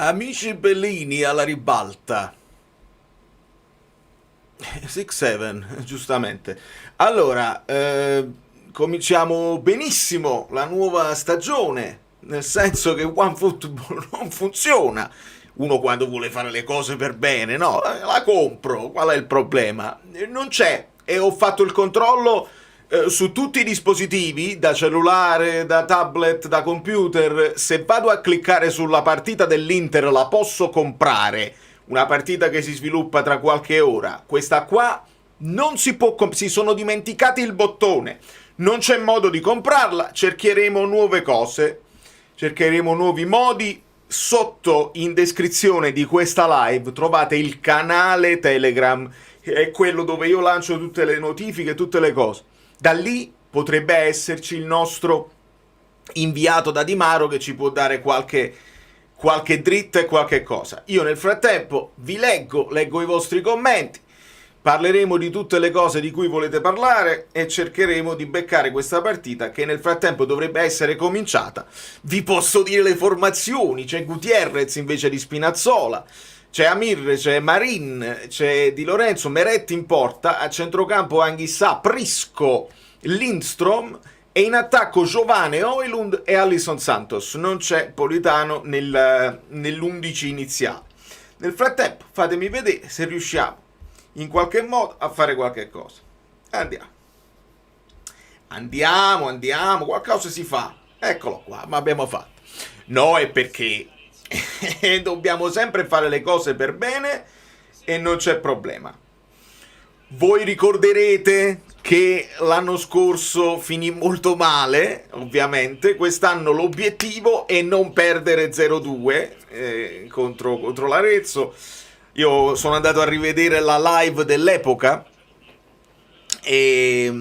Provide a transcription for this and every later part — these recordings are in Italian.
Amici bellini alla ribalta. 6-7, giustamente. Allora, cominciamo benissimo la nuova stagione, nel senso che OneFootball non funziona. Uno quando vuole fare le cose per bene, no, la compro, qual è il problema? Non c'è, e ho fatto il controllo su tutti i dispositivi, da cellulare, da tablet, da computer. Se vado a cliccare sulla partita dell'Inter la posso comprare, una partita che si sviluppa tra qualche ora. Questa qua non si può si sono dimenticati il bottone, non c'è modo di comprarla. Cercheremo nuove cose, cercheremo nuovi modi. Sotto in descrizione di questa live trovate il canale Telegram, che è quello dove io lancio tutte le notifiche, tutte le cose. Da lì potrebbe esserci il nostro inviato da Di Maro che ci può dare qualche dritta e qualche cosa. Io nel frattempo vi leggo i vostri commenti, parleremo di tutte le cose di cui volete parlare e cercheremo di beccare questa partita che nel frattempo dovrebbe essere cominciata. Vi posso dire le formazioni: c'è Gutierrez invece di Spinazzola, c'è Amir, c'è Marin, c'è Di Lorenzo, Meretti in porta, a centrocampo Anghissà, Prisco, Lindstrom, e in attacco Giovane, Højlund e Alisson Santos. Non c'è Politano nell'11 iniziale. Nel frattempo fatemi vedere se riusciamo in qualche modo a fare qualche cosa. Andiamo, qualcosa si fa. Eccolo qua, ma abbiamo fatto. No, è perché dobbiamo sempre fare le cose per bene e non c'è problema. Voi ricorderete che l'anno scorso finì molto male, ovviamente. Quest'anno l'obiettivo è non perdere 0-2 contro l'Arezzo. Io sono andato a rivedere la live dell'epoca e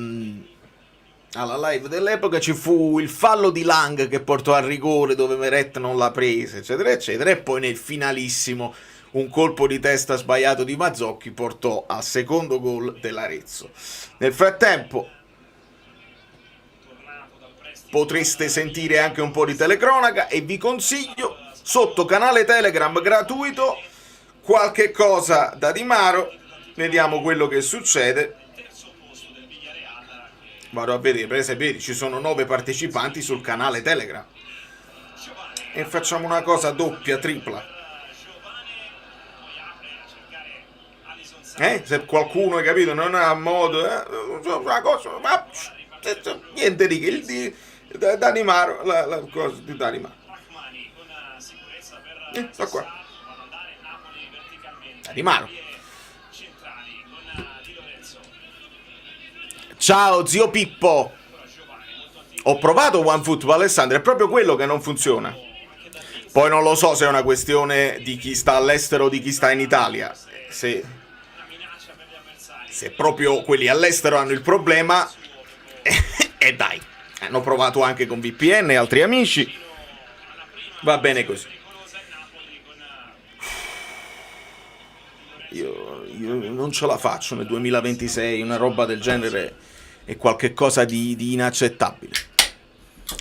alla live dell'epoca ci fu il fallo di Lang che portò al rigore dove Meret non l'ha presa, eccetera eccetera, e poi nel finalissimo un colpo di testa sbagliato di Mazzocchi portò al secondo gol dell'Arezzo. Nel frattempo potreste sentire anche un po' di telecronaca e vi consiglio sotto canale Telegram gratuito qualche cosa da Di Maro. Vediamo quello che succede. Vado a vedere, per esempio, ci sono 9 partecipanti sul canale Telegram e facciamo una cosa doppia, tripla. Se qualcuno, hai capito, non ha modo, una cosa, ma niente di che, da Di Maro, la cosa di Di Maro. Sta qua. Da Di Maro. Ciao zio Pippo. Ho provato OneFootball, Alessandro, è proprio quello che non funziona. Poi non lo so se è una questione di chi sta all'estero o di chi sta in Italia. Se proprio quelli all'estero hanno il problema, e dai, hanno provato anche con VPN e altri amici, va bene così. Io non ce la faccio nel 2026, una roba del genere è qualcosa di inaccettabile.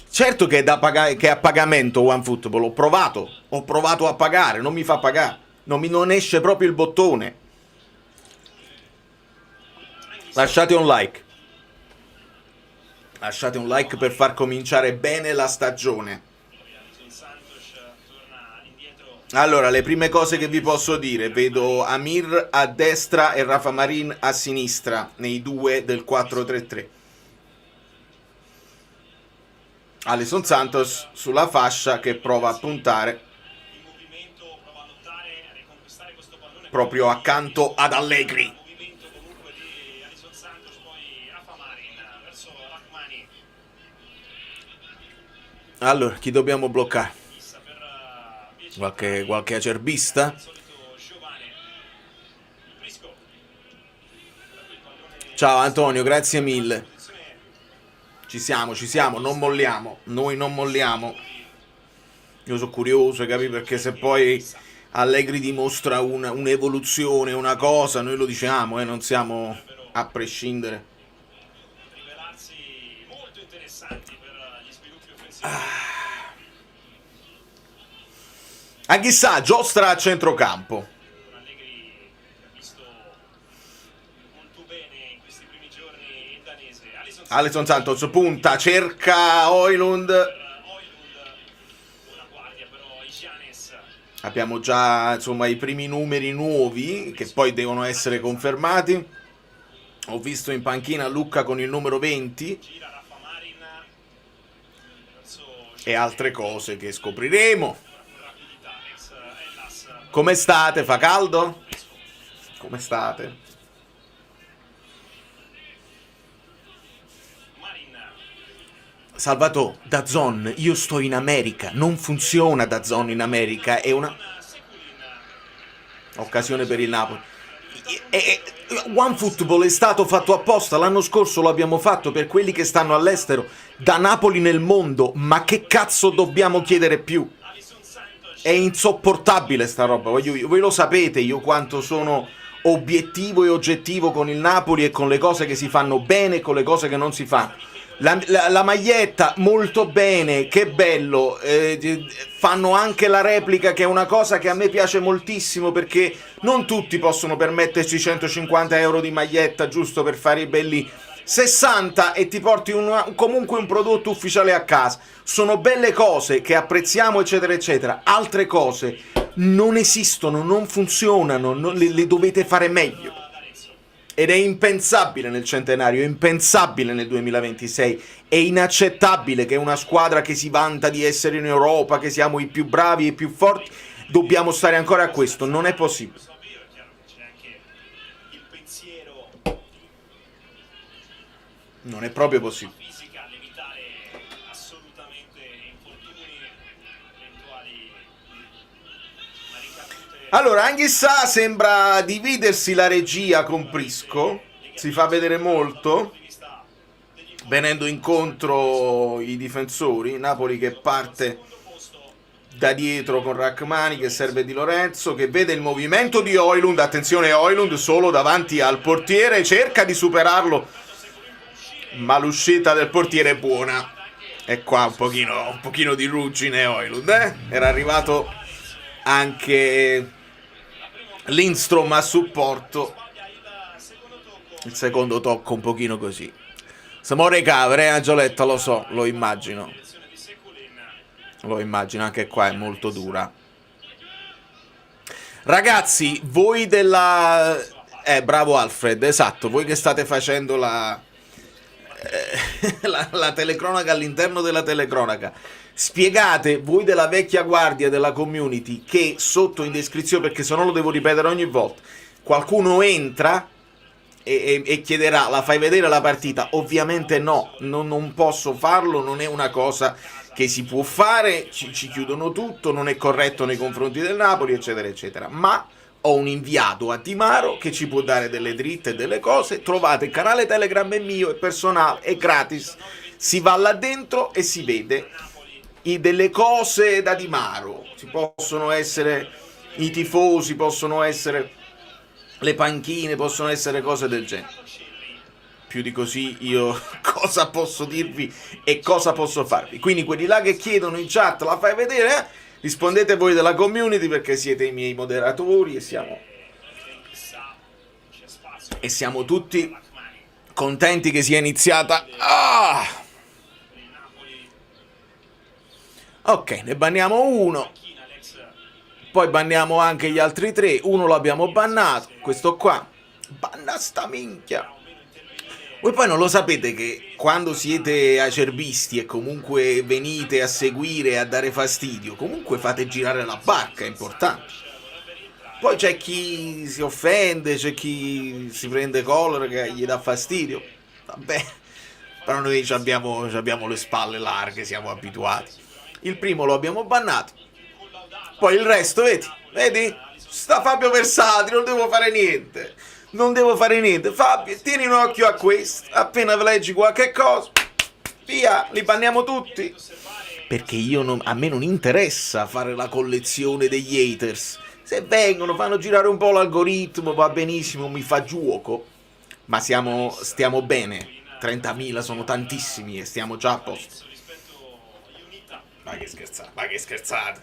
Certo che è da pagare, che è a pagamento OneFootball, ho provato a pagare, non mi fa pagare, non esce proprio il bottone. Lasciate un like per far cominciare bene la stagione. Allora, le prime cose che vi posso dire: vedo Amir a destra e Rafa Marin a sinistra nei due del 4-3-3. Alisson Santos sulla fascia che prova a puntare proprio accanto ad Allegri. Allora, chi dobbiamo bloccare? Qualche acerbista? Ciao Antonio, grazie mille. Ci siamo, non molliamo. Noi non molliamo. Io sono curioso, capi? Perché se poi Allegri dimostra un'evoluzione, una cosa, noi lo diciamo, non siamo a prescindere. Chissà, giostra a centrocampo. Allegri ha visto molto bene in questi primi giorni il danese. Alisson Santos punta, cerca Højlund. Buona guardia però Giannis. Abbiamo già insomma i primi numeri nuovi che poi devono essere confermati. Ho visto in panchina Lucca con il numero 20 Gira Raffa Marin verso e altre cose che scopriremo. con rapidità ex Hellas. Come state? Fa caldo? Come state? Marin Salvatore, DAZN, io sto in America, non funziona DAZN in America, è una Seculin. occasione per il Napoli. OneFootball è stato fatto apposta, l'anno scorso lo abbiamo fatto per quelli che stanno all'estero, da Napoli nel mondo, ma che cazzo dobbiamo chiedere più? Alisson Santos. È insopportabile sta roba, voi lo sapete io quanto sono obiettivo e oggettivo con il Napoli e con le cose che si fanno bene e con le cose che non si fanno. La maglietta molto bene, che bello, fanno anche la replica che è una cosa che a me piace moltissimo perché non tutti possono permettersi 150 euro di maglietta giusto per fare i belli 60 e ti porti comunque un prodotto ufficiale a casa. Sono belle cose che apprezziamo eccetera eccetera, altre cose non esistono, non funzionano, le dovete fare meglio. Ed è impensabile nel centenario, è impensabile nel 2026, è inaccettabile che una squadra che si vanta di essere in Europa, che siamo i più bravi e i più forti, dobbiamo stare ancora a questo, non è possibile. È chiaro che c'è anche il pensiero Non è proprio possibile. fisica ad evitare assolutamente infortuni eventuali ricadute. Allora, Anghissà sembra dividersi la regia con Prisco, si fa vedere molto, venendo incontro i difensori, Napoli che parte da dietro con Rachmani che serve Di Lorenzo, che vede il movimento di Højlund, attenzione Højlund solo davanti al portiere, cerca di superarlo, ma l'uscita del portiere è buona. E qua un pochino di ruggine Højlund, Era arrivato anche Lindstrom a supporto. Il secondo tocco un pochino così. Siamo recover, Angioletta, lo so, lo immagino. Lo immagino, anche qua è molto dura. Ragazzi, voi della... bravo Alfred, esatto, voi che state facendo la telecronaca all'interno della telecronaca, spiegate, voi della vecchia guardia della community, che sotto in descrizione, perché se no lo devo ripetere ogni volta, qualcuno entra e chiederà, la fai vedere la partita? Ovviamente no, non posso farlo, non è una cosa che si può fare, ci chiudono tutto, non è corretto nei confronti del Napoli, eccetera, eccetera. Ma ho un inviato a Timaro che ci può dare delle dritte e delle cose. Trovate il canale Telegram, è mio, è personale, è gratis. Si va là dentro e si vede delle cose da Timaro. Ci possono essere i tifosi, possono essere le panchine, possono essere cose del genere. Più di così io cosa posso dirvi e cosa posso farvi? Quindi quelli là che chiedono in chat, la fai vedere? Rispondete voi della community perché siete i miei moderatori e siamo tutti contenti che sia iniziata. Ok, ne banniamo uno, poi banniamo anche gli altri tre. Uno l'abbiamo bannato, questo qua. Banna sta minchia. Voi poi non lo sapete che quando siete acerbisti e comunque venite a seguire e a dare fastidio, comunque fate girare la barca, è importante. Poi c'è chi si offende, c'è chi si prende collera che gli dà fastidio. Vabbè, però noi abbiamo le spalle larghe, siamo abituati. Il primo lo abbiamo bannato, poi il resto, vedi? Sta Fabio Versati, non devo fare niente. Non devo fare niente. Fabio, tieni un occhio a questo. Appena leggi qualche cosa, via, li banniamo tutti. Perché a me non interessa fare la collezione degli haters. Se vengono, fanno girare un po' l'algoritmo, va benissimo, mi fa gioco. Ma stiamo bene. 30.000 sono tantissimi e stiamo già a posto. Ma che scherzate.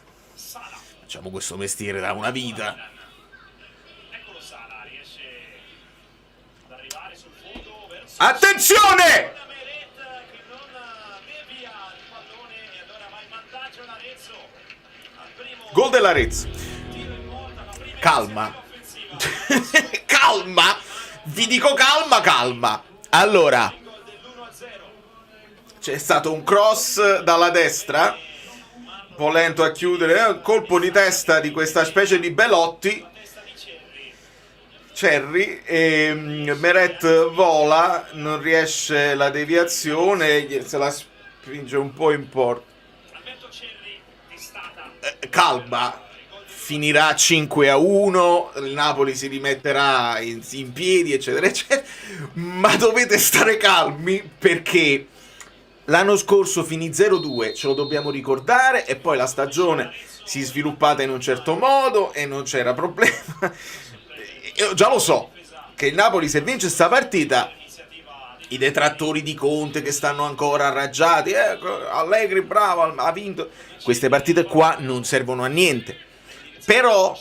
Facciamo questo mestiere da una vita. Eccolo Sala, riesce ad arrivare sul fondo verso Attenzione! Meret che non devia il pallone e allora va in vantaggio l'Arezzo al primo Gol dell'Arezzo. tiro in porta, la prima Calma. offensiva. Calma. Vi dico calma. Allora, Il gol dell'1-0. c'è stato un cross dalla destra, un po' lento a chiudere, colpo di testa di questa specie di Belotti, Testa di Cerri, Cerri. e Meret vola, non riesce la deviazione, se la spinge un po' in porta. Alberto Cerri testata. Calma, finirà 5-1, il Napoli si rimetterà in piedi, eccetera, eccetera, ma dovete stare calmi perché l'anno scorso finì 0-2, ce lo dobbiamo ricordare, e poi la stagione si è sviluppata in un certo modo e non c'era problema. Io già lo so che il Napoli, se vince sta partita, i detrattori di Conte che stanno ancora arraggiati, Allegri bravo, ha vinto, queste partite qua non servono a niente, però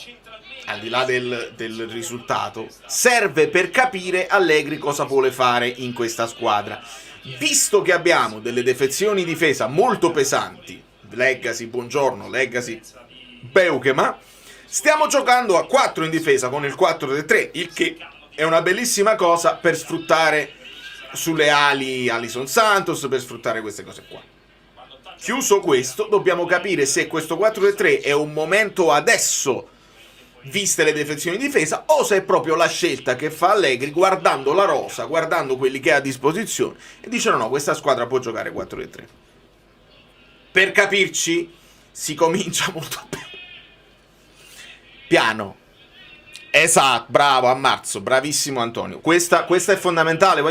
al di là del risultato serve per capire Allegri cosa vuole fare in questa squadra. Visto che abbiamo delle defezioni in difesa molto pesanti, Legacy buongiorno, Legacy Beukema, stiamo giocando a 4 in difesa con il 4-3, il che è una bellissima cosa per sfruttare sulle ali Alison Santos, per sfruttare queste cose qua. Chiuso questo, dobbiamo capire se questo 4-3 è un momento adesso, viste le defezioni in difesa, o se è proprio la scelta che fa Allegri guardando la rosa, guardando quelli che ha a disposizione, e dice no, questa squadra può giocare 4-3. Per capirci, si comincia molto piano. Esatto, bravo, a marzo, bravissimo Antonio. Questa è fondamentale,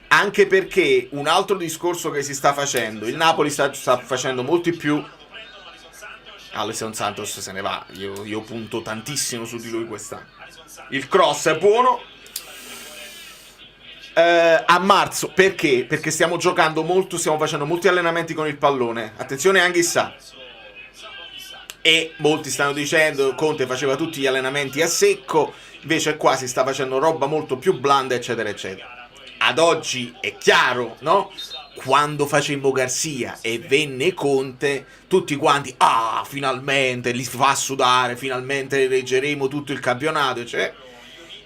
anche perché un altro discorso che si sta facendo, il Napoli sta facendo molti più. Alison Santos se ne va, io punto tantissimo su di lui quest'anno. Il cross è buono. A marzo, perché? Perché stiamo giocando molto, stiamo facendo molti allenamenti con il pallone. Attenzione Anghissà. E molti stanno dicendo Conte faceva tutti gli allenamenti a secco, invece qua si sta facendo roba molto più blanda, eccetera eccetera. Ad oggi è chiaro, no? Quando facemmo Garcia e venne Conte, tutti quanti finalmente li fa sudare, finalmente reggeremo tutto il campionato, cioè,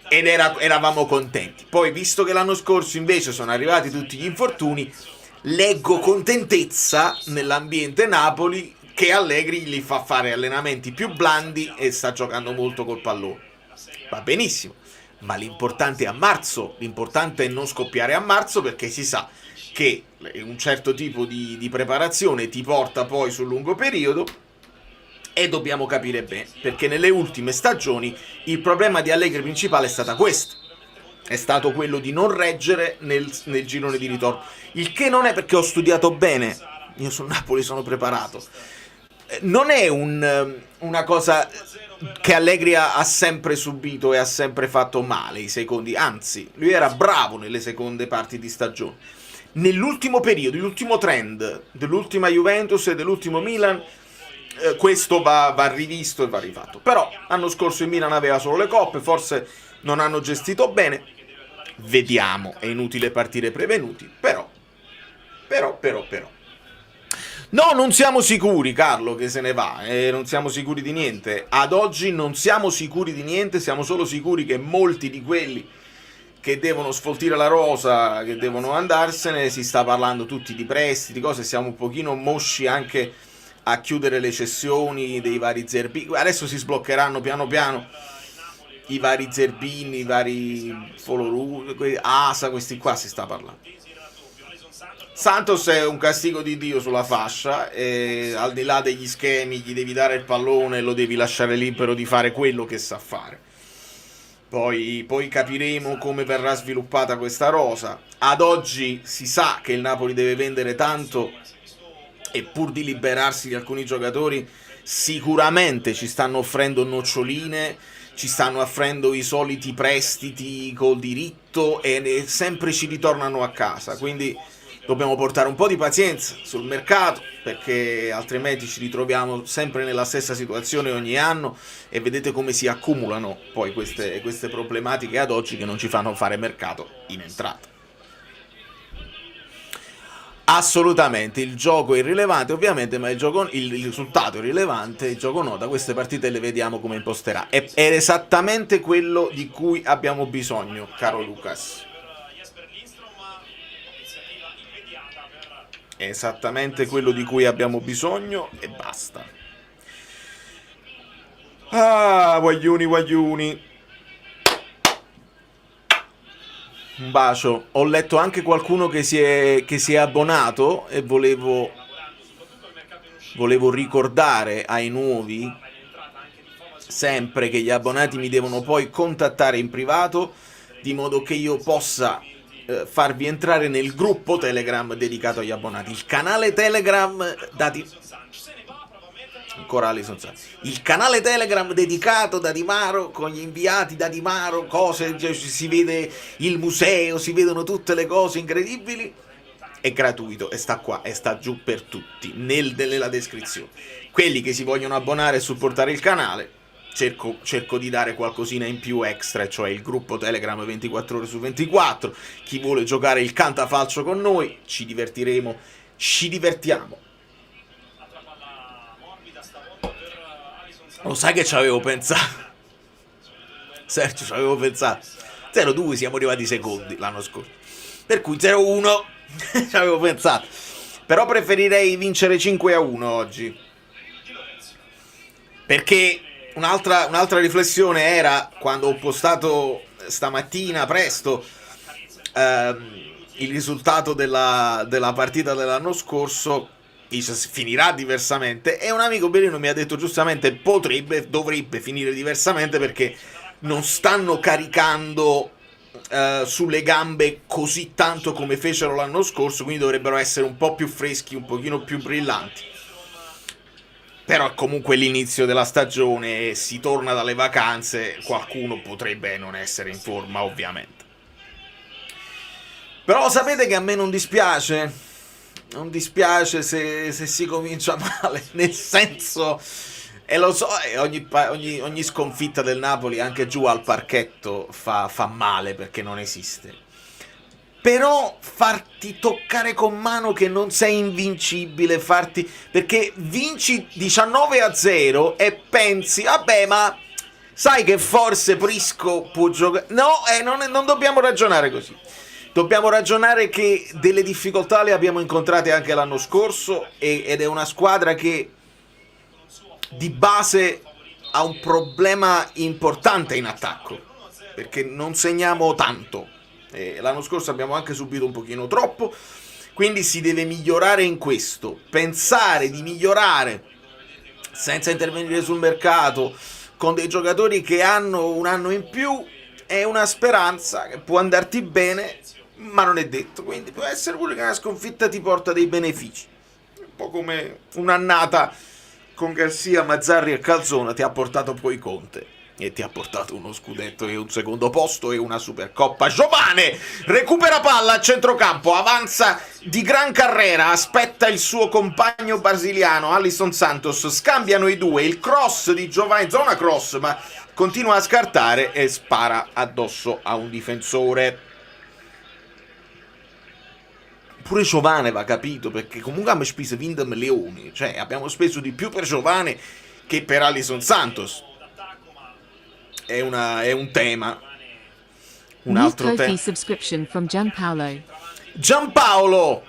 ed eravamo contenti. Poi, visto che l'anno scorso invece sono arrivati tutti gli infortuni, leggo contentezza nell'ambiente Napoli che Allegri gli fa fare allenamenti più blandi e sta giocando molto col pallone. Va benissimo, ma l'importante è a marzo, l'importante è non scoppiare a marzo, perché si sa che un certo tipo di preparazione ti porta poi sul lungo periodo, e dobbiamo capire bene, perché nelle ultime stagioni il problema di Allegri principale è stata questo, è stato quello di non reggere nel girone di ritorno, il che non è perché ho studiato bene, io sul Napoli sono preparato, non è una cosa che Allegri ha sempre subito e ha sempre fatto male i secondi, anzi lui era bravo nelle seconde parti di stagione. Nell'ultimo periodo, l'ultimo trend dell'ultima Juventus e dell'ultimo Milan, questo va rivisto e va rifatto. Però l'anno scorso il Milan aveva solo le coppe, forse non hanno gestito bene, vediamo, è inutile partire prevenuti, però no, non siamo sicuri, Carlo, che se ne va, non siamo sicuri di niente. Ad oggi non siamo sicuri di niente, siamo solo sicuri che molti di quelli che devono sfoltire la rosa, che devono andarsene, si sta parlando tutti di prestiti, cose, siamo un pochino mosci anche a chiudere le cessioni dei vari Zerbini. Adesso si sbloccheranno piano piano i vari Zerbini, i vari Foloru, Asa, questi qua si sta parlando. Santos è un castigo di Dio sulla fascia, e al di là degli schemi gli devi dare il pallone e lo devi lasciare libero di fare quello che sa fare. Poi capiremo come verrà sviluppata questa rosa. Ad oggi si sa che il Napoli deve vendere tanto, e pur di liberarsi di alcuni giocatori sicuramente ci stanno offrendo noccioline, ci stanno offrendo i soliti prestiti col diritto, e sempre ci ritornano a casa, quindi Dobbiamo portare un po' di pazienza sul mercato, perché altrimenti ci ritroviamo sempre nella stessa situazione ogni anno e vedete come si accumulano poi queste problematiche ad oggi che non ci fanno fare mercato in entrata. Assolutamente, il gioco è irrilevante ovviamente, ma il risultato è rilevante, il gioco no, da queste partite le vediamo come imposterà. È esattamente quello di cui abbiamo bisogno, caro Lucas. È esattamente quello di cui abbiamo bisogno e basta. Ah, guaglioni, guaglioni. Un bacio. Ho letto anche qualcuno che si è abbonato e volevo ricordare ai nuovi sempre che gli abbonati mi devono poi contattare in privato di modo che io possa farvi entrare nel gruppo Telegram dedicato agli abbonati. Il canale Telegram il canale Telegram dedicato da Di Maro, con gli inviati da Di Maro, cose, si vede il museo, si vedono tutte le cose incredibili, è gratuito e sta qua e sta giù per tutti nella descrizione. Quelli che si vogliono abbonare e supportare il canale, cerco di dare qualcosina in più extra, cioè il gruppo Telegram 24 ore su 24. Chi vuole giocare il cantafalcio con noi, ci divertiamo. Lo sai che ci avevo pensato? Sergio, ci avevo pensato. 0-2 siamo arrivati secondi l'anno scorso, per cui 0-1 ci avevo pensato. Però preferirei vincere 5-1 oggi, perché un'altra riflessione era quando ho postato stamattina presto il risultato della partita dell'anno scorso. Dice finirà diversamente, e un amico Berino mi ha detto giustamente dovrebbe finire diversamente, perché non stanno caricando sulle gambe così tanto come fecero l'anno scorso, quindi dovrebbero essere un po' più freschi, un pochino più brillanti. Però è comunque l'inizio della stagione, si torna dalle vacanze, qualcuno potrebbe non essere in forma ovviamente. Però sapete che a me non dispiace se si comincia male, nel senso, e lo so, ogni sconfitta del Napoli anche giù al parchetto fa male, perché non esiste. Però farti toccare con mano che non sei invincibile, perché vinci 19-0 e pensi, vabbè, ma sai che forse Prisco può giocare. No, non dobbiamo ragionare così. Dobbiamo ragionare che delle difficoltà le abbiamo incontrate anche l'anno scorso, ed è una squadra che di base ha un problema importante in attacco, perché non segniamo tanto. L'anno scorso abbiamo anche subito un pochino troppo, quindi si deve migliorare in questo. Pensare di migliorare senza intervenire sul mercato, con dei giocatori che hanno un anno in più, è una speranza che può andarti bene, ma non è detto. Quindi può essere pure che una sconfitta ti porta dei benefici, un po' come un'annata con Garcia, Mazzarri e Calzona ti ha portato poi Conte e ti ha portato uno scudetto e un secondo posto e una Supercoppa. Giovane recupera palla a centrocampo, avanza di gran carrera, aspetta il suo compagno brasiliano Alisson Santos, scambiano i due, il cross di Giovane, zona cross, ma continua a scartare e spara addosso a un difensore. Pure Giovane va capito, perché comunque abbiamo speso 20 milioni, cioè abbiamo speso di più per Giovane che per Alisson Santos. È un tema. Un altro tema. Subscription from Giampaolo,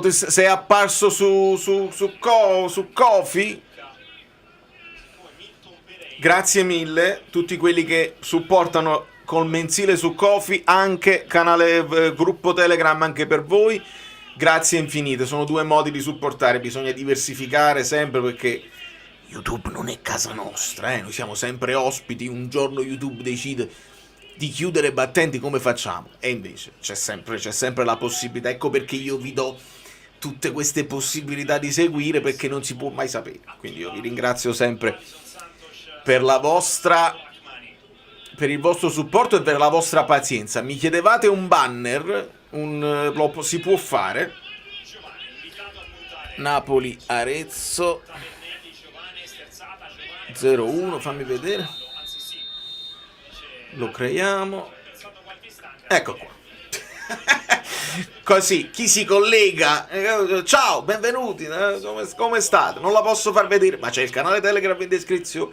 ti sei apparso su Ko-fi. Grazie mille tutti quelli che supportano col mensile su Ko-fi, anche canale gruppo Telegram anche per voi. Grazie infinite, sono due modi di supportare, bisogna diversificare sempre, perché YouTube non è casa nostra, noi siamo sempre ospiti. Un giorno YouTube decide di chiudere battenti, come facciamo? E invece c'è sempre la possibilità. Ecco perché io vi do tutte queste possibilità di seguire, perché non si può mai sapere. Quindi io vi ringrazio sempre per la vostra per il vostro supporto e per la vostra pazienza. Mi chiedevate un banner, si può fare. Giovanni invitato a puntare. Napoli-Arezzo Tavernelli, Giovanni sterzata, Giovanni 0-1, fammi vedere. anzi sì. Dice, Lo creiamo. ho pensato qualche istante. Ecco qua. Così chi si collega, ciao, benvenuti, come state? Non la posso far vedere, ma c'è il canale Telegram in descrizione,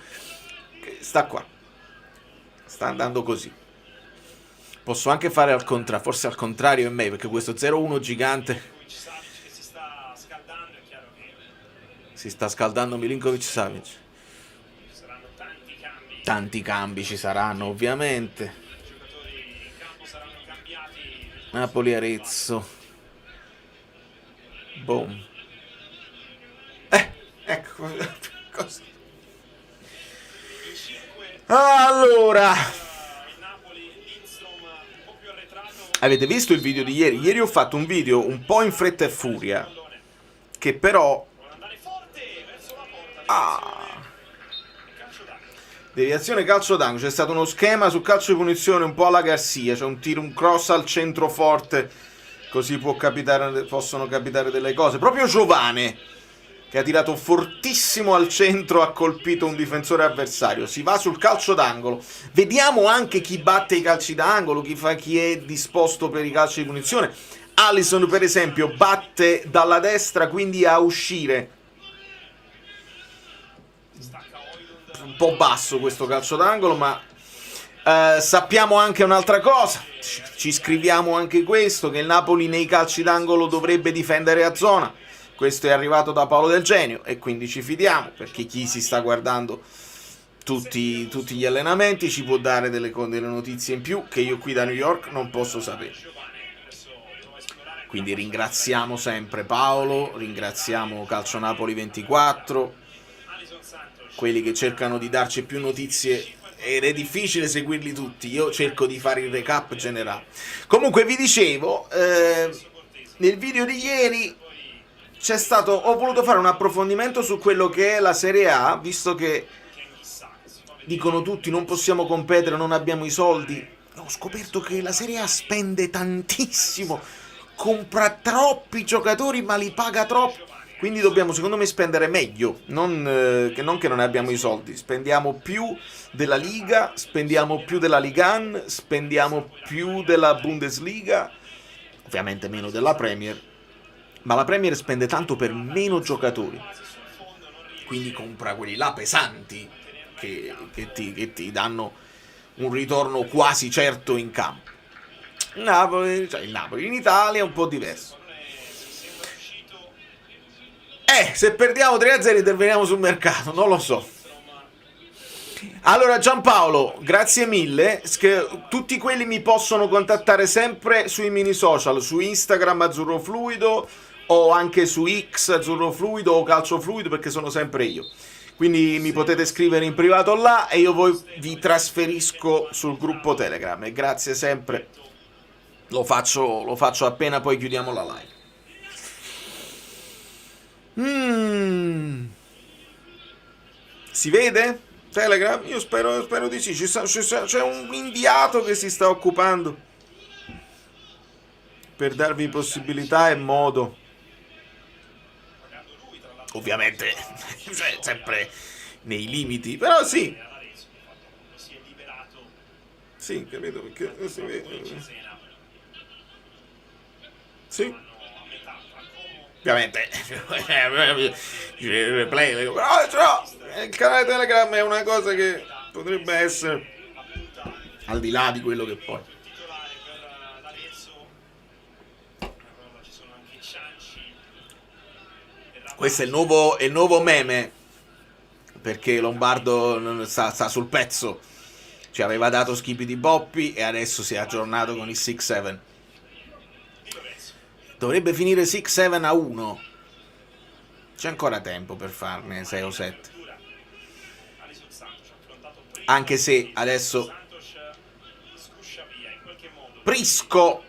che sta qua, sta andando così. Posso anche fare al contrario, forse al contrario è meglio, perché questo 0-1 gigante Savic che si sta scaldando, è chiaro che si sta scaldando. Milinkovic-Savic, ci saranno tanti cambi. tanti cambi ci saranno ovviamente. I giocatori in campo saranno cambiati. Napoli-Arezzo, boom, ecco così. In 5 Allora, il Napoli, Lindstrom un po' più arretrato. avete visto il video di ieri? Ieri ho fatto un video un po' in fretta e furia, Pallone. che però Vuole andare forte verso la porta. Calcio d'angolo. deviazione calcio d'angolo. C'è stato uno schema su calcio di punizione un po' alla Garcia, c'è un tiro, un cross al centro forte, così possono capitare delle cose. Proprio Giovane, che ha tirato fortissimo al centro, ha colpito un difensore avversario. Si va sul calcio d'angolo. Vediamo anche chi batte i calci d'angolo, chi è disposto per i calci di punizione. Alisson, per esempio, batte dalla destra, quindi a uscire. Stacca Højlund. Un po' basso questo calcio d'angolo, ma sappiamo anche un'altra cosa. Ci scriviamo anche questo, che il Napoli nei calci d'angolo dovrebbe difendere a zona. Questo è arrivato da Paolo Del Genio e quindi ci fidiamo, perché chi si sta guardando tutti gli allenamenti ci può dare delle notizie in più che io qui da New York non posso sapere. Quindi ringraziamo sempre Paolo, ringraziamo Calcio Napoli 24, quelli che cercano di darci più notizie, ed è difficile seguirli tutti. Io cerco di fare il recap generale. Comunque vi dicevo, nel video di ieri ho voluto fare un approfondimento su quello che è la Serie A, visto che dicono tutti non possiamo competere, non abbiamo i soldi. Ho scoperto che la Serie A spende tantissimo, compra troppi giocatori ma li paga troppo, quindi dobbiamo secondo me spendere meglio, non che non abbiamo i soldi. Spendiamo più della Liga, spendiamo più della Liga 1, spendiamo più della Bundesliga, ovviamente meno della Premier, ma la Premier spende tanto per meno giocatori, quindi compra quelli là pesanti che ti danno un ritorno quasi certo in campo. Il Napoli in Italia è un po' diverso. Se perdiamo 3-0 interveniamo sul mercato, non lo so. Allora Giampaolo, grazie mille. Tutti quelli mi possono contattare sempre sui mini social, su Instagram Azzurro Fluido, o anche su X Azzurro Fluido o Calcio Fluido, perché sono sempre io. Quindi mi potete scrivere in privato là e io vi trasferisco sul gruppo Telegram. E grazie sempre. Lo faccio appena poi chiudiamo la live. Si vede? Telegram? Io spero di sì. C'è un inviato che si sta occupando per darvi possibilità e modo. Ovviamente sempre nei limiti, però sì. Sì, capito, perché sì. Ovviamente però il canale Telegram è una cosa che potrebbe essere al di là di quello che poi. Questo è il nuovo meme, perché Lombardo sta sul pezzo. Ci aveva dato Schippi di Boppi e adesso si è aggiornato con il 6-7. Dovrebbe finire 6-7-1. C'è ancora tempo per farne 6 o 7. Anche se adesso Prisco,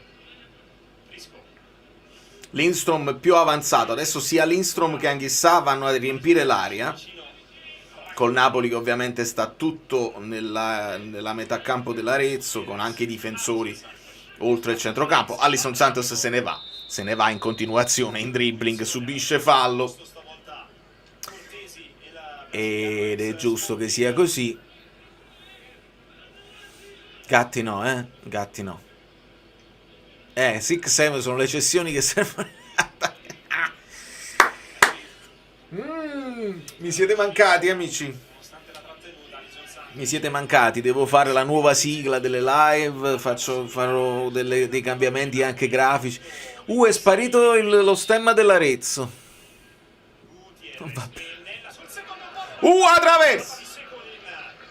Lindstrom più avanzato. Adesso sia Lindstrom che Anghissà vanno a riempire l'area. col Napoli che ovviamente sta tutto nella metà campo dell'Arezzo, con anche i difensori oltre il centrocampo. Alisson Santos se ne va in continuazione in dribbling, subisce fallo ed è giusto che sia così. Gatti no, Gatti no. 6-7 sono le cessioni che servono. Mi siete mancati, amici. Mi siete mancati. Devo fare la nuova sigla delle live. Farò dei cambiamenti anche grafici. È sparito lo stemma dell'Arezzo. Non va bene. Attraverso.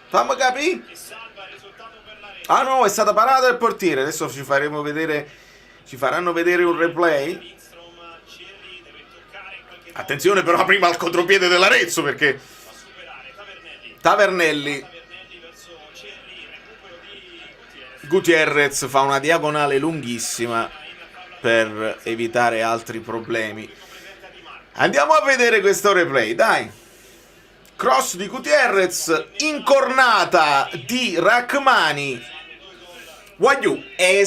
Fammi capire. Ah no, è stata parata del portiere. Adesso ci faranno vedere un replay. Attenzione però prima al contropiede dell'Arezzo, perché Tavernelli Gutierrez fa una diagonale lunghissima per evitare altri problemi. Andiamo a vedere questo replay, dai. Cross di Gutierrez, incornata di Rachmani. Wagyu è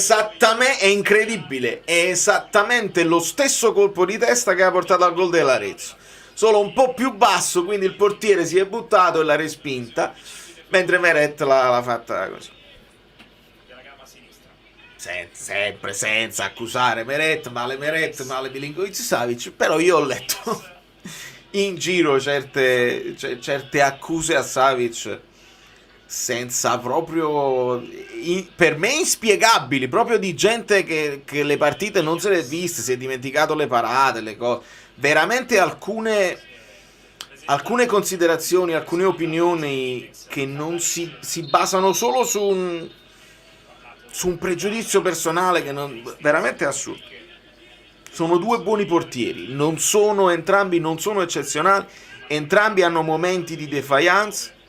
incredibile, è esattamente lo stesso colpo di testa che ha portato al gol dell'Arezzo, solo un po' più basso, quindi il portiere si è buttato e l'ha respinta, mentre Meret l'ha fatta così. Sempre senza accusare Meret, male Milinkovic-Savic, però io ho letto in giro certe accuse a Savic senza proprio, per me inspiegabili, proprio di gente che le partite non se le è viste, si è dimenticato le parate, le cose, veramente alcune considerazioni, alcune opinioni che non si basano solo su un pregiudizio personale che veramente assurdo. Sono due buoni portieri, entrambi non sono eccezionali, entrambi hanno momenti di defiance.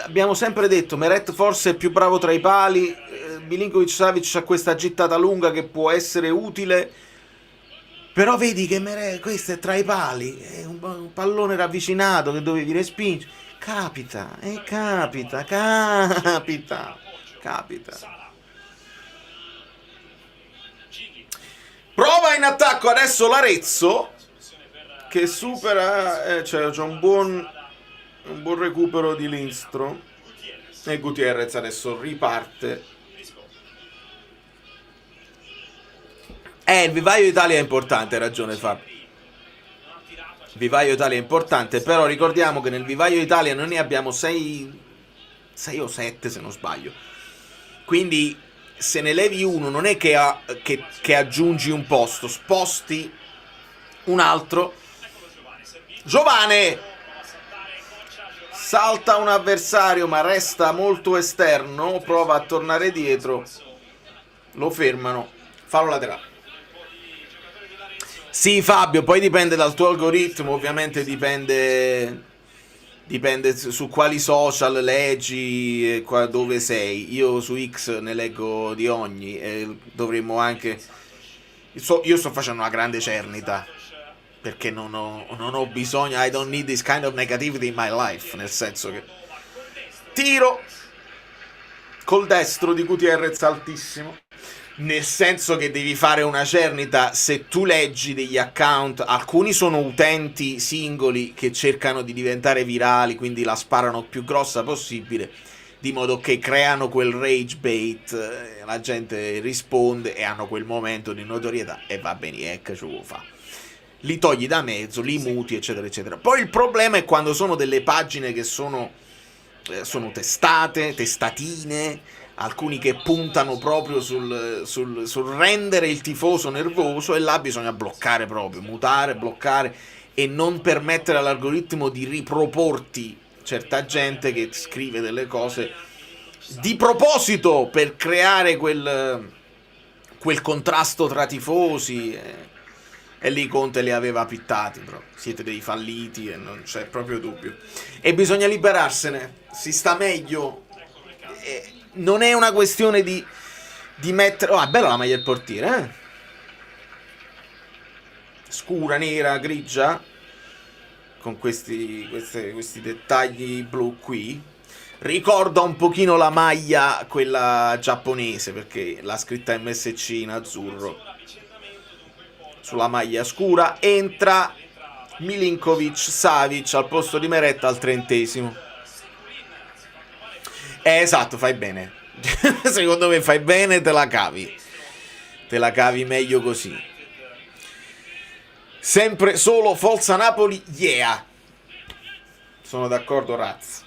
Abbiamo sempre detto, Meret forse è più bravo tra i pali, Milinkovic-Savic ha questa gittata lunga che può essere utile, però vedi che Meret, questo è tra i pali, è un pallone ravvicinato che dovevi respingere, capita. Prova in attacco adesso l'Arezzo, che supera, c'è un buon recupero di Lindstrom, e Gutierrez adesso riparte. Il vivaio Italia è importante, hai ragione Fabio. Il vivaio Italia è importante, però ricordiamo che nel vivaio Italia noi ne abbiamo 6 o 7 se non sbaglio, quindi se ne levi uno non è che aggiungi un posto, sposti un altro. Giovane salta un avversario ma resta molto esterno, prova a tornare dietro, lo fermano, fallo laterale. Sì Fabio, poi dipende dal tuo algoritmo, ovviamente dipende su quali social leggi e dove sei. Io su X ne leggo di ogni, e dovremmo anche, io sto facendo una grande cernita perché non ho bisogno, I don't need this kind of negativity in my life, nel senso che tiro col destro di Gutierrez altissimo, nel senso che devi fare una cernita. Se tu leggi degli account, alcuni sono utenti singoli che cercano di diventare virali, quindi la sparano più grossa possibile, di modo che creano quel rage bait, la gente risponde e hanno quel momento di notorietà e va bene, che ce lo fa, li togli da mezzo, li muti, eccetera eccetera. Poi il problema è quando sono delle pagine che sono testatine, alcuni che puntano proprio sul rendere il tifoso nervoso, e là bisogna bloccare proprio, mutare, bloccare e non permettere all'algoritmo di riproporti certa gente che scrive delle cose di proposito per creare quel contrasto tra tifosi, e lì Conte li aveva pittati, però siete dei falliti e non c'è proprio dubbio, e bisogna liberarsene, si sta meglio, non è una questione di mettere, è bella la maglia del portiere, scura, nera, grigia, con questi dettagli blu qui. Ricorda un pochino la maglia, quella giapponese, perché l'ha scritta MSC in azzurro sulla maglia scura. Entra Milinkovic Savic al posto di Meret al 30°. Esatto, fai bene. Secondo me fai bene, te la cavi meglio così. Sempre solo Forza Napoli, yeah. Sono d'accordo, Raz.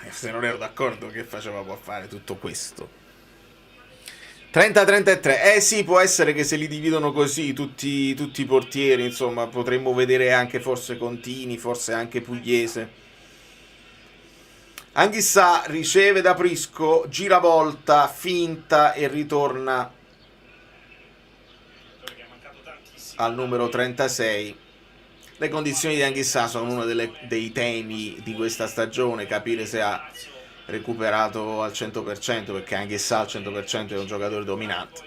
Se non ero d'accordo, che facevamo a fare tutto questo? 30-33. Sì, può essere che se li dividono così tutti i portieri, insomma, potremmo vedere anche forse Contini, forse anche Pugliese. Anghissà riceve da Prisco, giravolta, finta e ritorna al numero 36. Le condizioni di Anghissà sono uno dei temi di questa stagione, capire se ha recuperato al 100%, perché Anghissà al 100% è un giocatore dominante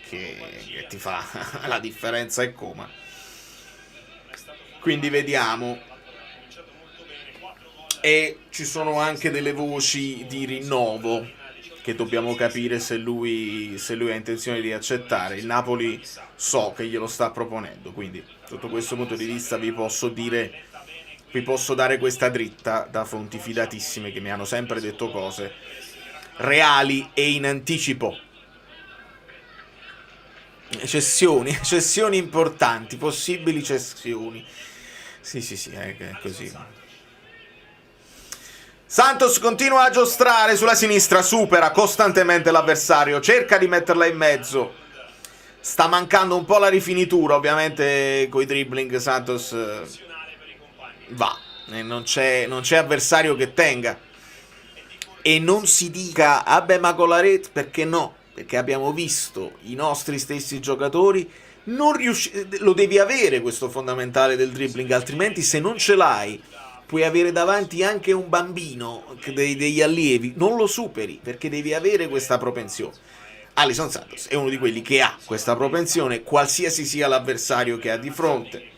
che ti fa la differenza e come. Quindi vediamo. E ci sono anche delle voci di rinnovo che dobbiamo capire se lui ha intenzione di accettare. Il Napoli so che glielo sta proponendo, quindi sotto questo punto di vista vi posso dare questa dritta da fonti fidatissime che mi hanno sempre detto cose reali e in anticipo. Cessioni importanti, possibili cessioni. Sì, è così. Santos continua a giostrare sulla sinistra, supera costantemente l'avversario, cerca di metterla in mezzo. Sta mancando un po' la rifinitura, ovviamente coi dribbling Santos va, e non c'è avversario che tenga. E non si dica, ma con la rete, perché no? Perché abbiamo visto i nostri stessi giocatori non lo devi avere questo fondamentale del dribbling, altrimenti se non ce l'hai puoi avere davanti anche un bambino, degli allievi, non lo superi, perché devi avere questa propensione. Alisson Santos è uno di quelli che ha questa propensione, qualsiasi sia l'avversario che ha di fronte,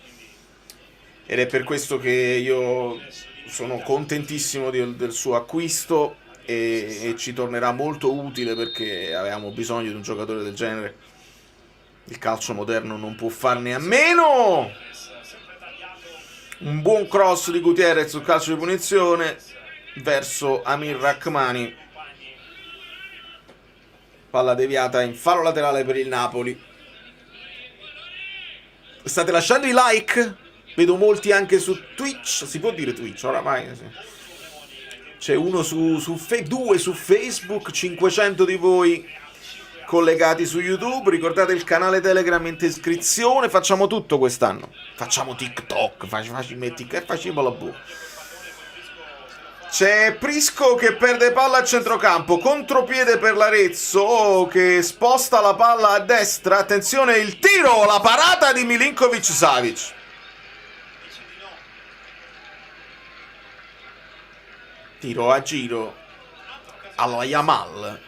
ed è per questo che io sono contentissimo del suo acquisto e ci tornerà molto utile, perché avevamo bisogno di un giocatore del genere. Il calcio moderno non può farne a meno. Un buon cross di Gutierrez sul calcio di punizione verso Amir Rrahmani. Palla deviata in fallo laterale per il Napoli. State lasciando i like? Vedo molti anche su Twitch. Si può dire Twitch oramai? Sì. C'è uno due su Facebook, 500 di voi collegati su YouTube. Ricordate il canale Telegram in descrizione. Facciamo tutto quest'anno. Facciamo TikTok, facciamo la bu. C'è Prisco che perde palla a centrocampo, contropiede per l'Arezzo che sposta la palla a destra. Attenzione, il tiro, la parata di Milinkovic Savic. Tiro a giro alla Yamal.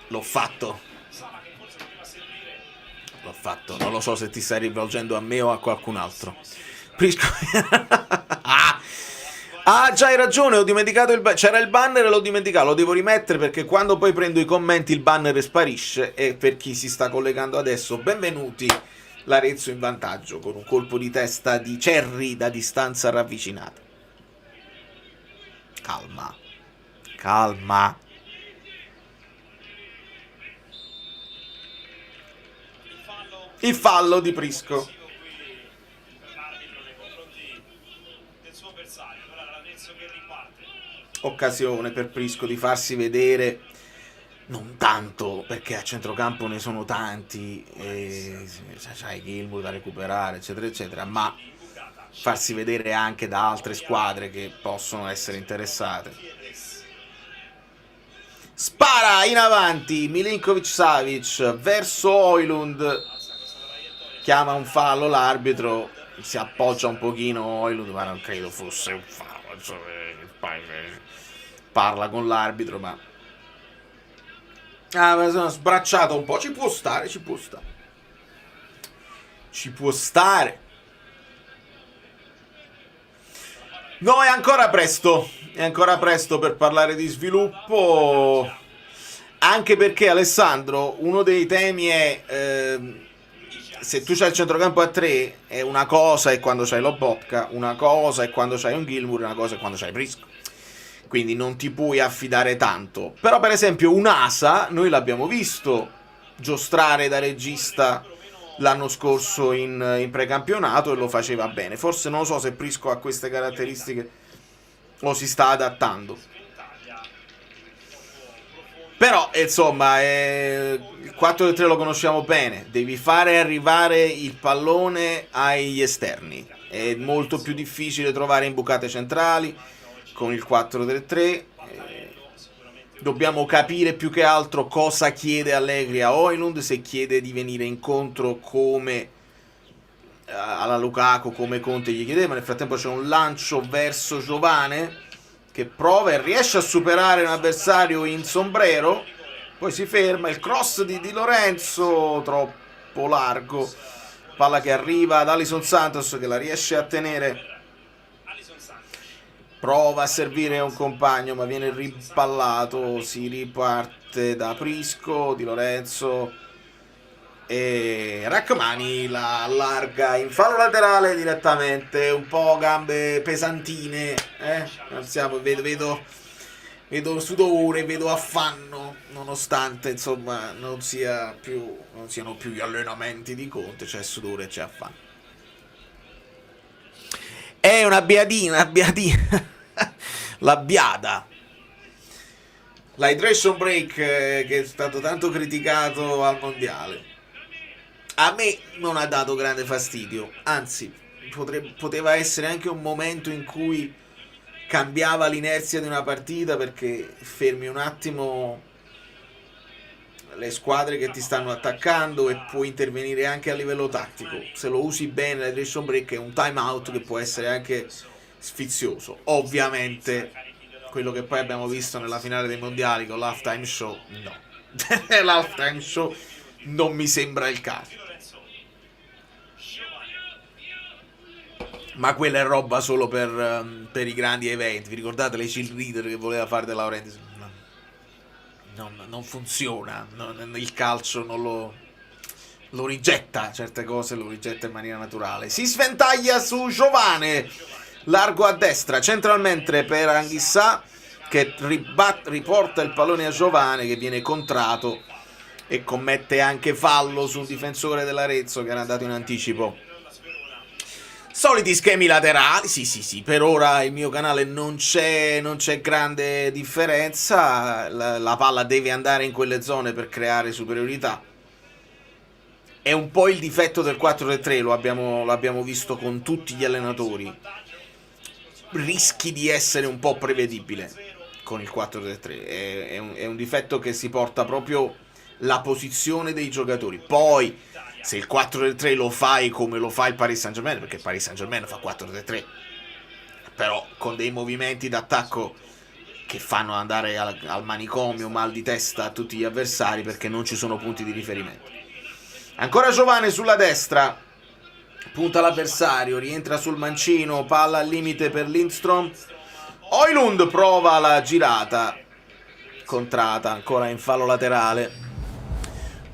L'ho fatto, non lo so se ti stai rivolgendo a me o a qualcun altro. Prisco. Già hai ragione, ho dimenticato c'era il banner e l'ho dimenticato, lo devo rimettere, perché quando poi prendo i commenti il banner sparisce. E per chi si sta collegando adesso, benvenuti. L'Arezzo in vantaggio con un colpo di testa di Cerri da distanza ravvicinata. Calma. Il fallo di Prisco. Occasione per Prisco di farsi vedere, non tanto perché a centrocampo ne sono tanti, c'hai Gilmour da recuperare, eccetera eccetera, ma farsi vedere anche da altre squadre che possono essere interessate. Spara in avanti Milinkovic Savic verso Højlund. Chiama un fallo l'arbitro, si appoggia un pochino Højlund, ma non credo fosse un fallo, insomma, parla con l'arbitro, ma sono sbracciato un po', ci può stare. No, è ancora presto per parlare di sviluppo, anche perché, Alessandro, uno dei temi è se tu c'hai il centrocampo a 3 è una cosa, è quando c'hai Lobotka, una cosa è quando c'hai un Gilmour, una cosa è quando c'hai Prisco, quindi non ti puoi affidare tanto. Però per esempio un Asa noi l'abbiamo visto giostrare da regista l'anno scorso in precampionato e lo faceva bene. Forse non lo so se Prisco ha queste caratteristiche o si sta adattando, però insomma il 4-3 lo conosciamo bene, devi fare arrivare il pallone agli esterni, è molto più difficile trovare imbucate centrali con il 4-3-3. Dobbiamo capire più che altro cosa chiede Allegri a Højlund, se chiede di venire incontro come alla Lukaku, come Conte gli chiedeva. Nel frattempo c'è un lancio verso Giovane che prova e riesce a superare un avversario in sombrero, poi si ferma, il cross di Lorenzo troppo largo, palla che arriva ad Alisson Santos che la riesce a tenere, prova a servire un compagno ma viene rimpallato, si riparte da Prisco, Di Lorenzo e Rachmani la allarga in fallo laterale direttamente, un po' gambe pesantine, vedo sudore, vedo affanno, nonostante insomma non siano più gli allenamenti di Conte, c'è sudore e c'è affanno. È una biadina. La biada. L'hydration break che è stato tanto criticato al mondiale. A me non ha dato grande fastidio, anzi, poteva essere anche un momento in cui cambiava l'inerzia di una partita, perché fermi un attimo le squadre che ti stanno attaccando e puoi intervenire anche a livello tattico. Se lo usi bene l'hydration break è un time out che può essere anche sfizioso. Ovviamente quello che poi abbiamo visto nella finale dei mondiali con l'halftime show, no. L'halftime show non mi sembra il caso, ma quella è roba solo per i grandi eventi. Vi ricordate le cheerleader che voleva fare De Laurentiis? Non funziona, il calcio non lo rigetta, certe cose lo rigetta in maniera naturale. Si sventaglia su Giovane, largo a destra, centralmente per Anghissà che riporta il pallone a Giovane che viene contrato e commette anche fallo su un difensore dell'Arezzo che era andato in anticipo. Soliti schemi laterali, sì, per ora il mio canale non c'è grande differenza, la palla deve andare in quelle zone per creare superiorità. È un po' il difetto del 4-3, lo abbiamo visto con tutti gli allenatori. Rischi di essere un po' prevedibile con il 4-3, è un difetto che si porta proprio la posizione dei giocatori. Poi se il 4-3 lo fai come lo fa il Paris Saint-Germain, perché il Paris Saint-Germain fa 4-3, però con dei movimenti d'attacco che fanno andare al manicomio, mal di testa a tutti gli avversari, perché non ci sono punti di riferimento. Ancora Giovane sulla destra, punta l'avversario, rientra sul mancino, palla al limite per Lindstrom. Højlund prova la girata, contrata, ancora in fallo laterale.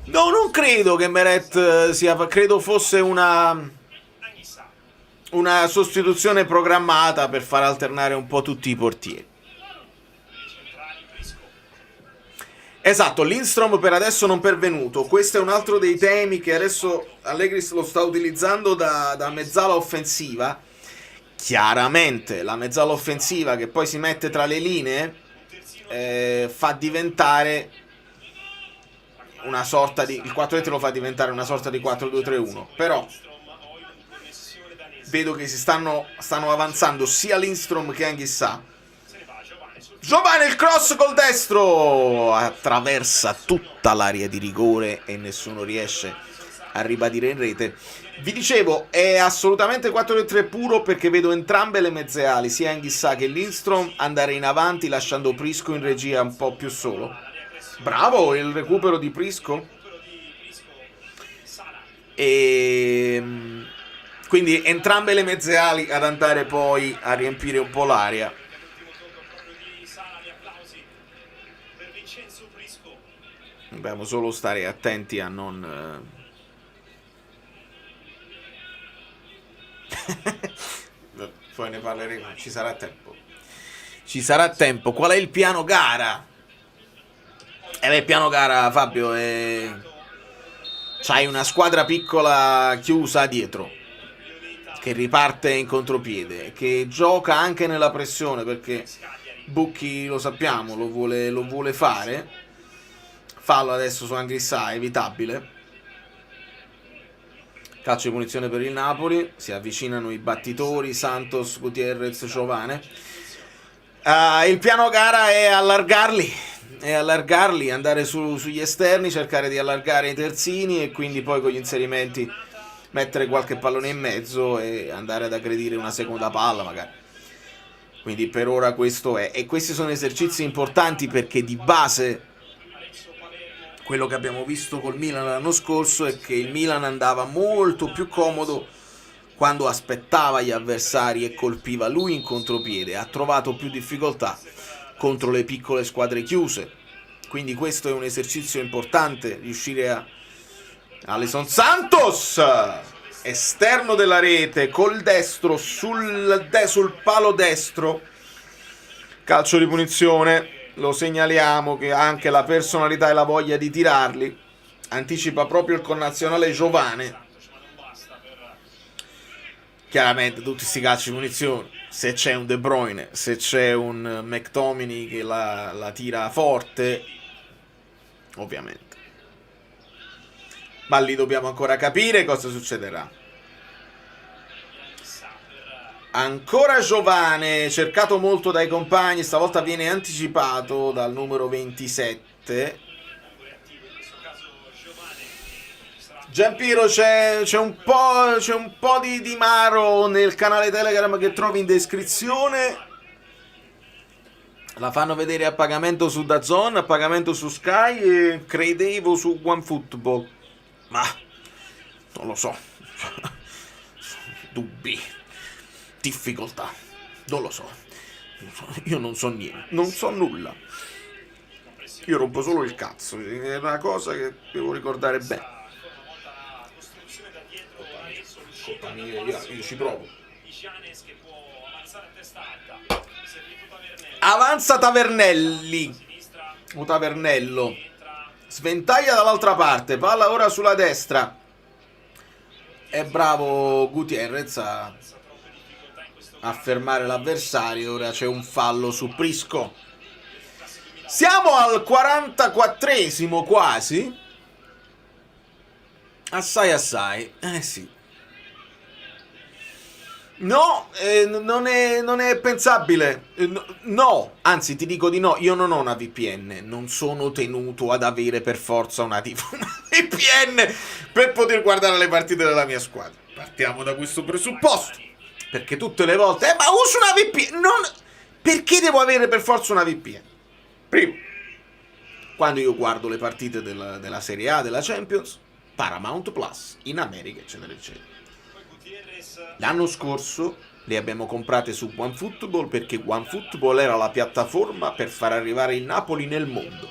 No, non credo che Meret credo fosse una sostituzione programmata per far alternare un po' tutti i portieri. Esatto, Lindstrom per adesso non pervenuto. Questo è un altro dei temi che adesso Allegri lo sta utilizzando da mezzala offensiva. Chiaramente la mezzala offensiva che poi si mette tra le linee fa diventare una sorta di... il 4-3 lo fa diventare una sorta di 4-2-3-1. Però vedo che si stanno avanzando sia Lindstrom che Anghissà. Giovane, il cross col destro attraversa tutta l'area di rigore e nessuno riesce a ribadire in rete. Vi dicevo, è assolutamente 4-3 puro perché vedo entrambe le mezze ali, sia Anguissa che Lindstrom, andare in avanti lasciando Prisco in regia un po' più solo. Bravo il recupero di Prisco. E quindi entrambe le mezze ali ad andare poi a riempire un po' l'area. Dobbiamo solo stare attenti a non... Poi ne parleremo, ci sarà tempo. Ci sarà tempo. Qual è il piano gara? Il piano gara, Fabio, è... C'hai una squadra piccola chiusa dietro, che riparte in contropiede, che gioca anche nella pressione, perché Bucchi, lo sappiamo, lo vuole fare. Fallo adesso su Anguissa, evitabile. Calcio di punizione per il Napoli. Si avvicinano i battitori Santos, Gutierrez, Giovane. Il piano gara è allargarli, andare sugli esterni, cercare di allargare i terzini e quindi poi con gli inserimenti mettere qualche pallone in mezzo e andare ad aggredire una seconda palla magari. Quindi per ora questo è. E questi sono esercizi importanti perché di base quello che abbiamo visto col Milan l'anno scorso è che il Milan andava molto più comodo quando aspettava gli avversari e colpiva lui in contropiede. Ha trovato più difficoltà contro le piccole squadre chiuse. Quindi questo è un esercizio importante, riuscire a... Alisson Santos, esterno della rete, col destro sul palo destro. Calcio di punizione. Lo segnaliamo che ha anche la personalità e la voglia di tirarli. Anticipa proprio il connazionale Giovane. Chiaramente tutti sti calci di punizione, se c'è un De Bruyne, se c'è un McTominay che la tira forte, ovviamente. Ma lì dobbiamo ancora capire cosa succederà. Ancora Giovane, cercato molto dai compagni, stavolta viene anticipato dal numero 27. Giampiro, c'è un po' di Maro nel canale Telegram che trovi in descrizione. La fanno vedere a pagamento su DAZN, a pagamento su Sky e credevo su OneFootball. Ma non lo so. Dubbi, difficoltà, non lo so. Io non so niente, non so nulla. Io rompo solo il cazzo, è una cosa che devo ricordare bene. Colpa mia, io ci provo. Avanza Tavernelli o Tavernello, sventaglia dall'altra parte, palla ora sulla destra. È bravo Gutierrez a fermare l'avversario. Ora c'è un fallo su Prisco. Siamo al 44esimo quasi. Assai. Sì. No, non è pensabile. No, anzi ti dico di no. Io non ho una VPN. Non sono tenuto ad avere per forza una VPN per poter guardare le partite della mia squadra. Partiamo da questo presupposto. Perché tutte le volte ma uso una VPN. Perché devo avere per forza una VPN? Primo, quando io guardo le partite della Serie A, della Champions, Paramount Plus, in America, eccetera, eccetera. L'anno scorso le abbiamo comprate su OneFootball perché OneFootball era la piattaforma per far arrivare il Napoli nel mondo.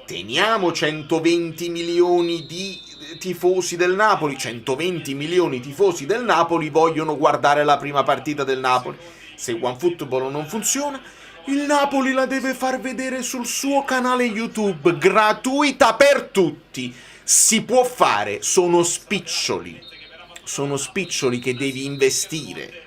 Teniamo 120 milioni di tifosi del Napoli. 120 milioni di tifosi del Napoli vogliono guardare la prima partita del Napoli. Se OneFootball non funziona, il Napoli la deve far vedere sul suo canale YouTube, gratuita per tutti. Si può fare, sono spiccioli che devi investire.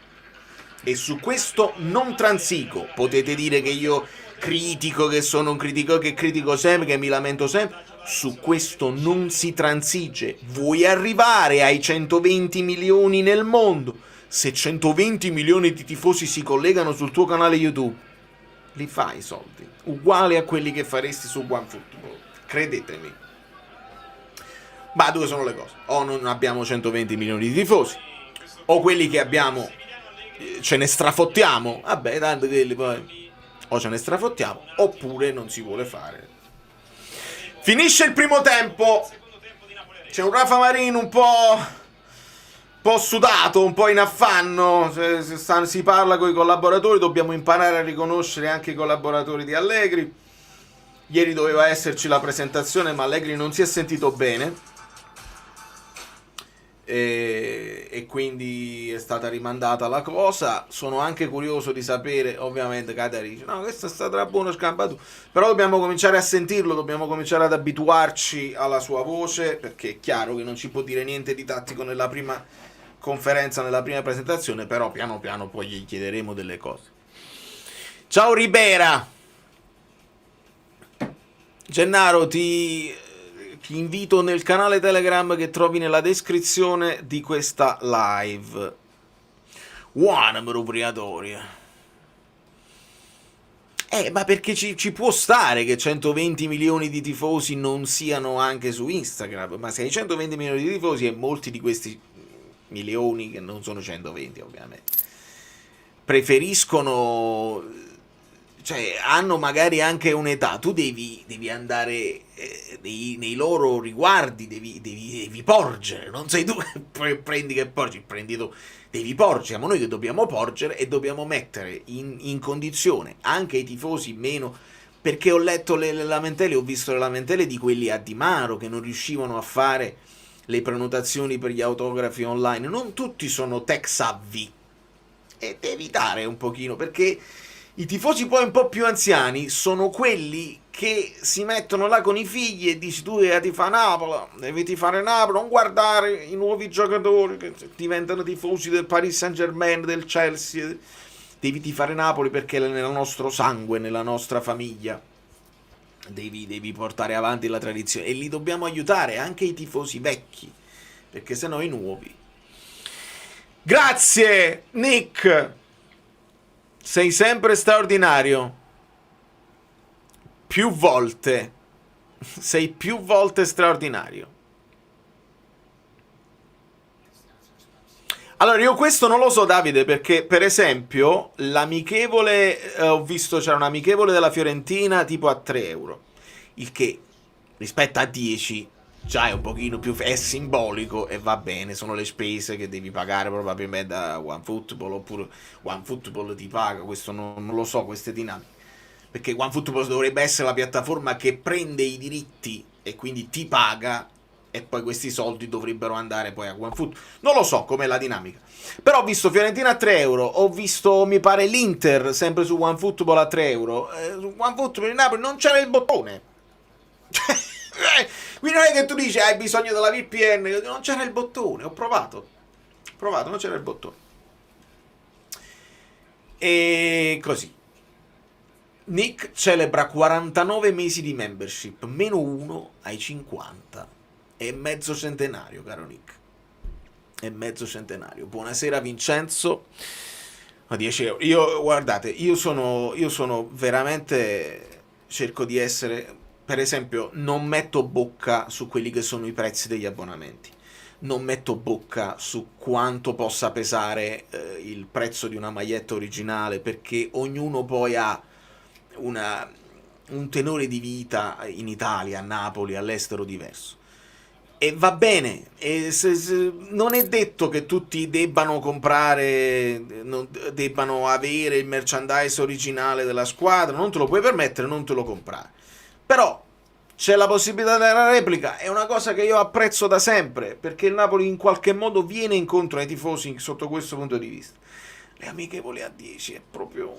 E su questo non transigo. Potete dire che io critico, che sono un critico, che critico sempre, che mi lamento sempre. Su questo non si transige. Vuoi arrivare ai 120 milioni nel mondo? Se 120 milioni di tifosi si collegano sul tuo canale YouTube, li fai i soldi, uguali a quelli che faresti su OneFootball, credetemi. Ma due sono le cose: o non abbiamo 120 milioni di tifosi, o quelli che abbiamo ce ne strafottiamo, vabbè, tanto quelli poi, o ce ne strafottiamo, oppure non si vuole fare. Finisce il primo tempo, c'è un Rafa Marin un po' sudato, un po' in affanno, si parla con i collaboratori, dobbiamo imparare a riconoscere anche i collaboratori di Allegri. Ieri doveva esserci la presentazione, ma Allegri non si è sentito bene e quindi è stata rimandata la cosa. Sono anche curioso di sapere, ovviamente Cateri dice no, questa è stata una buona scampatura, però dobbiamo cominciare a sentirlo, dobbiamo cominciare ad abituarci alla sua voce, perché è chiaro che non ci può dire niente di tattico nella prima conferenza, nella prima presentazione, però piano piano poi gli chiederemo delle cose. Ciao Ribera. Gennaro, ti invito nel canale Telegram che trovi nella descrizione di questa live. Buona proprietaria. Ma perché ci può stare che 120 milioni di tifosi non siano anche su Instagram, ma se hai 120 milioni di tifosi e molti di questi milioni, che non sono 120 ovviamente, preferiscono, cioè hanno magari anche un'età, tu devi andare nei loro riguardi, devi porgere, non sei tu che prendi che porgi, prendi tu, devi porgere, siamo noi che dobbiamo porgere e dobbiamo mettere in condizione anche i tifosi meno, perché ho letto le lamentele, ho visto le lamentele di quelli a Di Maro che non riuscivano a fare le prenotazioni per gli autografi online, non tutti sono tech savvy e devi dare un pochino, perché i tifosi poi un po' più anziani sono quelli che si mettono là con i figli e dici tu devi fare Napoli, devi tifare Napoli, non guardare i nuovi giocatori che diventano tifosi del Paris Saint-Germain, del Chelsea, devi tifare Napoli perché è nel nostro sangue, nella nostra famiglia, devi portare avanti la tradizione e li dobbiamo aiutare, anche i tifosi vecchi, perché sennò i nuovi. Grazie Nick, sei sempre straordinario, più volte, sei più volte straordinario. Allora io questo non lo so Davide, perché per esempio l'amichevole, ho visto c'era un amichevole della Fiorentina tipo a 3 euro, il che rispetto a 10 già è un pochino più, è simbolico e va bene, sono le spese che devi pagare probabilmente da OneFootball, oppure OneFootball ti paga, questo non lo so, queste dinamiche, perché OneFootball dovrebbe essere la piattaforma che prende i diritti e quindi ti paga e poi questi soldi dovrebbero andare poi a OneFootball, non lo so com'è la dinamica, però ho visto Fiorentina a 3 euro, ho visto mi pare l'Inter sempre su OneFootball a 3 euro, su OneFootball in Napoli non c'era il bottone. Quindi non è che tu dici hai bisogno della VPN, non c'era il bottone, ho provato, non c'era il bottone. E così Nick celebra 49 mesi di membership, meno 1 ai 50, è mezzo centenario, caro Nick, è mezzo centenario. Buonasera Vincenzo, a 10 euro. Io guardate, io sono veramente, cerco di essere, per esempio non metto bocca su quelli che sono i prezzi degli abbonamenti, non metto bocca su quanto possa pesare il prezzo di una maglietta originale, perché ognuno poi ha un tenore di vita in Italia, a Napoli, all'estero diverso. E va bene, non è detto che tutti debbano comprare, debbano avere il merchandise originale della squadra, non te lo puoi permettere, non te lo comprare. Però c'è la possibilità della replica, è una cosa che io apprezzo da sempre, perché il Napoli in qualche modo viene incontro ai tifosi sotto questo punto di vista. Le amichevoli a 10 è proprio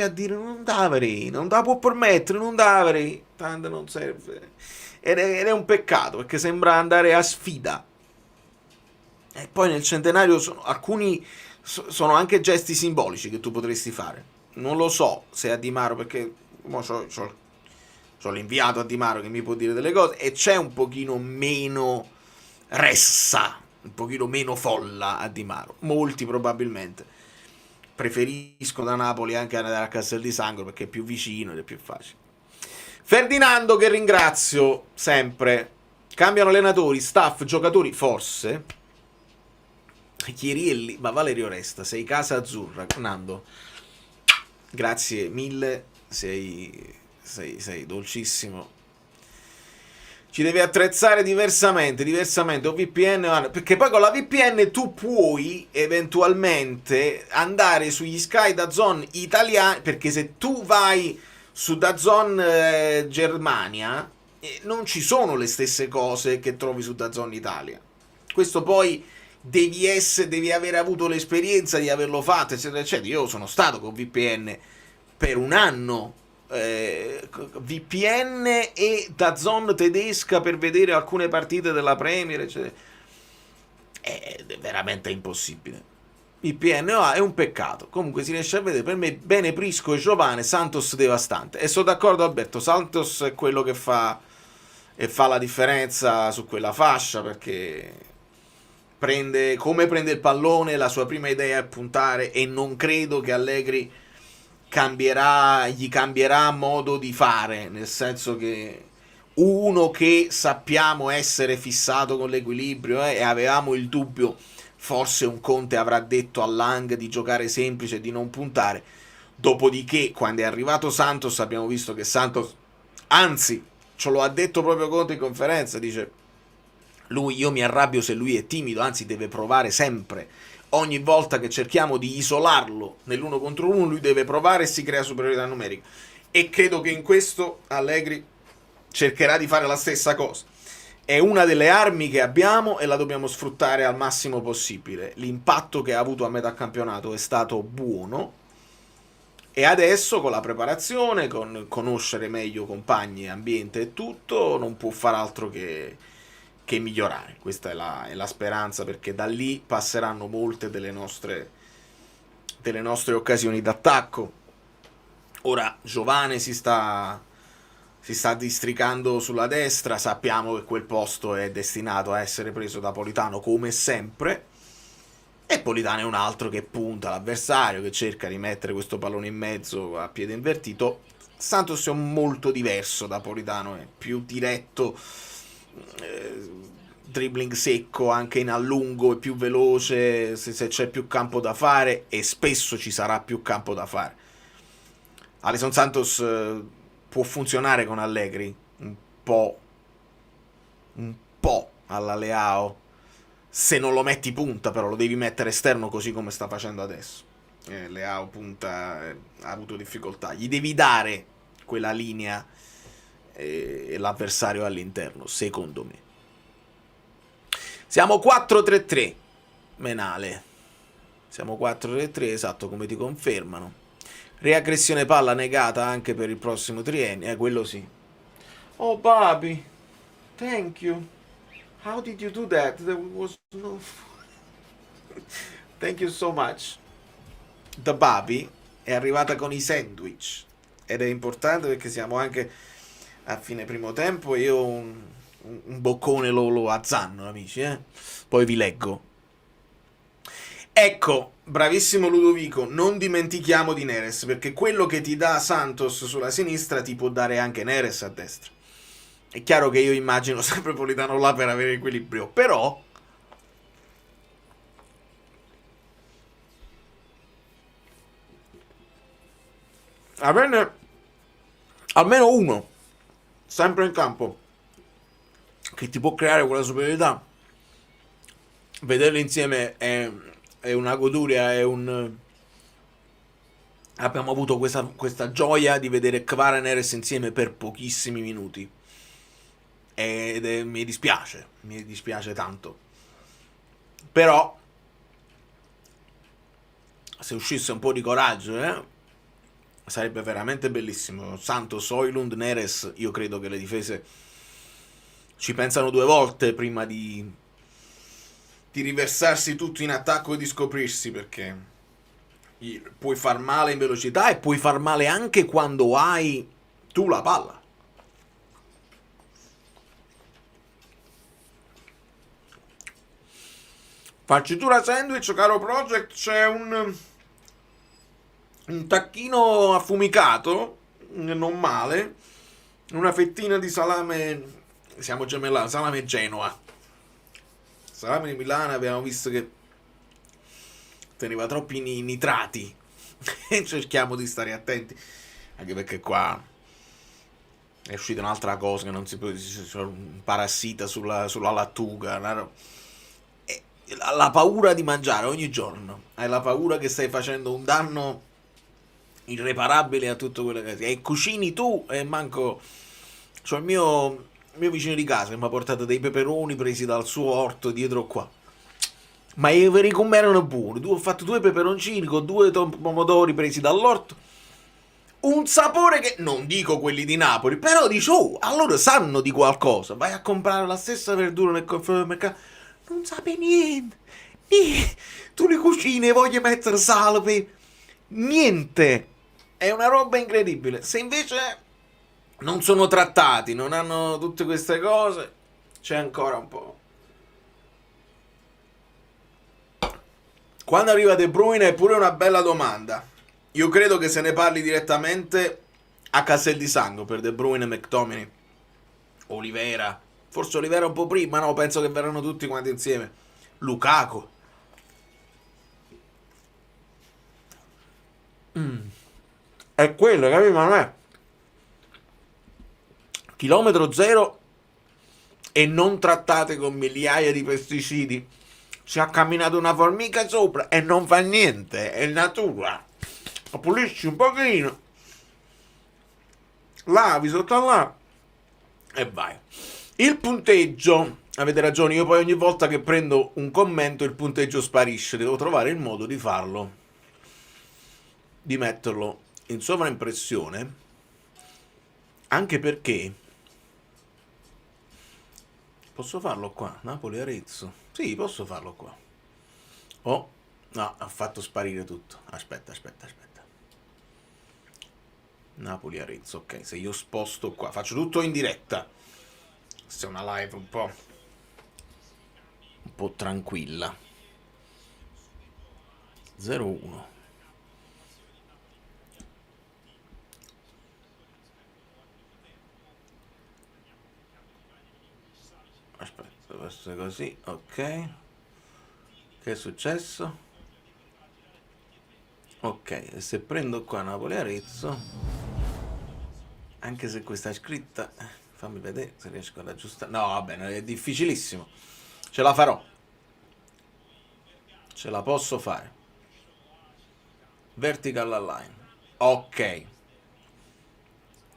a dire non d'avrei, non da può permettere, non d'avrei, tanto non serve. Ed è un peccato, perché sembra andare a sfida. E poi nel centenario alcuni sono anche gesti simbolici che tu potresti fare. Non lo so se a Di Maro, perché c'ho l'inviato a Di Maro che mi può dire delle cose, e c'è un pochino meno ressa, un pochino meno folla a Di Maro. Molti probabilmente preferiscono da Napoli anche andare a Castel di Sangro perché è più vicino ed è più facile. Ferdinando, che ringrazio sempre, Cambiano allenatori, staff, giocatori, forse. Chierielli, ma Valerio resta, sei casa azzurra. Nando, grazie mille, sei dolcissimo. Ci devi attrezzare diversamente, o VPN, perché poi con la VPN tu puoi eventualmente andare sugli Sky DAZN italiani, perché se tu vai su DAZN Germania non ci sono le stesse cose che trovi su DAZN Italia. Questo poi devi aver avuto l'esperienza di averlo fatto, eccetera eccetera. Io sono stato con VPN per un anno, VPN e DAZN tedesca per vedere alcune partite della Premier, eccetera. È veramente impossibile. VPN è un peccato. Comunque si riesce a vedere. Per me bene Prisco e Giovane, Santos devastante. E sono d'accordo Alberto, Santos è quello che fa la differenza su quella fascia, perché prende il pallone, la sua prima idea è puntare, e non credo che Allegri gli cambierà modo di fare, nel senso che uno che sappiamo essere fissato con l'equilibrio, e avevamo il dubbio, forse un Conte avrà detto a Lang di giocare semplice, di non puntare. Dopodiché, quando è arrivato Santos, abbiamo visto che Santos, anzi, ce lo ha detto proprio Conte in conferenza, dice: io mi arrabbio se lui è timido, anzi deve provare sempre. Ogni volta che cerchiamo di isolarlo nell'uno contro uno, lui deve provare e si crea superiorità numerica. E credo che in questo Allegri cercherà di fare la stessa cosa. È una delle armi che abbiamo e la dobbiamo sfruttare al massimo possibile. L'impatto che ha avuto a metà campionato è stato buono, e adesso con la preparazione, con conoscere meglio compagni, ambiente e tutto, non può far altro che migliorare. Questa è la speranza, perché da lì passeranno molte delle nostre occasioni d'attacco. Ora Giovane si sta districando sulla destra, sappiamo che quel posto è destinato a essere preso da Politano come sempre, e Politano è un altro che punta l'avversario, che cerca di mettere questo pallone in mezzo a piede invertito. Santos è molto diverso da Politano, è più diretto, dribbling secco, anche in allungo, è più veloce se c'è più campo da fare, e spesso ci sarà più campo da fare. Alison Santos può funzionare con Allegri un po' alla Leao, se non lo metti punta, però lo devi mettere esterno, così come sta facendo adesso. Leao punta ha avuto difficoltà, gli devi dare quella linea e l'avversario all'interno, secondo me. Siamo 4-3-3, Menale. Siamo 4-3-3, esatto, come ti confermano. Reaggressione palla negata anche per il prossimo triennio, quello sì. Oh, Babi, thank you. How did you do that? There was no... Thank you so much. The Babi è arrivata con i sandwich, ed è importante perché siamo anche a fine primo tempo, e io un boccone lo azzanno, amici, Poi vi leggo. Ecco, bravissimo Ludovico, non dimentichiamo di Neres, perché quello che ti dà Santos sulla sinistra ti può dare anche Neres a destra. È chiaro che io immagino sempre Politano là per avere equilibrio, però averne almeno uno sempre in campo che ti può creare quella superiorità, vederli insieme è una goduria, abbiamo avuto questa gioia di vedere Kvara e Neres insieme per pochissimi minuti, mi dispiace tanto, però se uscisse un po' di coraggio, sarebbe veramente bellissimo. Santos, Højlund, Neres, io credo che le difese ci pensano due volte prima di riversarsi tutto in attacco e di scoprirsi, perché puoi far male in velocità e puoi far male anche quando hai tu la palla. Farcitura sandwich, caro Project, c'è un tacchino affumicato, non male, una fettina di salame siamo gemellati, salame Genoa. Salame di Milano abbiamo visto che teneva troppi nitrati e cerchiamo di stare attenti, anche perché qua è uscita un'altra cosa che non si può, c'è un parassita sulla lattuga, e la paura di mangiare ogni giorno, hai la paura che stai facendo un danno irreparabile a tutto quello che e cucini tu e manco. Cioè il mio vicino di casa che mi ha portato dei peperoni presi dal suo orto dietro qua. Ma i veri come erano buoni. Ho fatto due peperoncini con due pomodori presi dall'orto. Un sapore che non dico quelli di Napoli, però dici, oh, allora sanno di qualcosa. Vai a comprare la stessa verdura nel mercato, non sape niente. Tu li cucini e voglio mettere sale, niente. È una roba incredibile. Se invece non sono trattati, non hanno tutte queste cose, c'è ancora un po'. Quando arriva De Bruyne è pure una bella domanda. Io credo che se ne parli direttamente a Castel di Sangro per De Bruyne, McTominay, Olivera. Forse Olivera un po' prima, no, penso che verranno tutti quanti insieme. Lukaku. È quello, capito? Ma non è chilometro zero e non trattate con migliaia di pesticidi. Si è camminato una formica sopra e non fa niente, è natura. La pulisci un pochino, lavi sotto là e vai. Il punteggio, avete ragione, io poi ogni volta che prendo un commento il punteggio sparisce, devo trovare il modo di farlo, di metterlo in sovraimpressione, anche perché posso farlo qua, Napoli-Arezzo. Sì, posso farlo qua. Oh, no, ha fatto sparire tutto. Aspetta. Napoli-Arezzo, ok. Se io sposto qua, faccio tutto in diretta. Questa è una live un po' tranquilla. 0-1. Aspetta, deve essere così, ok. Che è successo? Ok, e se prendo qua Napoli-Arezzo, anche se questa è scritta, fammi vedere se riesco ad aggiustare. No, va bene, è difficilissimo. Ce la farò. Ce la posso fare. Vertical align. Ok.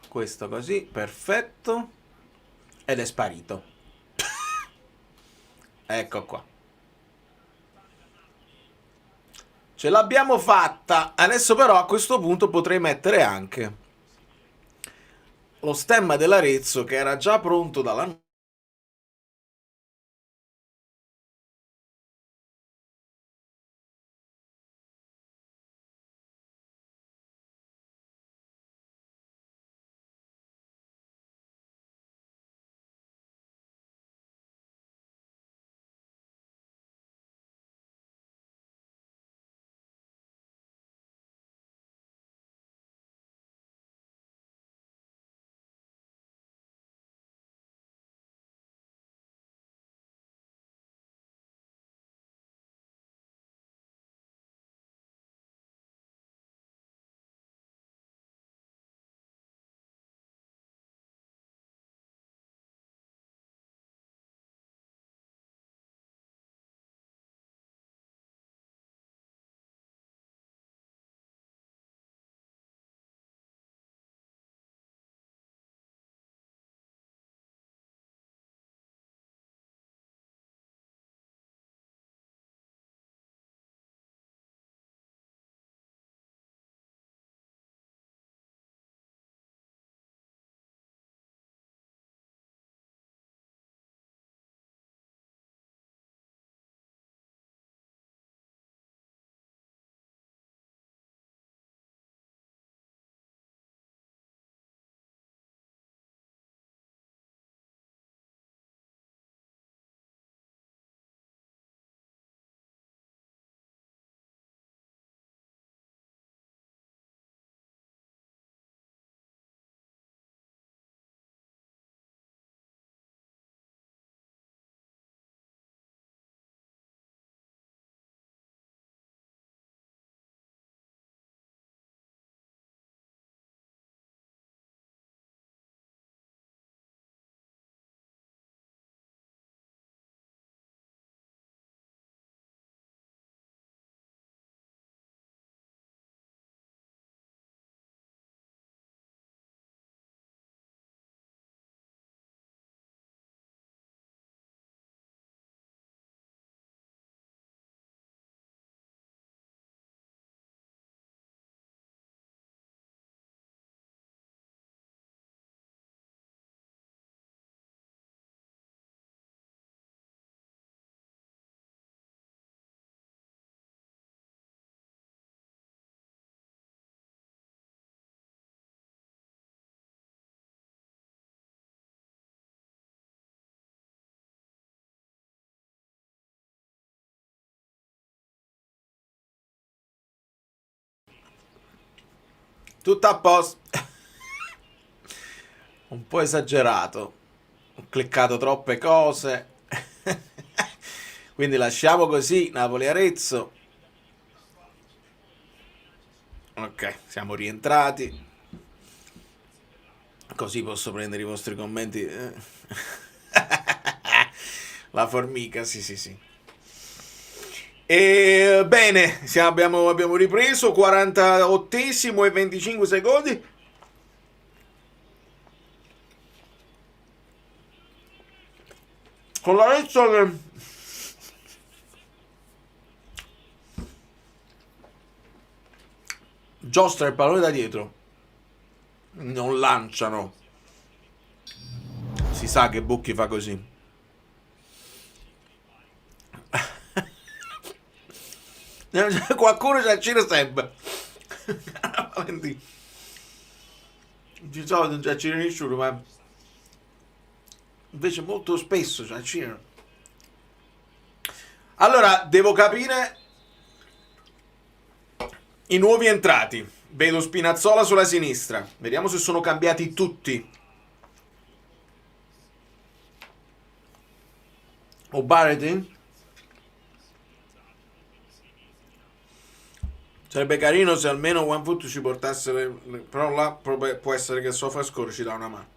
Questo così, perfetto. Ed è sparito. Ecco qua. Ce l'abbiamo fatta. Adesso però a questo punto potrei mettere anche lo stemma dell'Arezzo che era già pronto dalla Tutto a posto. Un po' esagerato. Ho cliccato troppe cose. Quindi lasciamo così Napoli-Arezzo. Ok, siamo rientrati. Così posso prendere i vostri commenti. La formica, sì, sì, sì. E bene, abbiamo ripreso 48esimo e 25 secondi. Con l'Arezzo che giostra il pallone da dietro, non lanciano. Si sa che Bucchi fa così. Qualcuno ci accira sempre. Di solito non ci accira nessuno, ma invece molto spesso ci accirano. Allora, devo capire i nuovi entrati. Vedo Spinazzola sulla sinistra. Vediamo se sono cambiati tutti. O Barretin? Sarebbe carino se almeno OneFoot ci portasse però là può essere che SofaScore ci dà una mano.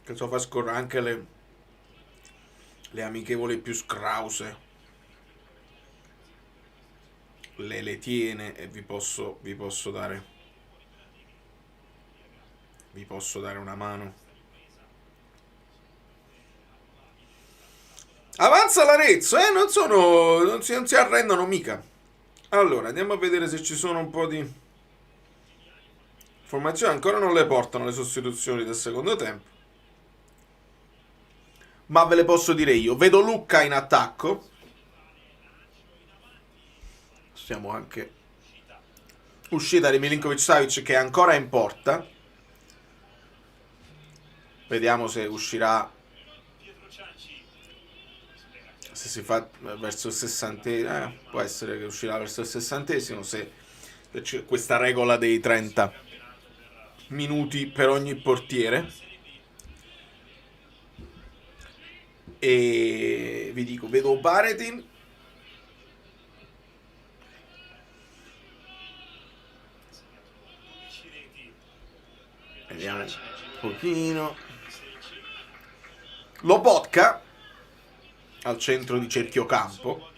Che SofaScore ha anche le amichevoli più scrause. Le tiene e vi posso dare una mano. Avanza l'Arezzo, non si arrendono mica. Allora, andiamo a vedere se ci sono un po' di formazioni. Ancora non le portano le sostituzioni del secondo tempo, ma ve le posso dire io. Vedo Lucca in attacco. Siamo anche uscita di Milinkovic-Savic che è ancora in porta. Vediamo se uscirà, se si fa verso il 60esimo. Può essere che uscirà verso il 60esimo, se c'è questa regola dei 30 minuti per ogni portiere. E vi dico, vedo Baretin, vediamo un pochino, Lobotka al centro di cerchiocampo.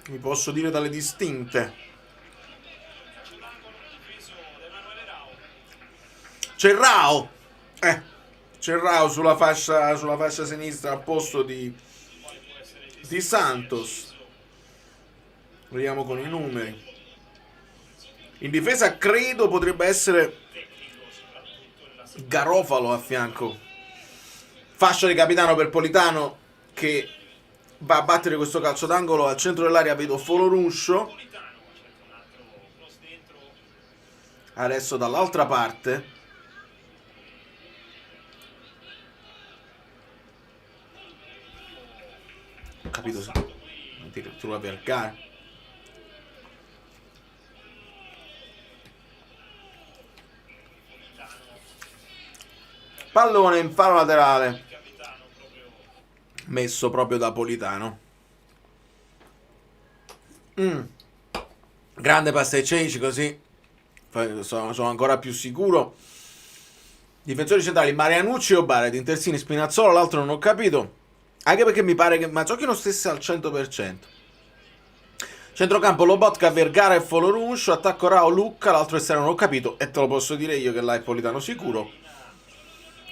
Vi posso dire dalle distinte. C'è Rao. C'è Rao sulla fascia sinistra al posto di Santos. Vediamo con i numeri. In difesa credo potrebbe essere Garofalo a fianco. Fascia di capitano per Politano che va a battere questo calcio d'angolo. Al centro dell'area vedo Foloruscio. Adesso dall'altra parte ho capito se addirittura Vergara. Pallone in fallo laterale messo proprio da Politano. Grande pass ai Ceci, così sono ancora più sicuro. Difensori centrali Marianucci o Baretin, terzini Spinazzola, l'altro non ho capito, anche perché mi pare che Mazzocchi non stesse al 100%. Centrocampo Lobotka, Vergara e Foloruscio. Attacco Rao, Lucca, l'altro esterno non ho capito, e te lo posso dire io che là è Politano sicuro.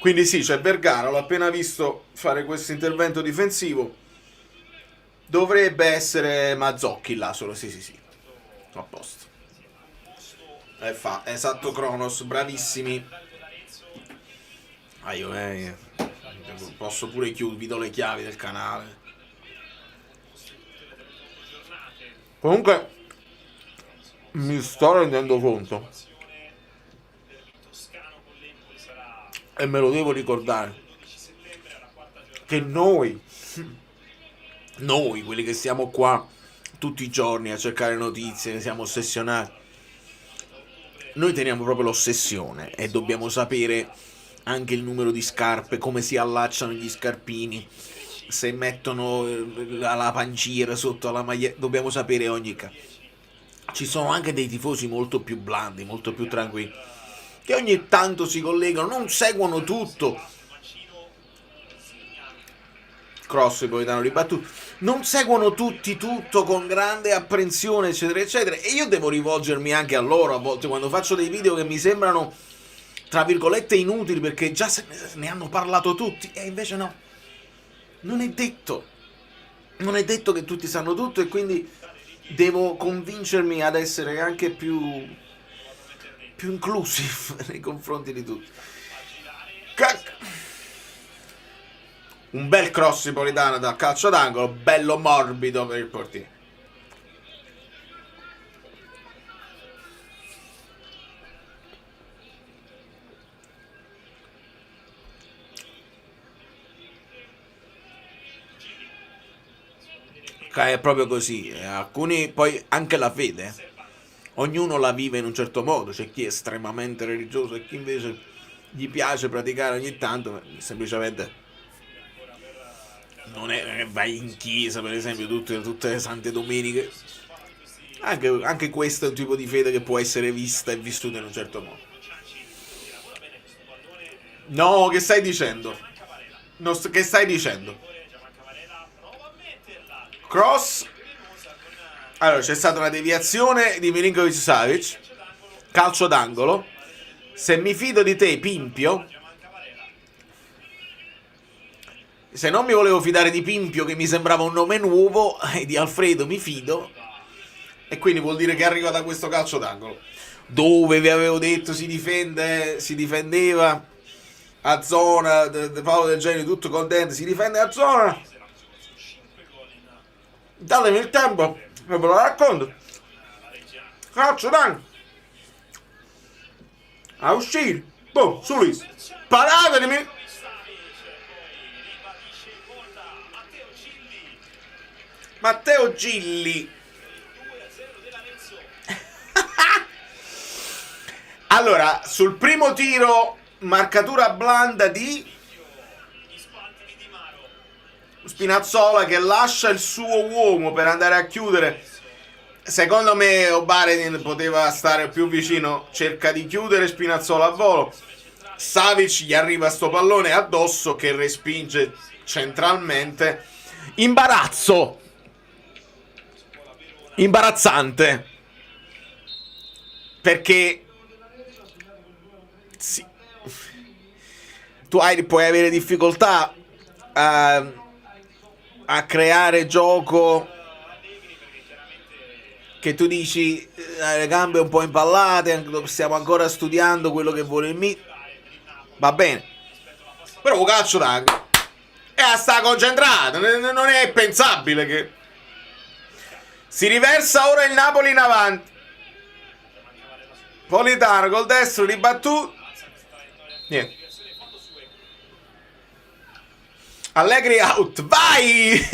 Quindi sì, c'è Vergara, l'ho appena visto fare questo intervento difensivo. Dovrebbe essere Mazzocchi là solo, sì. A posto. Esatto, Kronos, bravissimi. Io posso pure vi do le chiavi del canale. Comunque mi sto rendendo conto toscano con l'Empoli sarà E me lo devo ricordare il 12 settembre alla quarta giornata. che noi, quelli che siamo qua tutti i giorni a cercare notizie, ne siamo ossessionati, noi teniamo proprio l'ossessione e dobbiamo sapere anche il numero di scarpe, come si allacciano gli scarpini, se mettono la panciera sotto alla maglietta, dobbiamo sapere ogni caso. Ci sono anche dei tifosi molto più blandi, molto più tranquilli, che ogni tanto si collegano, non seguono tutto. Cross Politano ribattuto, non seguono tutti tutto con grande apprensione, eccetera eccetera, e io devo rivolgermi anche a loro a volte quando faccio dei video che mi sembrano tra virgolette inutili perché già ne hanno parlato tutti, e invece no, non è detto che tutti sanno tutto, e quindi devo convincermi ad essere anche più inclusive nei confronti di tutti. Un bel cross Politano da calcio d'angolo, bello morbido per il portiere. È proprio così. Alcuni poi anche la fede, ognuno la vive in un certo modo. C'è chi è estremamente religioso e chi invece gli piace praticare ogni tanto, semplicemente non è vai in chiesa, per esempio, tutte le sante domeniche. Anche questo è un tipo di fede che può essere vista e vissuta in un certo modo. No, che stai dicendo? No, che stai dicendo? Cross. Allora, c'è stata una deviazione di Milinkovic-Savic, calcio d'angolo. Se mi fido di te, Pimpio. Se non mi volevo fidare di Pimpio, che mi sembrava un nome nuovo, di Alfredo mi fido, e quindi vuol dire che arriva da questo calcio d'angolo, dove vi avevo detto si difendeva a zona, Paolo Del Genio tutto contento, si difende a zona, datemi il tempo, ve lo racconto, calcio d'angolo, a uscire, boh, Sulis, paratemi. Matteo Gilli. Allora, sul primo tiro marcatura blanda di Spinazzola, che lascia il suo uomo per andare a chiudere. Secondo me Obaredin poteva stare più vicino, cerca di chiudere Spinazzola a volo. Savic gli arriva sto pallone addosso che respinge centralmente. Imbarazzante, perché sì, puoi avere difficoltà a creare gioco che tu dici le gambe un po' impallate, stiamo ancora studiando quello che vuole il Milan, va bene, però un calcio d'angolo e sta concentrato, non è pensabile che si riversa ora il Napoli in avanti. Politano col destro ribattuto. Niente. Allegri out. Vai!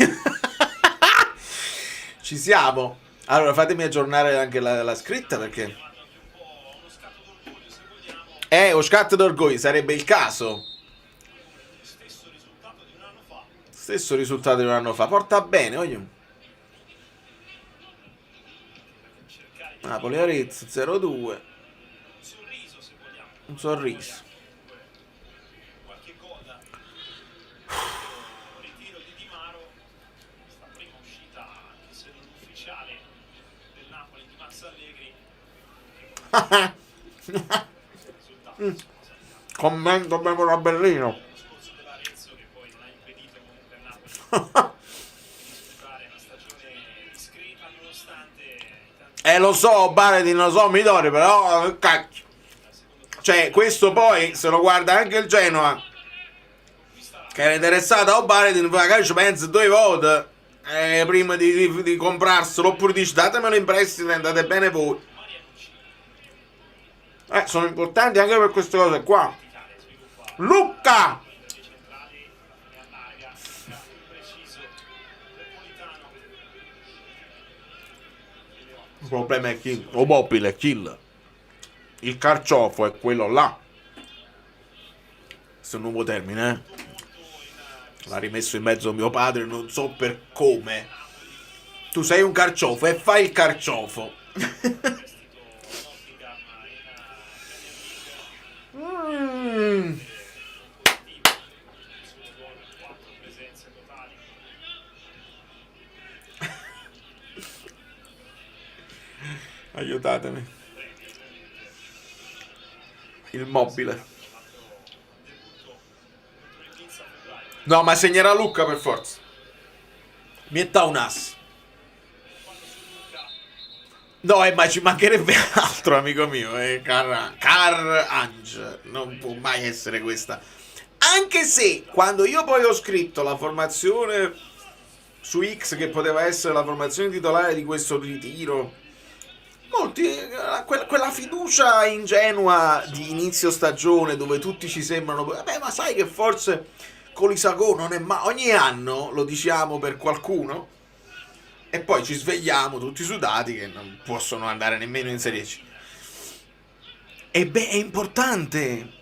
Ci siamo. Allora fatemi aggiornare anche la scritta, perché lo scatto d'orgoglio sarebbe il caso. Stesso risultato di un anno fa. Porta bene, voglio. Napoli Arezzo 0-2. Un sorriso. Qualche gol. Ritiro di Di Maro. Sta prima uscita, anche se non ufficiale, del Napoli di Max Allegri. Commento proprio a Berlino. Lo scorso dell'Arezzo, che poi non ha impedito comunque al Napoli di disputare una stagione discreta, nonostante Lo so, Baredin, lo so, Midori, però cacchio. Cioè, questo poi se lo guarda anche il Genoa, che era interessato a Baredin, magari ci pensa 2 volte prima di comprarselo, oppure dice datemelo in prestito e andate bene voi. Sono importanti anche per queste cose qua. Lucca! Il problema è chi? O mobile, kill. Il carciofo è quello là. Questo è un nuovo termine, eh? L'ha rimesso in mezzo mio padre, non so per come. Tu sei un carciofo e fai il carciofo. Mm. Aiutatemi. Il mobile. No, ma segnerà Lucca per forza. Mietta un as. No, ma ci mancherebbe altro, amico mio. Car Ange. Non può mai essere questa. Anche se, quando io poi ho scritto la formazione su X, che poteva essere la formazione titolare di questo ritiro, molti, quella fiducia ingenua di inizio stagione, dove tutti ci sembrano, vabbè, ma sai che forse Colisacò non è mai. Ogni anno lo diciamo per qualcuno e poi ci svegliamo tutti sudati che non possono andare nemmeno in Serie C. E beh, è importante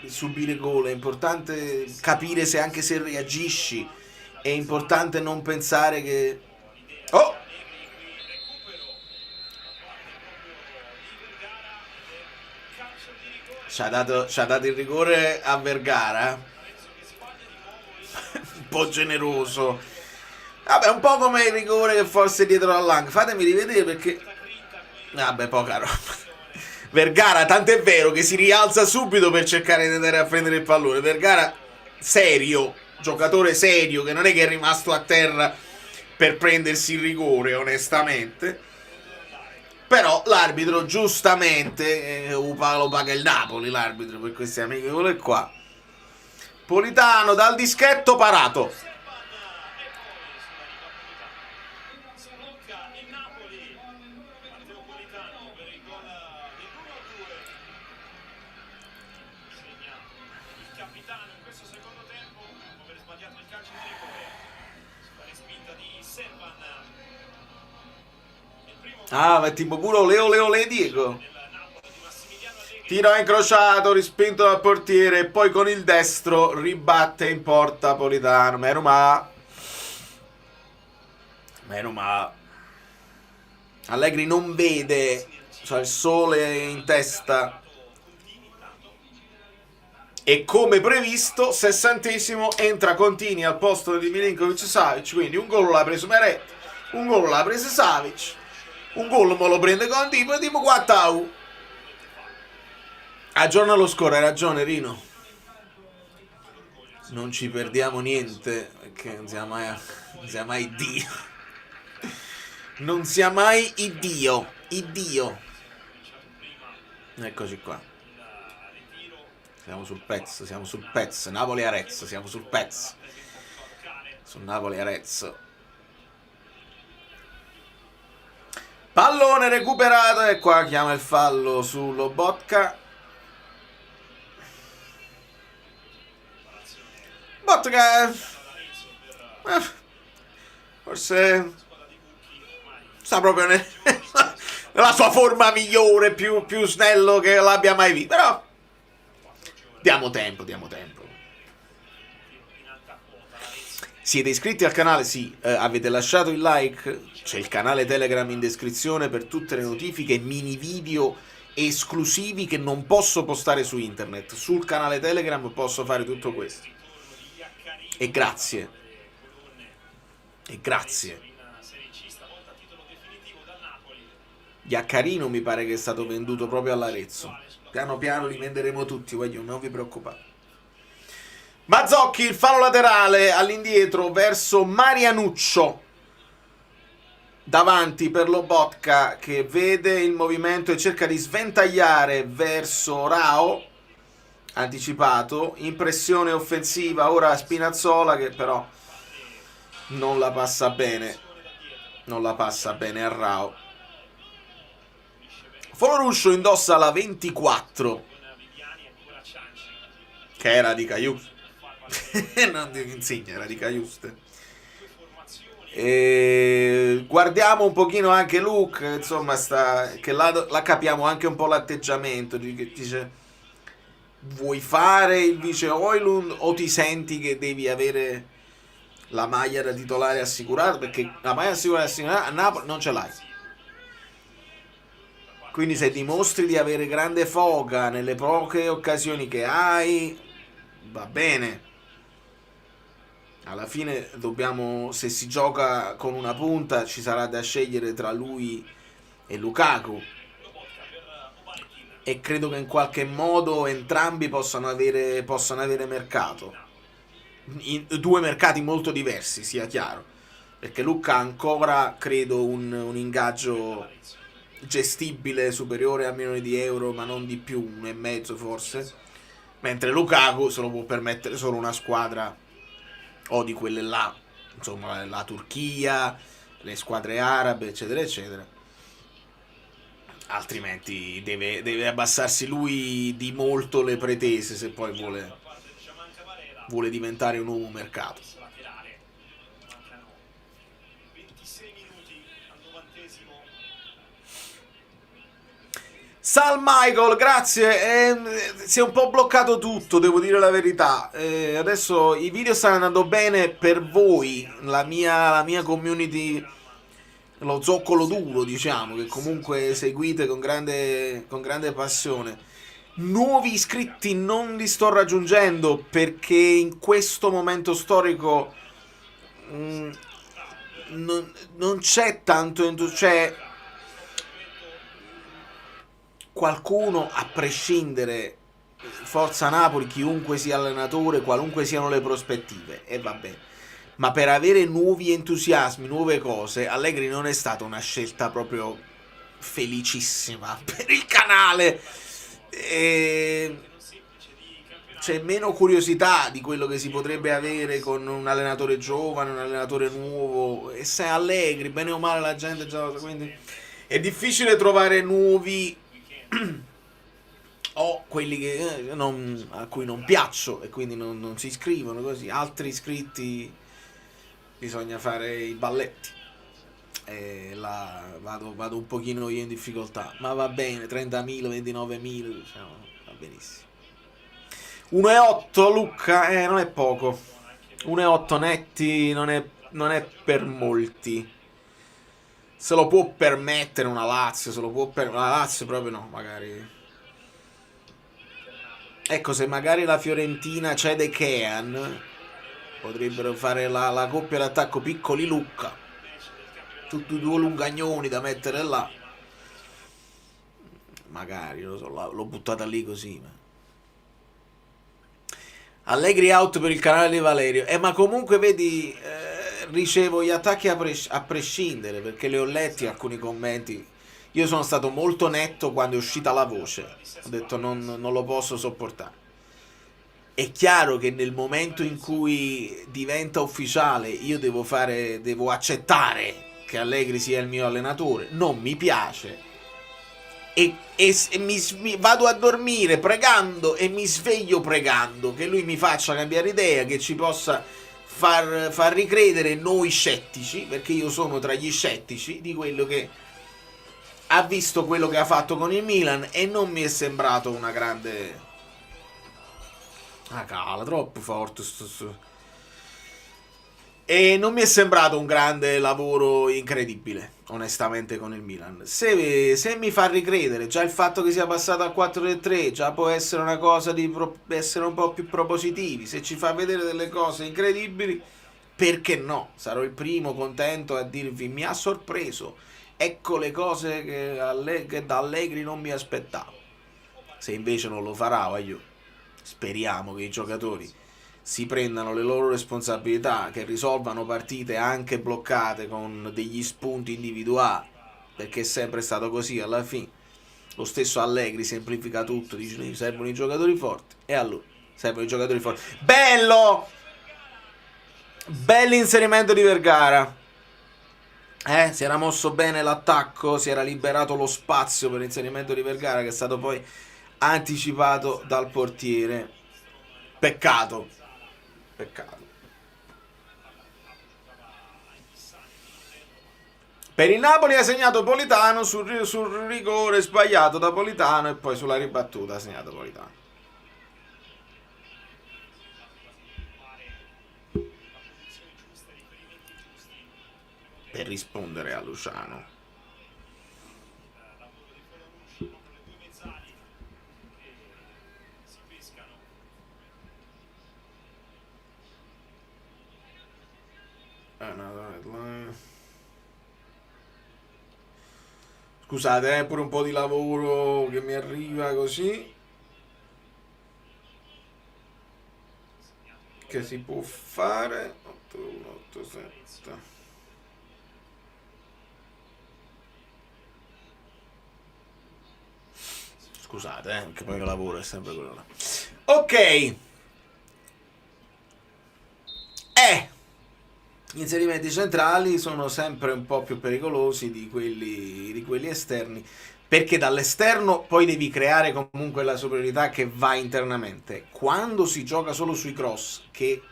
subire gol, è importante capire se anche se reagisci, è importante non pensare che... Oh! Ci ha dato il rigore a Vergara. Un po' generoso. Vabbè, un po' come il rigore che forse dietro a Lang. Fatemi rivedere perché... Vabbè, poca roba. Vergara, tant'è vero che si rialza subito per cercare di andare a prendere il pallone. Vergara, serio, giocatore serio, che non è che è rimasto a terra per prendersi il rigore, onestamente. Però l'arbitro giustamente lo paga il Napoli, l'arbitro, per queste amichevole qua. Politano dal dischetto parato. Ah, ma tipo pure Leo Diego. Tiro incrociato, respinto dal portiere e poi con il destro ribatte in porta Politano. Meno male. Allegri non vede, c'ha il sole in testa. E come previsto, 60esimo, entra Contini al posto di Milinkovic-Savic. Quindi un gol l'ha preso Meret, un gol l'ha preso Savic, un gol me lo prende Conti, poi dico 4. Aggiorna lo score, hai ragione Rino. Non ci perdiamo niente, perché non sia mai Dio. Non sia mai Iddio. Eccoci qua. Siamo sul pezzo. Napoli-Arezzo, siamo sul pezzo. Su Napoli-Arezzo. Pallone recuperato e qua chiama il fallo su Lobotka. Botka forse sta proprio nella sua forma migliore, più snello che l'abbia mai visto. Però diamo tempo. Siete iscritti al canale? Sì. Avete lasciato il like? C'è il canale Telegram in descrizione per tutte le notifiche, mini video esclusivi che non posso postare su internet. Sul canale Telegram posso fare tutto questo. E grazie. Iaccarino mi pare che è stato venduto proprio all'Arezzo. Piano piano li venderemo tutti, voglio, non vi preoccupate. Mazzocchi, il fallo laterale all'indietro verso Marianuccio. Davanti per Lobotka che vede il movimento e cerca di sventagliare verso Rao. Anticipato, impressione offensiva, ora Spinazzola che però non la passa bene a Rao. Foloruscio indossa la 24, con Viviani e ancora Cianci. che era di Caius. Far valere Non ti insegna, era di Caiuste. due formazioni. E guardiamo un pochino anche Luke, insomma, che la capiamo anche un po' l'atteggiamento, che dice: vuoi fare il vice Højlund o ti senti che devi avere la maglia da titolare assicurata? Perché la maglia assicurata a Napoli non ce l'hai. Quindi se dimostri di avere grande foga nelle poche occasioni che hai, va bene. Alla fine dobbiamo, se si gioca con una punta, ci sarà da scegliere tra lui e Lukaku. E credo che in qualche modo entrambi possano avere mercato. Due mercati molto diversi, sia chiaro. Perché Luka ha ancora, credo, un ingaggio gestibile superiore a €1 milione, ma non di più, 1,5 forse. Mentre Lukaku se lo può permettere solo una squadra o di quelle là, insomma la Turchia, le squadre arabe, eccetera eccetera. Altrimenti deve abbassarsi lui di molto le pretese se poi vuole diventare un uomo mercato. Laterale. Mancano 26 minuti al 90esimo. Sal Michael, grazie. Si è un po' bloccato tutto, devo dire la verità. Adesso i video stanno andando bene per voi, la mia community, lo zoccolo duro, diciamo, che comunque seguite con grande passione. Nuovi iscritti non li sto raggiungendo perché in questo momento storico non c'è tanto, cioè qualcuno, a prescindere, Forza Napoli, chiunque sia allenatore, qualunque siano le prospettive, e va bene. Ma per avere nuovi entusiasmi, nuove cose, Allegri non è stata una scelta proprio felicissima per il canale. C'è meno curiosità di quello che si potrebbe avere con un allenatore giovane, un allenatore nuovo. E se Allegri, bene o male, la gente già lo sa, quindi è difficile trovare nuovi o quelli che a cui non piaccio e quindi non si iscrivono così. Altri iscritti bisogna fare i balletti. E là vado un pochino io in difficoltà, ma va bene, 30.000, 29.000, diciamo, va benissimo. 1,8 Luca, non è poco. 1,8 netti non è per molti. Se lo può permettere una Lazio, la Lazio proprio no, magari. Ecco, se magari la Fiorentina cede Kean, potrebbero fare la coppia d'attacco piccoli Lucca. Tutti due lungagnoni da mettere là. Magari, lo so, l'ho buttata lì così. Allegri out per il canale di Valerio. Ma comunque vedi, ricevo gli attacchi a prescindere, perché li ho letti alcuni commenti. Io sono stato molto netto quando è uscita la voce. Ho detto non lo posso sopportare. È chiaro che nel momento in cui diventa ufficiale io devo accettare che Allegri sia il mio allenatore. Non mi piace. E vado a dormire pregando e mi sveglio pregando che lui mi faccia cambiare idea, che ci possa far ricredere noi scettici, perché io sono tra gli scettici, di quello che ha visto quello che ha fatto con il Milan e non mi è sembrato una grande... cala, troppo forte e non mi è sembrato un grande lavoro incredibile, onestamente, con il Milan. Se mi fa ricredere, già il fatto che sia passato al 4-3 già può essere una cosa di essere un po' più propositivi. Se ci fa vedere delle cose incredibili, perché no? Sarò il primo contento a dirvi: mi ha sorpreso, ecco le cose che da Allegri non mi aspettavo. Se invece non lo farà, speriamo che i giocatori si prendano le loro responsabilità, che risolvano partite anche bloccate con degli spunti individuali, perché è sempre stato così alla fine. Lo stesso Allegri semplifica tutto, dice: servono i giocatori forti, e allora servono i giocatori forti. Bell'inserimento di Vergara. Si era mosso bene l'attacco, si era liberato lo spazio per l'inserimento di Vergara che è stato poi anticipato dal portiere. Peccato, peccato. Per il Napoli ha segnato Politano sul rigore sbagliato da Politano e poi sulla ribattuta ha segnato Politano. Per rispondere a Luciano. Scusate, pure un po' di lavoro che mi arriva così. Che si può fare. 8187. Scusate, che poi il lavoro è sempre quello là. Ok. Gli inserimenti centrali sono sempre un po' più pericolosi di quelli esterni, perché dall'esterno poi devi creare comunque la superiorità che va internamente. Quando si gioca solo sui cross, che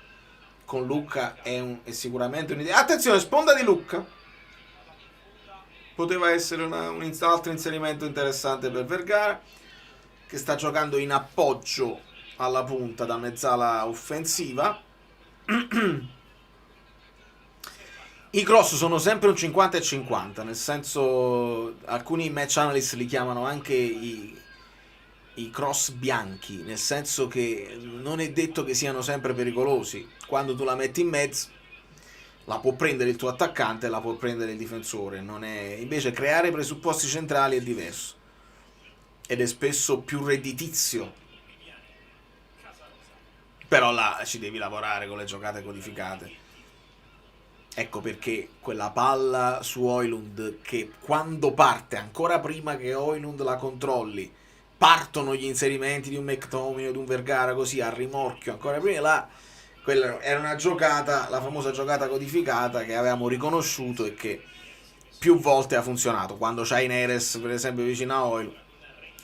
con Lucca è sicuramente un'idea. Attenzione, sponda di Lucca. Poteva essere un altro inserimento interessante per Vergara, che sta giocando in appoggio alla punta da mezzala offensiva. I cross sono sempre un 50 e 50, nel senso alcuni match analyst li chiamano anche i cross bianchi, nel senso che non è detto che siano sempre pericolosi. Quando tu la metti in mezzo la può prendere il tuo attaccante e la può prendere il difensore. Non è... Invece creare presupposti centrali è diverso ed è spesso più redditizio. Però là ci devi lavorare con le giocate codificate. Ecco perché quella palla su Højlund, che quando parte, ancora prima che Højlund la controlli, partono gli inserimenti di un McTominay o di un Vergara così a rimorchio, ancora prima là, quella era una giocata, la famosa giocata codificata che avevamo riconosciuto e che più volte ha funzionato. Quando c'hai Neres per esempio vicino a Højlund,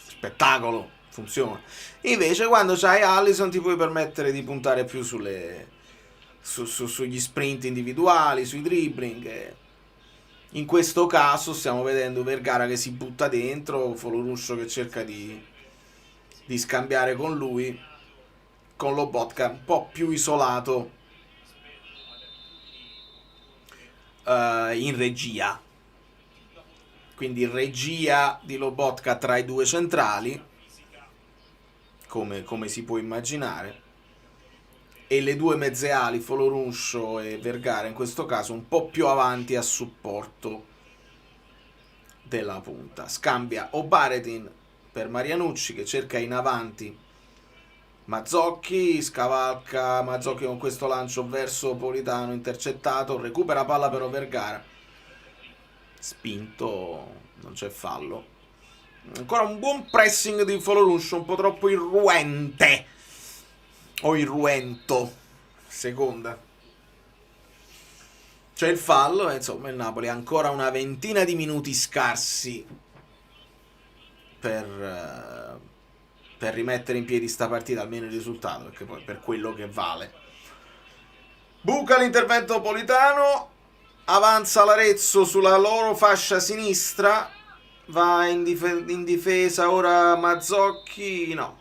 spettacolo, funziona. Invece quando c'hai Alisson ti puoi permettere di puntare più sugli sprint individuali, sui dribbling. In questo caso stiamo vedendo Vergara che si butta dentro, Foloruscio che cerca di scambiare con lui, con Lobotka un po' più isolato in regia. Quindi regia di Lobotka tra i due centrali, come si può immaginare, e le due mezze ali, Foloruscio e Vergara in questo caso un po' più avanti a supporto della punta. Scambia Obaretin per Marianucci che cerca in avanti Mazzocchi, scavalca Mazzocchi con questo lancio verso Politano, intercettato, recupera palla però Vergara, spinto, non c'è fallo. Ancora un buon pressing di Foloruscio, un po' troppo irruente o irruento, seconda. C'è il fallo e insomma il Napoli ha ancora una ventina di minuti scarsi per rimettere in piedi sta partita, almeno il risultato, perché poi per quello che vale. Buca l'intervento Politano, avanza l'Arezzo sulla loro fascia sinistra, va in difesa ora Mazzocchi, no.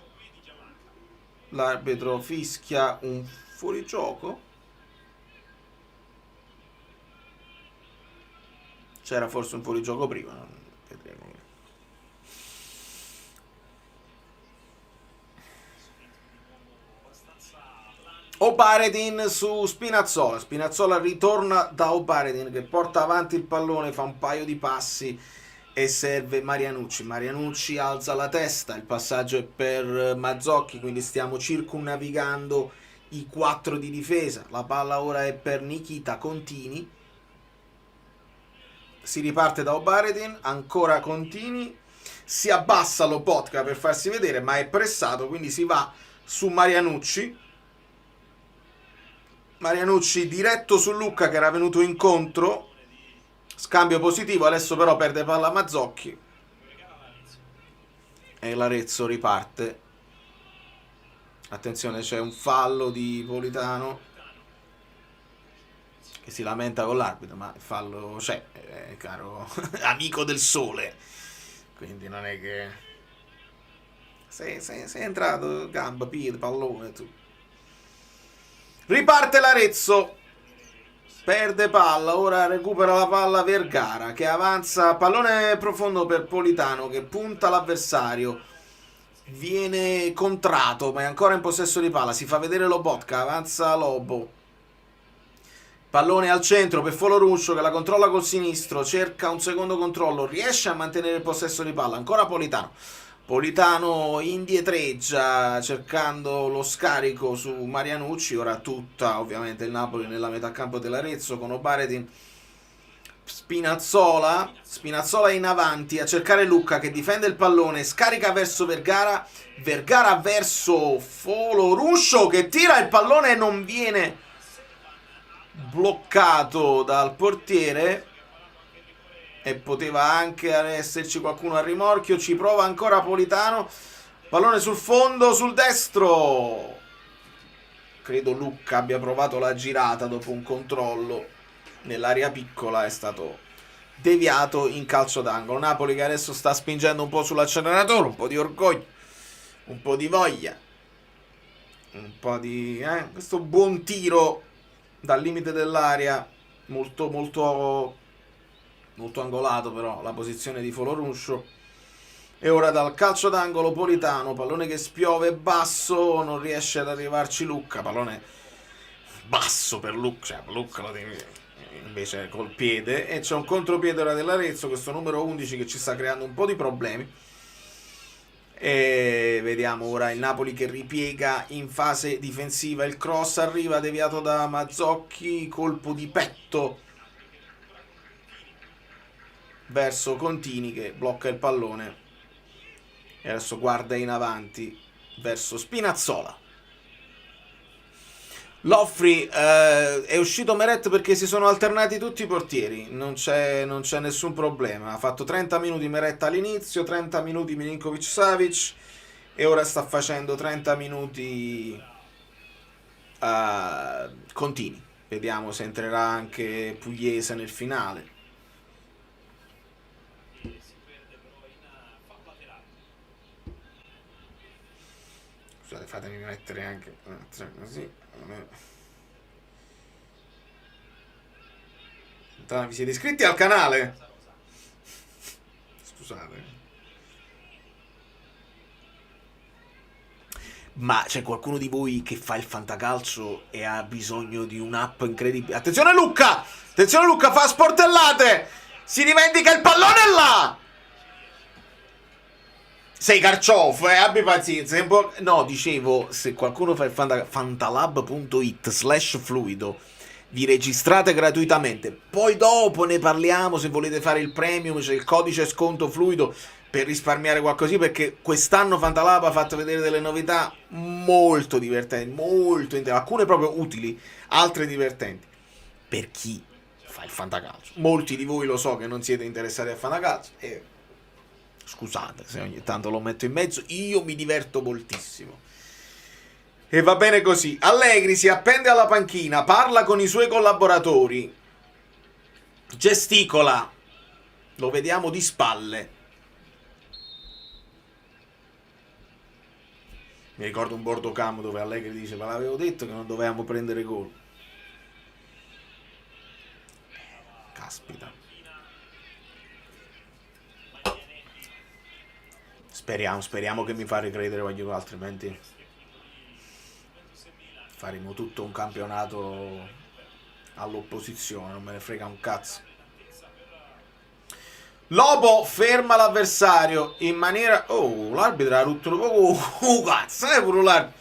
L'arbitro fischia un fuorigioco. C'era forse un fuorigioco prima, vedremo. Obaretin su Spinazzola. Spinazzola ritorna da Obaretin che porta avanti il pallone, fa un paio di passi e serve Marianucci. Marianucci alza la testa, il passaggio è per Mazzocchi, quindi stiamo circumnavigando i 4 di difesa. La palla ora è per Nikita Contini. Si riparte da Obaretin, ancora Contini, si abbassa Lobotka per farsi vedere, ma è pressato, quindi si va su Marianucci. Marianucci diretto su Lucca che era venuto incontro, Scambio positivo, adesso però perde palla Mazzocchi e l'Arezzo riparte. Attenzione, c'è un fallo di Politano che si lamenta con l'arbitro, ma il fallo c'è, caro amico del sole, quindi non è che sei entrato gamba, piede, pallone tu. Riparte l'Arezzo, perde palla, ora recupera la palla Vergara che avanza, pallone profondo per Politano che punta l'avversario, viene contrato ma è ancora in possesso di palla, si fa vedere Lobotka, avanza Lobo, pallone al centro per Foloruscio che la controlla col sinistro, cerca un secondo controllo, riesce a mantenere il possesso di palla, ancora Politano indietreggia cercando lo scarico su Marianucci, ora tutta ovviamente il Napoli nella metà campo dell'Arezzo con Obaredin, Spinazzola in avanti a cercare Lucca che difende il pallone, scarica verso Vergara verso Foloruscio che tira il pallone e non viene bloccato dal portiere. E poteva anche esserci qualcuno a rimorchio, ci prova ancora Politano, pallone sul fondo, sul destro, credo Lucca abbia provato la girata dopo un controllo nell'area piccola, è stato deviato in calcio d'angolo. Napoli che adesso sta spingendo un po' sull'acceleratore, un po' di orgoglio, un po' di voglia, un po' di questo buon tiro dal limite dell'area, molto angolato però la posizione di Foloruscio. E ora dal calcio d'angolo Politano, pallone che spiove basso, non riesce ad arrivarci Lucca, pallone basso per Lucca, cioè Lucca lo deve invece col piede, e c'è un contropiede ora dell'Arezzo, questo numero 11 che ci sta creando un po' di problemi. E vediamo ora il Napoli che ripiega in fase difensiva, il cross arriva deviato da Mazzocchi, colpo di petto verso Contini che blocca il pallone e adesso guarda in avanti verso Spinazzola. Loffri, è uscito Meret perché si sono alternati tutti i portieri, non c'è nessun problema, ha fatto 30 minuti Meret all'inizio, 30 minuti Milinkovic-Savic e ora sta facendo 30 minuti Contini. Vediamo se entrerà anche Pugliese nel finale. Scusate, fatemi mettere anche così. Vi siete iscritti al canale? Scusate. Ma c'è qualcuno di voi che fa il fantacalcio e ha bisogno di un'app incredibile? Attenzione Lucca! Attenzione Lucca, fa sportellate! Si dimentica il pallone là! Sei carciofo, abbi pazienza. No, dicevo, se qualcuno fa il fantalab.it/fluido, vi registrate gratuitamente. Poi dopo ne parliamo, se volete fare il premium, c'è il codice sconto fluido per risparmiare qualcosì, perché quest'anno Fantalab ha fatto vedere delle novità molto divertenti, alcune proprio utili, altre divertenti. Per chi fa il fantacalcio. Molti di voi lo so che non siete interessati al fantacalcio e scusate se ogni tanto lo metto in mezzo, io mi diverto moltissimo. E va bene così. Allegri si appende alla panchina, parla con i suoi collaboratori, gesticola, lo vediamo di spalle. Mi ricordo un bordo cam dove Allegri dice: ma l'avevo detto che non dovevamo prendere gol. Caspita. Speriamo che mi fa ricredere, voglio, altrimenti faremo tutto un campionato all'opposizione, non me ne frega un cazzo. Lobo ferma l'avversario in maniera... Oh, l'arbitro ha rotto un po'... cazzo, pure l'arbitro.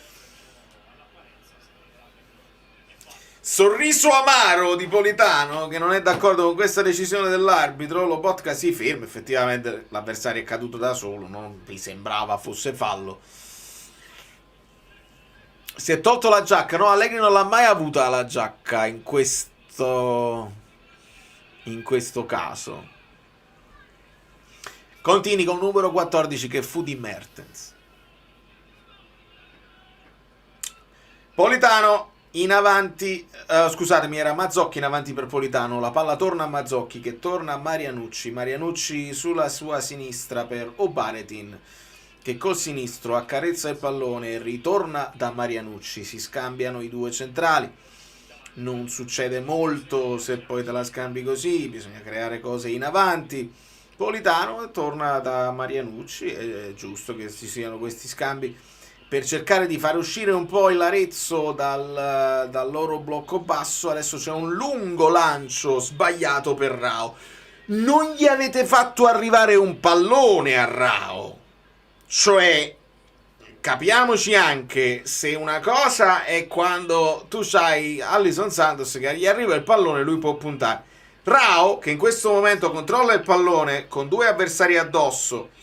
Sorriso amaro di Politano, che non è d'accordo con questa decisione dell'arbitro. Lobotka si ferma, effettivamente l'avversario è caduto da solo, non mi sembrava fosse fallo. Si è tolto la giacca, no? Allegri non l'ha mai avuta la giacca in questo in questo caso. Continui con il numero 14 che fu di Mertens. Politano in avanti, scusatemi, era Mazzocchi in avanti per Politano, la palla torna a Mazzocchi che torna a Marianucci sulla sua sinistra per Obaretin che col sinistro accarezza il pallone e ritorna da Marianucci, si scambiano i due centrali, non succede molto se poi te la scambi così, bisogna creare cose in avanti. Politano torna da Marianucci, è giusto che ci siano questi scambi per cercare di far uscire un po' il Arezzo dal loro blocco basso. Adesso c'è un lungo lancio sbagliato per Rao. Non gli avete fatto arrivare un pallone a Rao. Cioè, capiamoci anche, se una cosa è quando tu c'hai Alisson Santos che gli arriva il pallone, lui può puntare. Rao, che in questo momento controlla il pallone con due avversari addosso,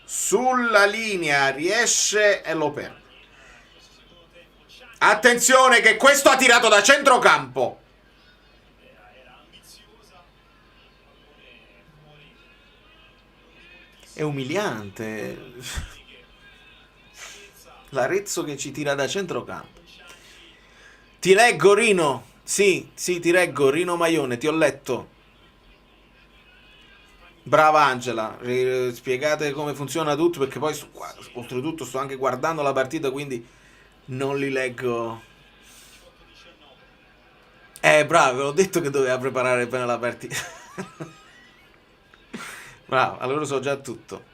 sulla linea riesce e lo perde. Attenzione che questo ha tirato da centrocampo. È umiliante. L'Arezzo che ci tira da centrocampo. Ti leggo, Rino. Sì, ti leggo, Rino Maione, ti ho letto. Brava Angela, spiegate come funziona tutto, perché poi oltretutto sto anche guardando la partita, quindi non li leggo. Bravo, ho detto che doveva preparare bene la partita. Bravo, allora so già tutto.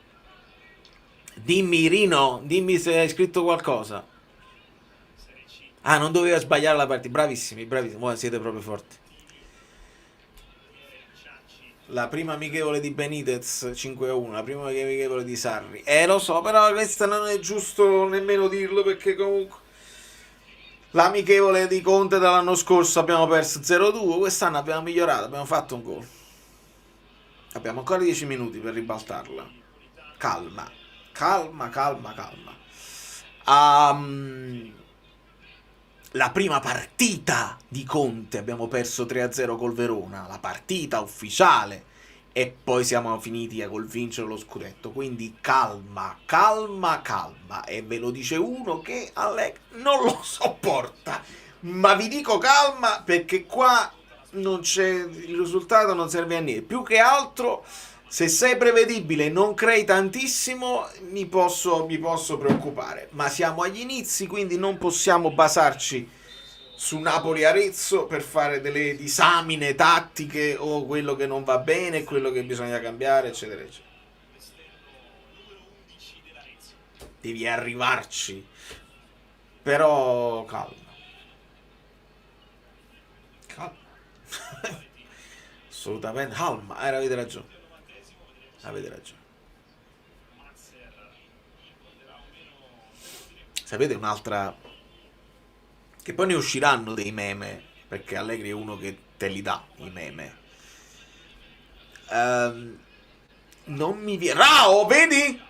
Dimmi Rino, dimmi se hai scritto qualcosa. Ah, non doveva sbagliare la partita. Bravissimi, bravissimi, siete proprio forti. La prima amichevole di Benitez 5-1, la prima amichevole di Sarri. Lo so, però questa non è giusto nemmeno dirlo, perché comunque l'amichevole di Conte dell'anno scorso abbiamo perso 0-2, quest'anno abbiamo migliorato, abbiamo fatto un gol. Abbiamo ancora 10 minuti per ribaltarla. Calma. La prima partita di Conte abbiamo perso 3-0 col Verona, la partita ufficiale, e poi siamo finiti col vincere lo scudetto. Quindi calma, e ve lo dice uno che Allegri non lo sopporta, ma vi dico calma perché qua non c'è, il risultato non serve a niente. Più che altro, se sei prevedibile e non crei tantissimo, mi posso preoccupare. Ma siamo agli inizi, quindi non possiamo basarci su Napoli-Arezzo per fare delle disamine tattiche o quello che non va bene, quello che bisogna cambiare, eccetera, eccetera. Devi arrivarci. Però calma. Assolutamente calma. Avete ragione. Sapete un'altra, che poi ne usciranno dei meme, perché Allegri è uno che te li dà i meme. Non mi viene. Rao, vedi?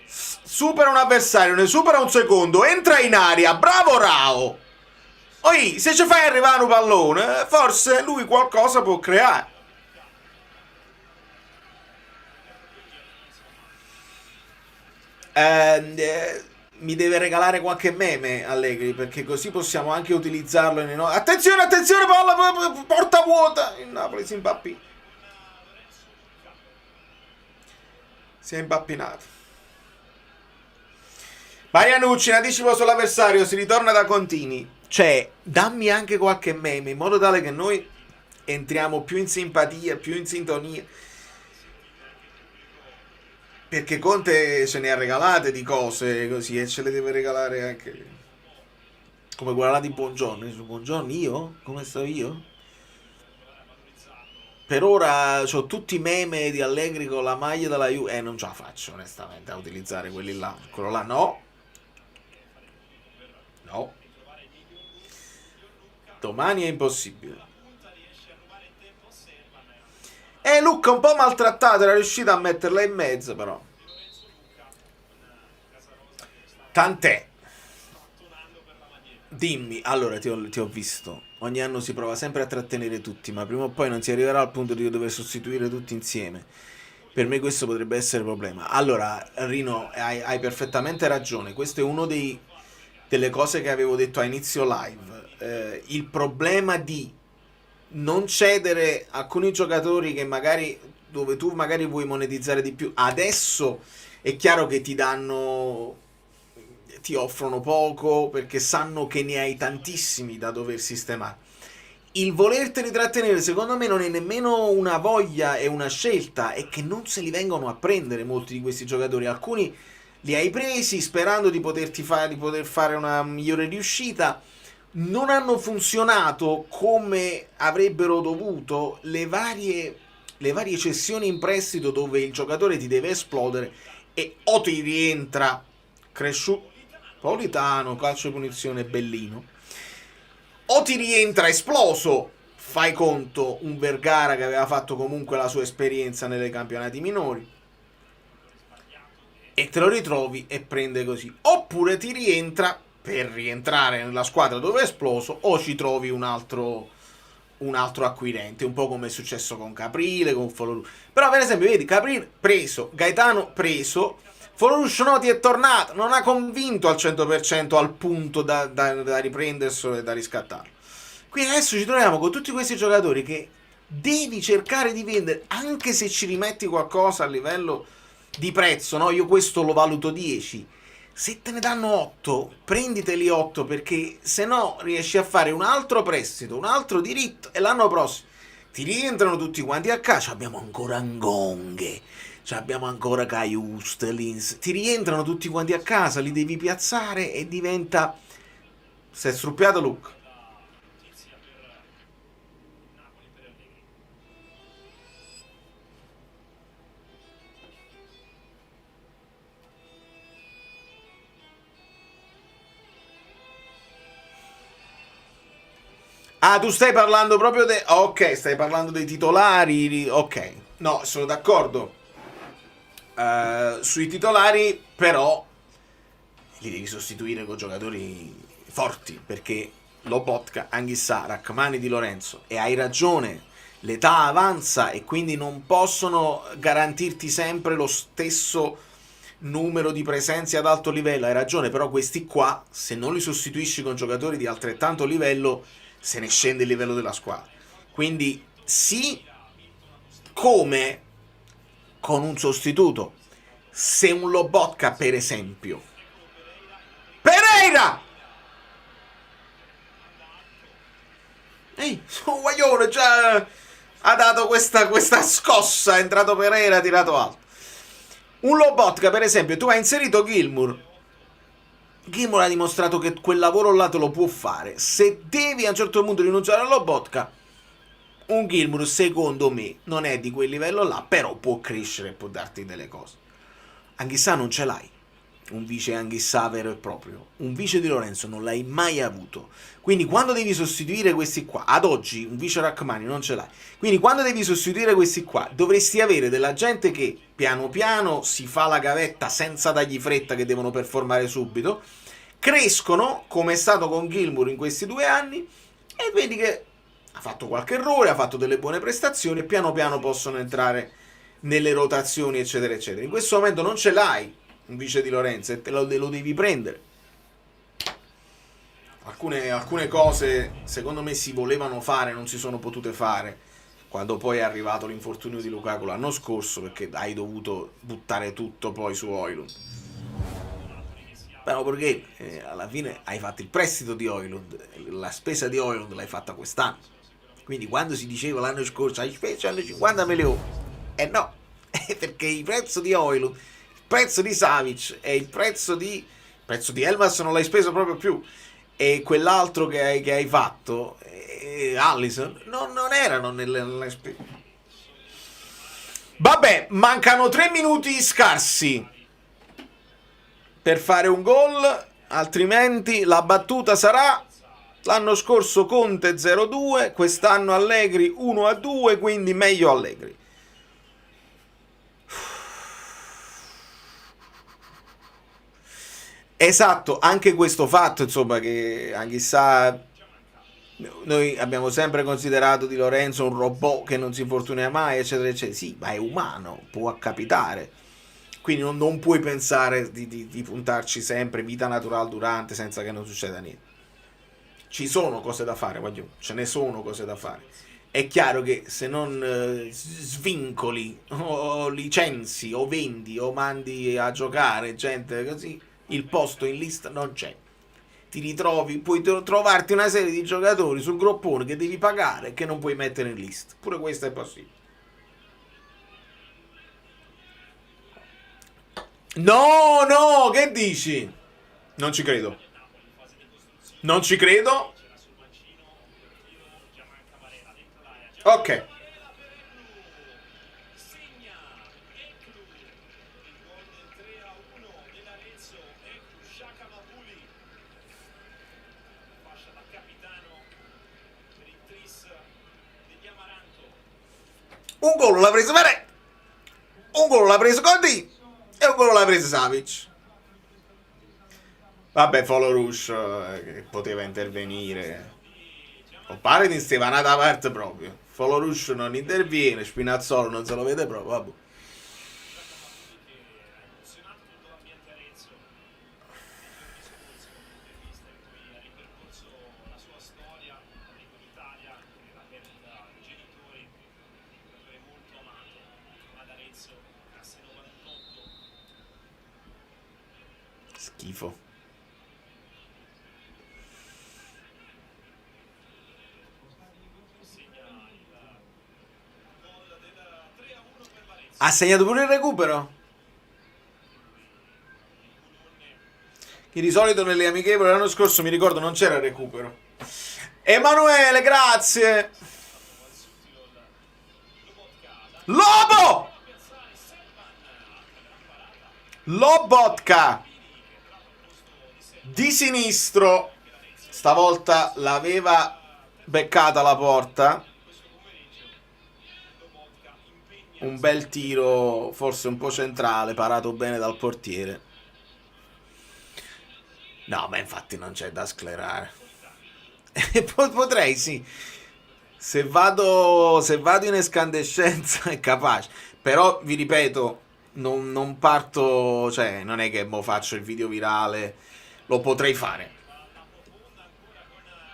Supera un avversario, ne supera un secondo, entra in aria, bravo Rao. Oi, se ci fai arrivare un pallone, forse lui qualcosa può creare. Mi deve regalare qualche meme Allegri, perché così possiamo anche utilizzarlo attenzione, palla, porta vuota. Il Napoli si impappì. Si è impappinato. Marianucci in anticipo sull'avversario, si ritorna da Contini. Cioè, dammi anche qualche meme in modo tale che noi entriamo più in simpatia, più in sintonia. Perché Conte ce ne ha regalate di cose così, e ce le deve regalare anche. Come quella là di Buongiorno. Buongiorno io? Come sto io? Per ora ho tutti i meme di Allegri con la maglia della Juve. Non ce la faccio onestamente a utilizzare quelli là. Quello là no. Domani è impossibile. Lucca un po' maltrattato, era riuscito a metterla in mezzo, però. Tant'è. Dimmi, allora ti ho visto. Ogni anno si prova sempre a trattenere tutti, ma prima o poi non si arriverà al punto di dover sostituire tutti insieme. Per me questo potrebbe essere un problema. Allora, Rino, hai perfettamente ragione. Questo è uno delle cose che avevo detto a inizio live. Il problema di non cedere alcuni giocatori che magari dove tu magari vuoi monetizzare di più. Adesso è chiaro che ti offrono poco perché sanno che ne hai tantissimi da dover sistemare. Il volerteli trattenere secondo me non è nemmeno una voglia, è una scelta, è che non se li vengono a prendere molti di questi giocatori. Alcuni li hai presi sperando di poter fare una migliore riuscita, non hanno funzionato come avrebbero dovuto le varie cessioni in prestito dove il giocatore ti deve esplodere e o ti rientra cresciuto Politano, calcio di punizione bellino, o ti rientra esploso, fai conto un Vergara che aveva fatto comunque la sua esperienza nelle campionati minori e te lo ritrovi e prende così, oppure ti rientra per rientrare nella squadra dove è esploso o ci trovi un altro acquirente, un po' come è successo con Caprile, con Folorù. Però per esempio vedi Caprile preso, Gaetano preso, Foloruscio no, ti è tornato, non ha convinto al 100% al punto da riprenderselo e da riscattarlo. Quindi adesso ci troviamo con tutti questi giocatori che devi cercare di vendere, anche se ci rimetti qualcosa a livello di prezzo, no? Io questo lo valuto 10. Se te ne danno 8, prenditeli 8 perché se no riesci a fare un altro prestito, un altro diritto e l'anno prossimo ti rientrano tutti quanti a casa. Abbiamo ancora Ngonghe, abbiamo ancora Caio Stelins, ti rientrano tutti quanti a casa, li devi piazzare e diventa... Si è struppiato Luke. Ah, tu stai parlando proprio de... Ok, stai parlando dei titolari. Ok, no, sono d'accordo. Sui titolari, però, li devi sostituire con giocatori forti, perché Lobotka, Anghissà, Rachmani di Lorenzo, e hai ragione, l'età avanza e quindi non possono garantirti sempre lo stesso numero di presenze ad alto livello, hai ragione, però questi qua, se non li sostituisci con giocatori di altrettanto livello, se ne scende il livello della squadra. Quindi sì, come con un sostituto. Se un Lobotka, per esempio, Pereira! Ehi, un guaglione già ha dato questa scossa, è entrato Pereira, ha tirato alto. Un Lobotka, per esempio, tu hai inserito Gilmour. Gilmour ha dimostrato che quel lavoro là te lo può fare. Se devi a un certo punto rinunciare a Lobotka, un Gilmour secondo me non è di quel livello là, però può crescere e può darti delle cose. Anghissà non ce l'hai, un vice Anghissà vero e proprio, un vice di Lorenzo non l'hai mai avuto, quindi quando devi sostituire questi qua, ad oggi un vice Rachmani non ce l'hai, quindi quando devi sostituire questi qua dovresti avere della gente che piano piano si fa la gavetta senza dargli fretta, che devono performare subito, crescono come è stato con Gilmour in questi 2 anni e vedi che ha fatto qualche errore, ha fatto delle buone prestazioni e piano piano possono entrare nelle rotazioni eccetera eccetera. In questo momento non ce l'hai un vice di Lorenzo e te lo devi prendere. Alcune cose secondo me si volevano fare, non si sono potute fare quando poi è arrivato l'infortunio di Lukaku l'anno scorso, perché hai dovuto buttare tutto poi su Højlund. Però perché alla fine hai fatto il prestito di Højlund, la spesa di Højlund l'hai fatta quest'anno, quindi quando si diceva l'anno scorso hai speso 50 milioni, no, perché il prezzo di Højlund, il prezzo di Savic e il prezzo di Elmas non l'hai speso proprio più, e quell'altro che hai fatto, Allison, non erano nelle spese. Vabbè, mancano 3 minuti scarsi per fare un gol, altrimenti la battuta sarà: l'anno scorso Conte 0-2, quest'anno Allegri 1-2, quindi meglio Allegri. Esatto, anche questo fatto, insomma, che chissà, noi abbiamo sempre considerato Di Lorenzo un robot che non si infortuna mai, eccetera, eccetera. Sì, ma è umano, può capitare. Quindi non puoi pensare di puntarci sempre vita naturale durante senza che non succeda niente. Ci sono cose da fare, voglio, ce ne sono cose da fare. È chiaro che se non svincoli o licenzi o vendi o mandi a giocare gente così, il posto in lista non c'è. Ti ritrovi, puoi trovarti una serie di giocatori sul groppone che devi pagare e che non puoi mettere in lista. Pure questo è possibile. No, no, che dici? Non ci credo. Non ci credo. Ok. Un gol l'ha preso Meret, un gol l'ha preso Conti e un gol l'ha preso Savic. Vabbè, Folo Rush che poteva intervenire. O pare di Stefano da parte proprio. Folo Rush non interviene, Spinazzolo non se lo vede proprio, vabbè. Schifo. Ha segnato pure il recupero? Che di solito nelle amichevoli l'anno scorso mi ricordo non c'era il recupero. Emanuele, grazie. Lobo! Lobotka di sinistro. Stavolta l'aveva beccata la porta. Un bel tiro, forse un po' centrale, parato bene dal portiere. No, ma infatti non c'è da sclerare. Potrei, sì. Se vado in escandescenza è capace. Però, vi ripeto, non parto, cioè, non è che mo faccio il video virale. Lo potrei fare.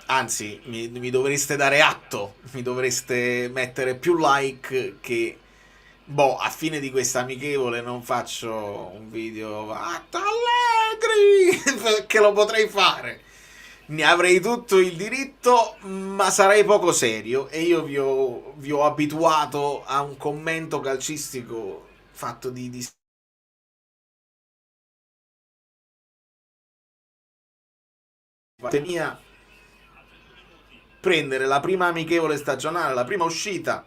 Anzi, mi dovreste dare atto. Mi dovreste mettere più like che... Boh, a fine di questa amichevole non faccio un video Allegri che lo potrei fare. Ne avrei tutto il diritto, ma sarei poco serio e io vi ho abituato a un commento calcistico fatto di mia. Prendere la prima amichevole stagionale, la prima uscita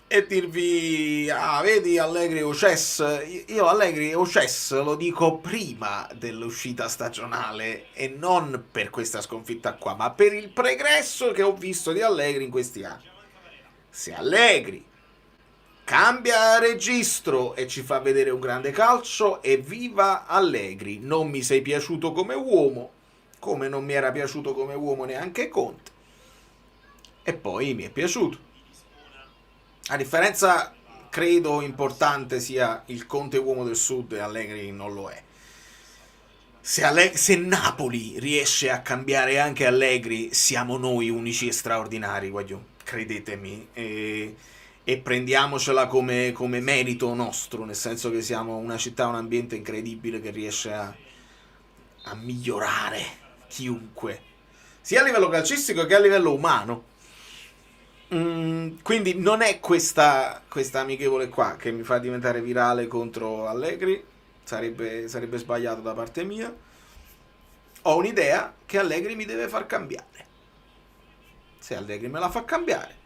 e dirvi vedi Allegri o Cess. Io Allegri o Cess lo dico prima dell'uscita stagionale e non per questa sconfitta qua, ma per il pregresso che ho visto di Allegri in questi anni. Se Allegri cambia registro e ci fa vedere un grande calcio, evviva Allegri. Non mi sei piaciuto come uomo, come non mi era piaciuto come uomo neanche Conte, e poi mi è piaciuto. La differenza, credo, importante sia il Conte uomo del Sud e Allegri non lo è. Se Napoli riesce a cambiare anche Allegri, siamo noi unici e straordinari, guagliò, credetemi. E prendiamocela come merito nostro, nel senso che siamo una città, un ambiente incredibile che riesce a migliorare chiunque, sia a livello calcistico che a livello umano. Quindi non è questa amichevole qua che mi fa diventare virale contro Allegri, sarebbe sbagliato da parte mia. Ho un'idea che Allegri mi deve far cambiare. Se Allegri me la fa cambiare,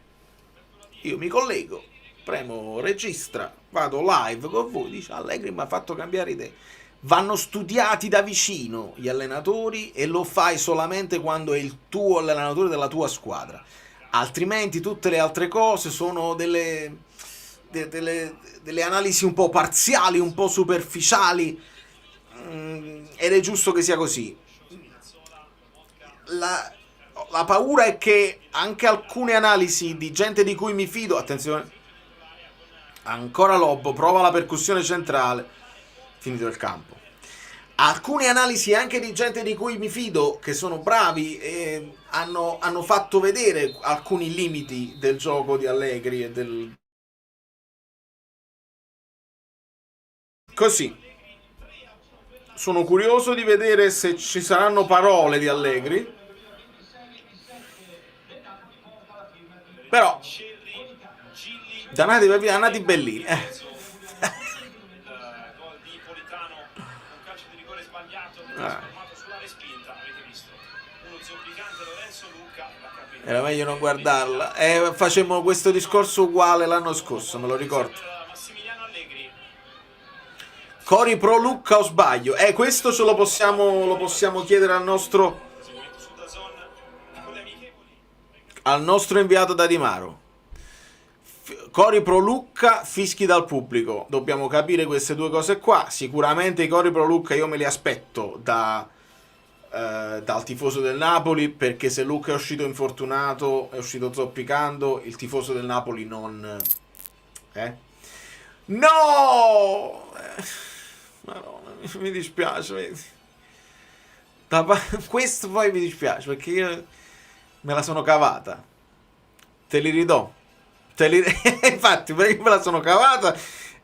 io mi collego, premo registra, vado live con voi, dice Allegri mi ha fatto cambiare idea. Vanno studiati da vicino gli allenatori e lo fai solamente quando è il tuo allenatore della tua squadra. Altrimenti tutte le altre cose sono delle analisi un po' parziali, un po' superficiali. ed è giusto che sia così. La paura è che anche alcune analisi di gente di cui mi fido, attenzione, ancora Lobo, prova la percussione centrale, finito il campo. Alcune analisi anche di gente di cui mi fido, che sono bravi, hanno fatto vedere alcuni limiti del gioco di Allegri e del... Così. Sono curioso di vedere se ci saranno parole di Allegri. Però Danati Bellini. Gol di Politano, un calcio di rigore sbagliato che ha trasformato sulla respinta, avete visto. Uno zoppicante Lorenzo Luca, la capita. Era meglio non guardarla. Facemmo questo discorso uguale l'anno scorso, me lo ricordo. Massimiliano Allegri. Cori pro Lucca o sbaglio? Questo ce lo possiamo chiedere al nostro inviato da Di Maro. Cori pro Lucca, fischi dal pubblico. Dobbiamo capire queste due cose qua. Sicuramente i cori pro Lucca io me li aspetto dal tifoso del Napoli, perché se Lucca è uscito infortunato, è uscito zoppicando, il tifoso del Napoli non... No! Madonna, mi dispiace. Questo poi mi dispiace, perché io me la sono cavata. Te li ridò. Infatti, perché me la sono cavata,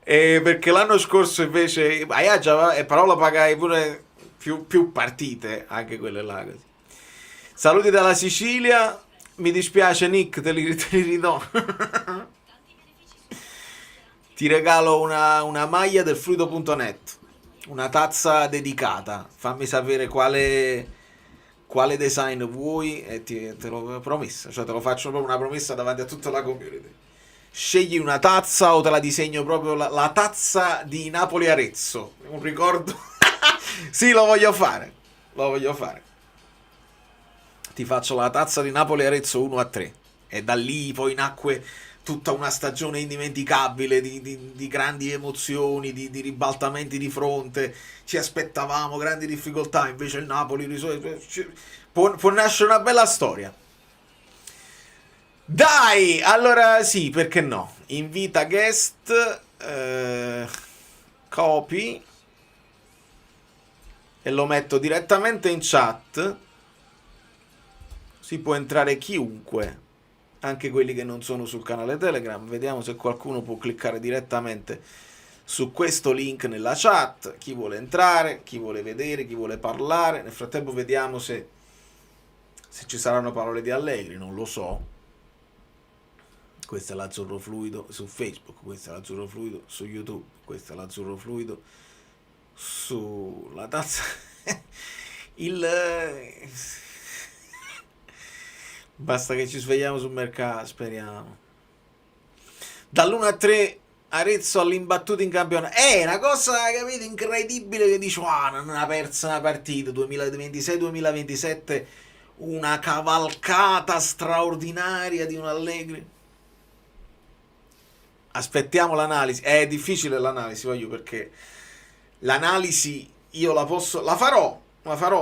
perché l'anno scorso invece però la pagai pure più partite, anche quelle là. Così. Saluti dalla Sicilia. Mi dispiace Nick, te li ridò. Ti regalo una maglia del fluido.net, una tazza dedicata. Fammi sapere quale design vuoi e te l'ho promessa, cioè te lo faccio proprio una promessa davanti a tutta la community. Scegli una tazza o te la disegno proprio la tazza di Napoli Arezzo, un ricordo. Sì, lo voglio fare. Ti faccio la tazza di Napoli Arezzo 1-3 e da lì poi nacque tutta una stagione indimenticabile di grandi emozioni, di ribaltamenti di fronte. Ci aspettavamo grandi difficoltà, invece il Napoli risolve. Può nascere una bella storia. Dai, allora sì, perché no? Invita guest, copy, e lo metto direttamente in chat. Si può entrare chiunque, anche quelli che non sono sul canale Telegram. Vediamo se qualcuno può cliccare direttamente su questo link nella chat. Chi vuole entrare, chi vuole vedere, chi vuole parlare. Nel frattempo vediamo se ci saranno parole di Allegri, non lo so. Questa è l'Azzurro Fluido su Facebook, questa è l'Azzurro Fluido su YouTube, questa è l'Azzurro Fluido sulla tazza. Basta che ci svegliamo sul mercato, speriamo. Dall'1-3 Arezzo all'imbattuto in campionato. È una cosa, capite, incredibile, che dici, non ha perso una partita. 2026-2027, una cavalcata straordinaria di un Allegri. Aspettiamo l'analisi. È difficile l'analisi, voglio, perché l'analisi io la farò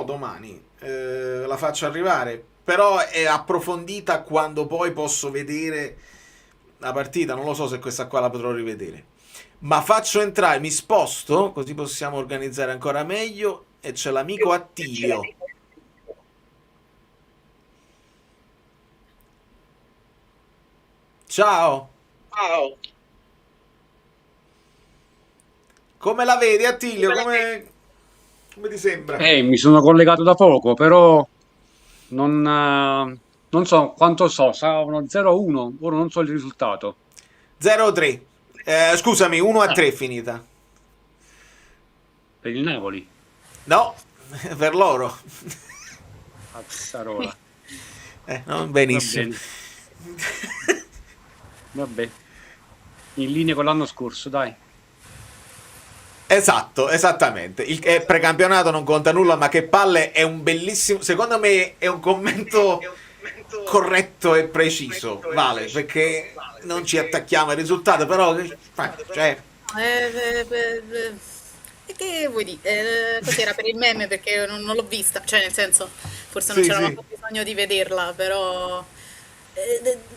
domani, la faccio arrivare, però è approfondita quando poi posso vedere la partita. Non lo so se questa qua la potrò rivedere, ma faccio entrare, mi sposto così possiamo organizzare ancora meglio, e c'è l'amico Attilio. Ciao. Come la vedi, Attilio? Come ti sembra? Mi sono collegato da poco, però non so quanto saranno 0-1, ora non so il risultato. 0-3. Scusami, 1-3 finita. Per il Napoli. No, per loro. Cazzarola. Non benissimo. Vabbè. In linea con l'anno scorso, dai. Esatto, esattamente. Il precampionato non conta nulla, ma che palle, è un bellissimo, secondo me è un commento corretto e preciso, vale, perché non ci attacchiamo al risultato, però cioè che vuoi dire? Così era per il meme perché non l'ho vista, cioè nel senso, forse non Sì, c'era sì. manco bisogno di vederla, però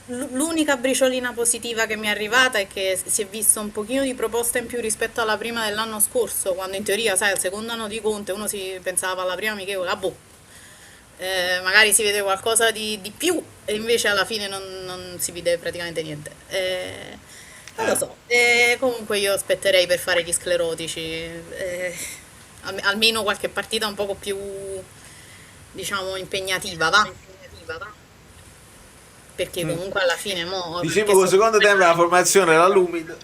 l'unica briciolina positiva che mi è arrivata è che si è visto un pochino di proposta in più rispetto alla prima dell'anno scorso, quando in teoria, sai, al secondo anno di Conte uno si pensava alla prima amichevole, ah boh, magari si vede qualcosa di più e invece alla fine non si vede praticamente niente. Non lo Eh. so, comunque io aspetterei per fare gli sclerotici, almeno qualche partita un poco più, diciamo, impegnativa, va? Perché comunque alla fine mo, Dicevo che che so, secondo tempo la formazione era l'Umid.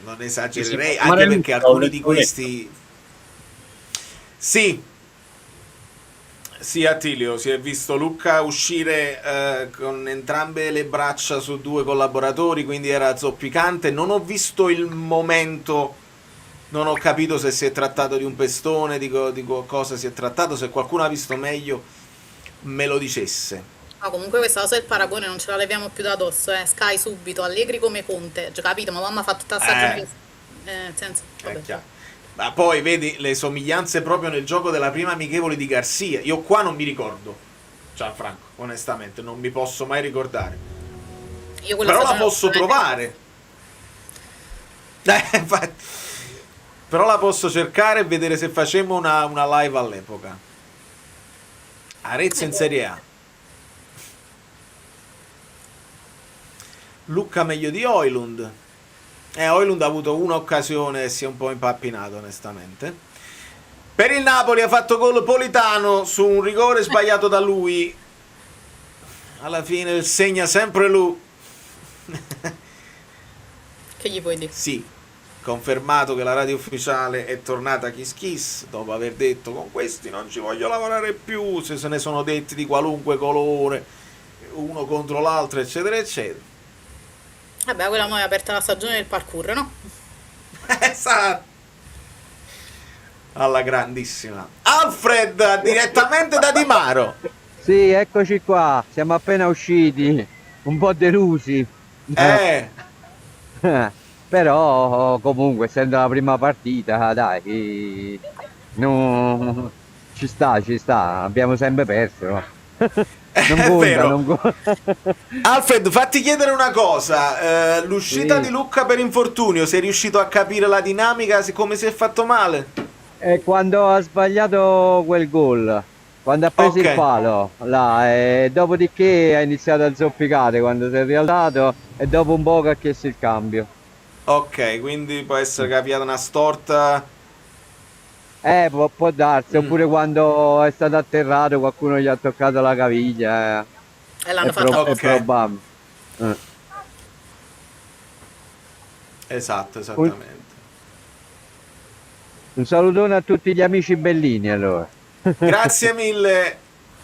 Non Ci si può esagererei, chiamare anche perché Luca, ho alcuni di detto. questi... Sì, sì, Attilio, si è visto Lucca uscire con entrambe le braccia su due collaboratori, quindi era zoppicante. Non ho visto il momento, non ho capito se si è trattato di un pestone, di cosa si è trattato. Se qualcuno ha visto meglio, me lo dicesse. no, comunque questa cosa del paragone non ce la leviamo più da dosso, Sky subito, Allegri come Conte, cioè, capito? Ma mamma ha fatto tutta la stagione Eh, nel senso, è vabbè. chiaro. Ma poi vedi le somiglianze proprio nel gioco della prima amichevole di Garcia. Io qua non mi ricordo, Gianfranco, onestamente, non mi posso mai ricordare. Io quella Però la stagione posso trovare. Infatti. Però la posso cercare e vedere se facemmo una live all'epoca. Arezzo in Serie A. Lucca meglio di Oilund. Oilund ha avuto un'occasione e si è un po' impappinato, onestamente. Per il Napoli ha fatto gol Politano su un rigore sbagliato da lui. Alla fine segna sempre lui. che gli puoi dire? Sì, confermato che la radio ufficiale è tornata Kiss Kiss dopo aver detto con questi non ci voglio lavorare più, se ne sono detti di qualunque colore, uno contro l'altro, eccetera, eccetera. Vabbè, quella mo è aperta la stagione del parkour, no? Esatto. Alla grandissima. Alfred, direttamente da Di Maro. Sì, eccoci qua, siamo appena usciti, un po' delusi. Eh, Però comunque essendo la prima partita, dai, no, ci sta, abbiamo sempre perso. Non è conta, vero. non conta. Alfred, fatti chiedere una cosa. L'uscita di Sì. Lucca per infortunio, sei riuscito a capire la dinamica, come si è fatto male? E quando ha sbagliato quel gol, quando ha preso Ok, il palo, là, e dopodiché ha iniziato a zoppicare quando si è rialzato e dopo un po' che ha chiesto il cambio. ok, quindi può essere capitata una storta. Può darsi, Mm, oppure quando è stato atterrato qualcuno gli ha toccato la caviglia, E l'hanno fatta è ok, apposta. probabile. Eh. esatto, Un, esattamente. un salutone a tutti gli amici bellini allora. Grazie mille,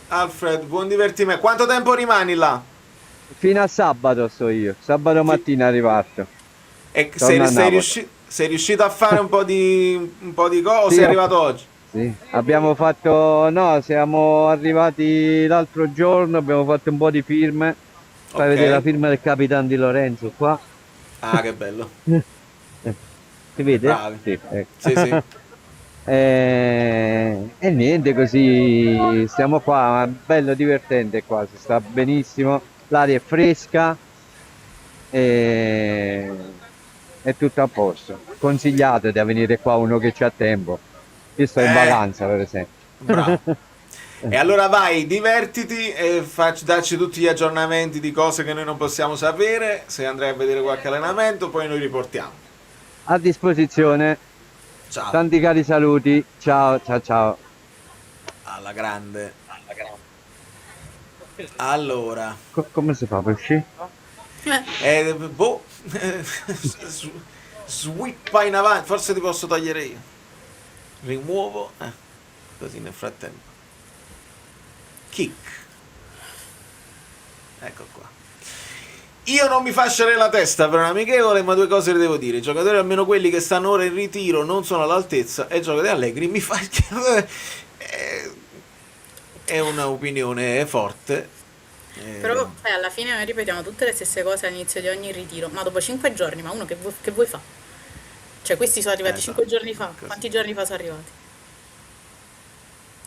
Alfred, buon divertimento. Quanto tempo rimani là? Fino a sabato sto io, sabato Fi- mattina riparto, E torno a Napoli. sei riuscito a fare un po' di cose o Sì, sei arrivato oggi? sì, abbiamo fatto, no, siamo arrivati l'altro giorno, abbiamo fatto un po' di firme, fai vedere la Ok. firma del capitano Di Lorenzo qua. Ah, che bello. Si vede? Bravi. Sì, ecco. Sì, sì. E niente, così stiamo qua, è bello divertente qua, si sta benissimo, l'aria è fresca e è tutto a posto. Consigliate da venire qua uno che c'ha tempo. Io sto in Eh, vacanza per esempio. bravo. E allora vai, divertiti e dacci tutti gli aggiornamenti di cose che noi non possiamo sapere, se andrai a vedere qualche allenamento, poi noi riportiamo. A disposizione, Ciao, tanti cari saluti, ciao ciao ciao. alla grande. Allora, Come si fa per uscire? boh, s- swippa in avanti, forse ti posso togliere io. Rimuovo, così nel frattempo. Kick, ecco qua. Io non mi fascerei la testa per un amichevole, ma due cose le devo dire. I giocatori, almeno quelli che stanno ora in ritiro, non sono all'altezza e i giocatori allegri mi fa... È un'opinione forte. Però alla fine noi ripetiamo tutte le stesse cose all'inizio di ogni ritiro, ma dopo 5 giorni, ma uno che vuoi fa? Cioè, questi sono arrivati 5 Esatto. giorni fa. Quanti giorni fa sono arrivati?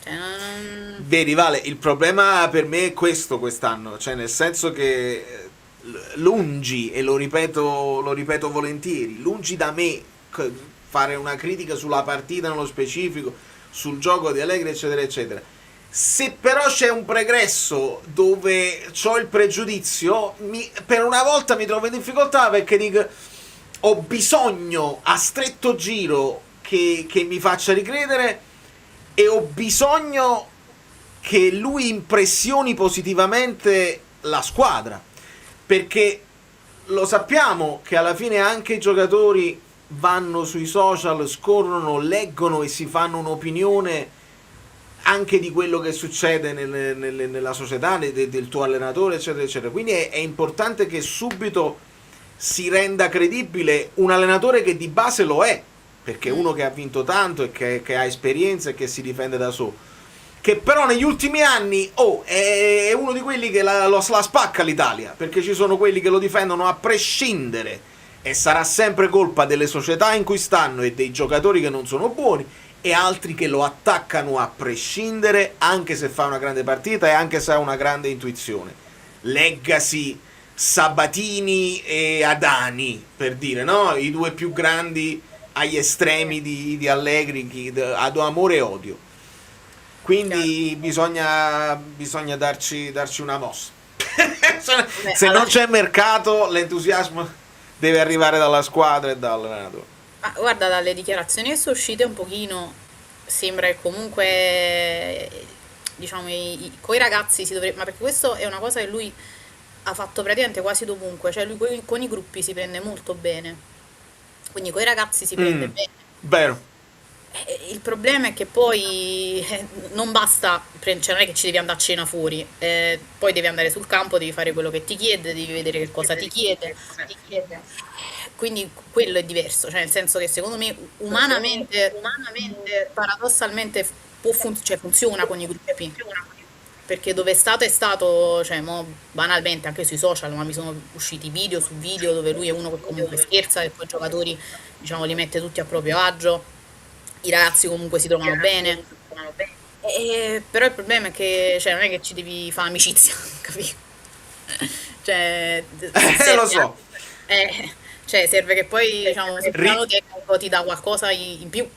Cioè, Vedi, Vale, il problema per me è questo quest'anno, cioè nel senso che lungi, e lo ripeto volentieri, lungi da me fare una critica sulla partita nello specifico, sul gioco di Allegri, eccetera, eccetera. Se però c'è un pregresso dove ho il pregiudizio, per una volta mi trovo in difficoltà perché dico, ho bisogno a stretto giro che mi faccia ricredere, e ho bisogno che lui impressioni positivamente la squadra, perché lo sappiamo che alla fine anche i giocatori vanno sui social, scorrono, leggono e si fanno un'opinione anche di quello che succede nella società, del tuo allenatore, eccetera, eccetera. Quindi è importante che subito si renda credibile un allenatore che di base lo è, perché è uno che ha vinto tanto e che ha esperienza e che si difende da solo, che però negli ultimi anni è uno di quelli che la spacca l'Italia, perché ci sono quelli che lo difendono a prescindere, e sarà sempre colpa delle società in cui stanno e dei giocatori che non sono buoni, e altri che lo attaccano a prescindere anche se fa una grande partita e anche se ha una grande intuizione. Leggasi Sabatini e Adani, per dire, no? I due più grandi agli estremi di Allegri, ad amore e odio. Quindi bisogna darci una mossa. Beh, Se non alla c'è mercato, l'entusiasmo deve arrivare dalla squadra e dall'allenatore. Ma guarda, dalle dichiarazioni che sono uscite un pochino, sembra che comunque, diciamo, coi ragazzi si dovrebbe... Ma perché questo è una cosa che lui ha fatto praticamente quasi dovunque, cioè lui con i gruppi si prende molto bene, quindi coi ragazzi si prende Mm, bene. vero. Il problema è che poi non basta, cioè non è che ci devi andare a cena fuori, poi devi andare sul campo, devi fare quello che ti chiede, devi vedere che cosa ti chiede. Quindi quello è diverso, cioè nel senso che secondo me umanamente, paradossalmente cioè, funziona con i gruppi. Perché dove è stato, cioè, mo, banalmente anche sui social, ma mi sono usciti video su video dove lui è uno che comunque scherza, che poi i giocatori, diciamo, li mette tutti a proprio agio, i ragazzi comunque si trovano bene. Però il problema è che, cioè, non è che ci devi fare amicizia, capito? Cioè, Lo serve so. anche, cioè, serve che poi, diciamo, sul Ri- piano tecnico ti dà qualcosa in più,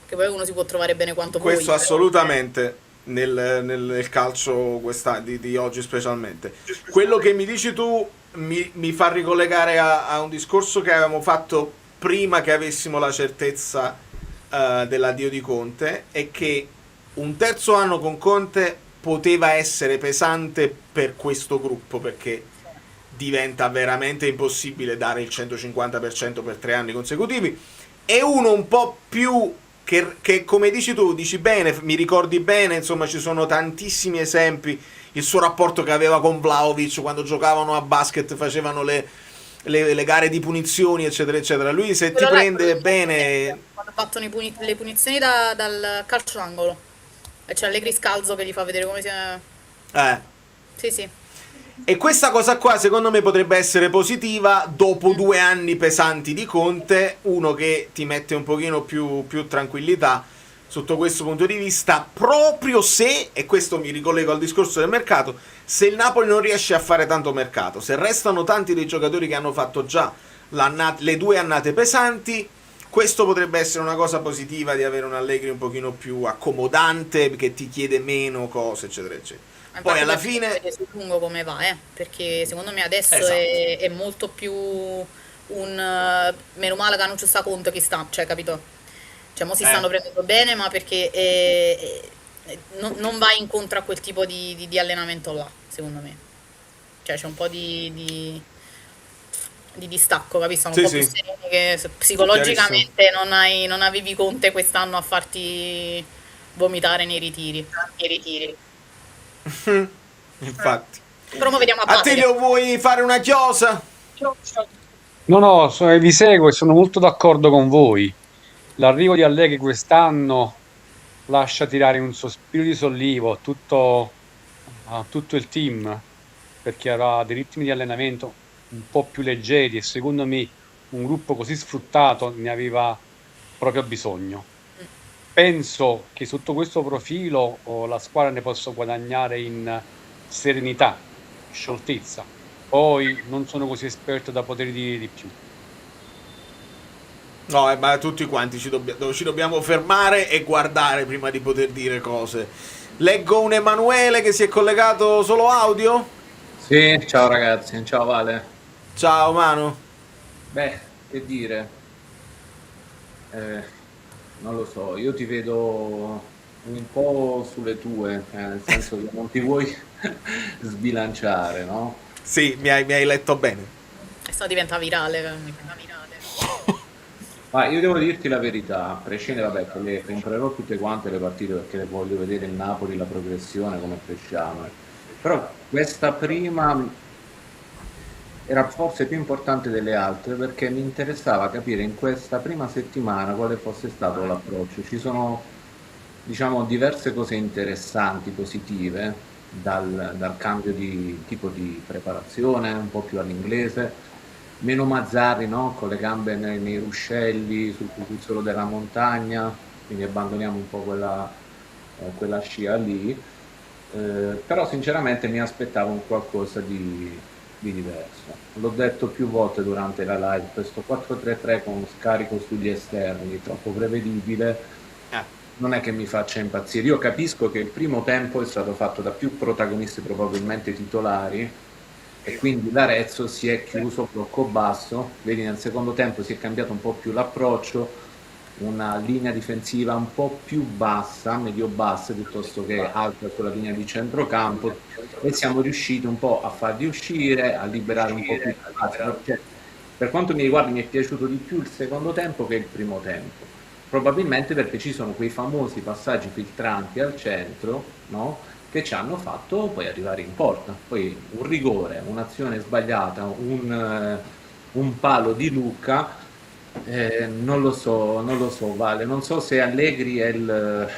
che poi uno si può trovare bene quanto Questo vuoi, però... assolutamente nel calcio di oggi specialmente. Quello che mi dici tu mi fa ricollegare a un discorso che avevamo fatto prima che avessimo la certezza dell'addio di Conte, è che un terzo anno con Conte poteva essere pesante per questo gruppo, perché diventa veramente impossibile dare il 150% per 3 anni consecutivi, e uno un po' più che come dici tu, dici bene, mi ricordi bene, insomma ci sono tantissimi esempi, il suo rapporto che aveva con Vlahovic quando giocavano a basket, facevano le gare di punizioni, eccetera, eccetera. Lui se ti Quello là è quello prende di bene... quando battono le punizioni dal calcio d'angolo. E c'è Allegri scalzo che gli fa vedere come si... Eh. Sì, sì. E questa cosa qua secondo me potrebbe essere positiva dopo 2 anni pesanti di Conte, uno che ti mette un pochino più tranquillità sotto questo punto di vista, proprio se, e questo mi ricollego al discorso del mercato, se il Napoli non riesce a fare tanto mercato, se restano tanti dei giocatori che hanno fatto già le 2 annate pesanti, questo potrebbe essere una cosa positiva, di avere un Allegri un pochino più accomodante, che ti chiede meno cose, eccetera, eccetera. Ma Poi infatti alla poi bisogna fine... vedere sul lungo come va, perché secondo me adesso Esatto. è molto più meno male che non ci sta Conte che sta, cioè, capito? Cioè, mo si Eh. stanno prendendo bene, ma perché non va incontro a quel tipo di allenamento là, secondo me. Cioè, c'è un po' di distacco, capisci? Sono un Sì, po' più sì, sereni che chiarissimo. psicologicamente non avevi Conte quest'anno a farti vomitare nei ritiri. Infatti. Però mo vediamo a Basel. Attilio, vuoi fare una chiosa? No, no, vi seguo e sono molto d'accordo con voi. L'arrivo di Allegri quest'anno lascia tirare un sospiro di sollievo a tutto il team, perché avrà dei ritmi di allenamento un po' più leggeri e secondo me un gruppo così sfruttato ne aveva proprio bisogno. Penso che sotto questo profilo la squadra ne possa guadagnare in serenità, scioltezza. Poi non sono così esperto da poter dire di più. No, ma tutti quanti ci dobbiamo fermare e guardare prima di poter dire cose. Leggo un Emanuele che si è collegato solo audio. Sì, ciao ragazzi, ciao Vale. Ciao Manu. Beh, che dire, eh, non lo so, io ti vedo un po' sulle tue, nel senso che non ti vuoi sbilanciare, no? Sì, mi hai letto bene. E sta diventa virale. Ma io devo dirti la verità, a prescindere, vabbè, che le comprerò tutte quante le partite perché le voglio vedere il Napoli, la progressione, come cresciamo. Però questa prima era forse più importante delle altre perché mi interessava capire in questa prima settimana quale fosse stato l'approccio. Ci sono, diciamo, diverse cose interessanti, positive, dal cambio di tipo di preparazione, un po' più all'inglese, meno Mazzarri, no? Con le gambe nei ruscelli, sul cucuzzolo della montagna, quindi abbandoniamo un po' quella scia lì. Però sinceramente mi aspettavo un qualcosa di diverso. L'ho detto più volte durante la live, questo 4-3-3 con scarico sugli esterni, troppo prevedibile, Eh, non è che mi faccia impazzire. Io capisco che il primo tempo è stato fatto da più protagonisti probabilmente titolari e quindi l'Arezzo si è chiuso blocco basso, vedi nel secondo tempo si è cambiato un po' più l'approccio, una linea difensiva un po' più bassa, medio-bassa piuttosto che alta sulla linea di centrocampo e siamo riusciti un po' a farli uscire, a liberare un po' più spazio. Cioè, per quanto mi riguarda mi è piaciuto di più il secondo tempo che il primo tempo, probabilmente perché ci sono quei famosi passaggi filtranti al centro, no? Che ci hanno fatto poi arrivare in porta. Poi un rigore, un'azione sbagliata, un palo di Luca, non lo so, Vale, non so se Allegri è il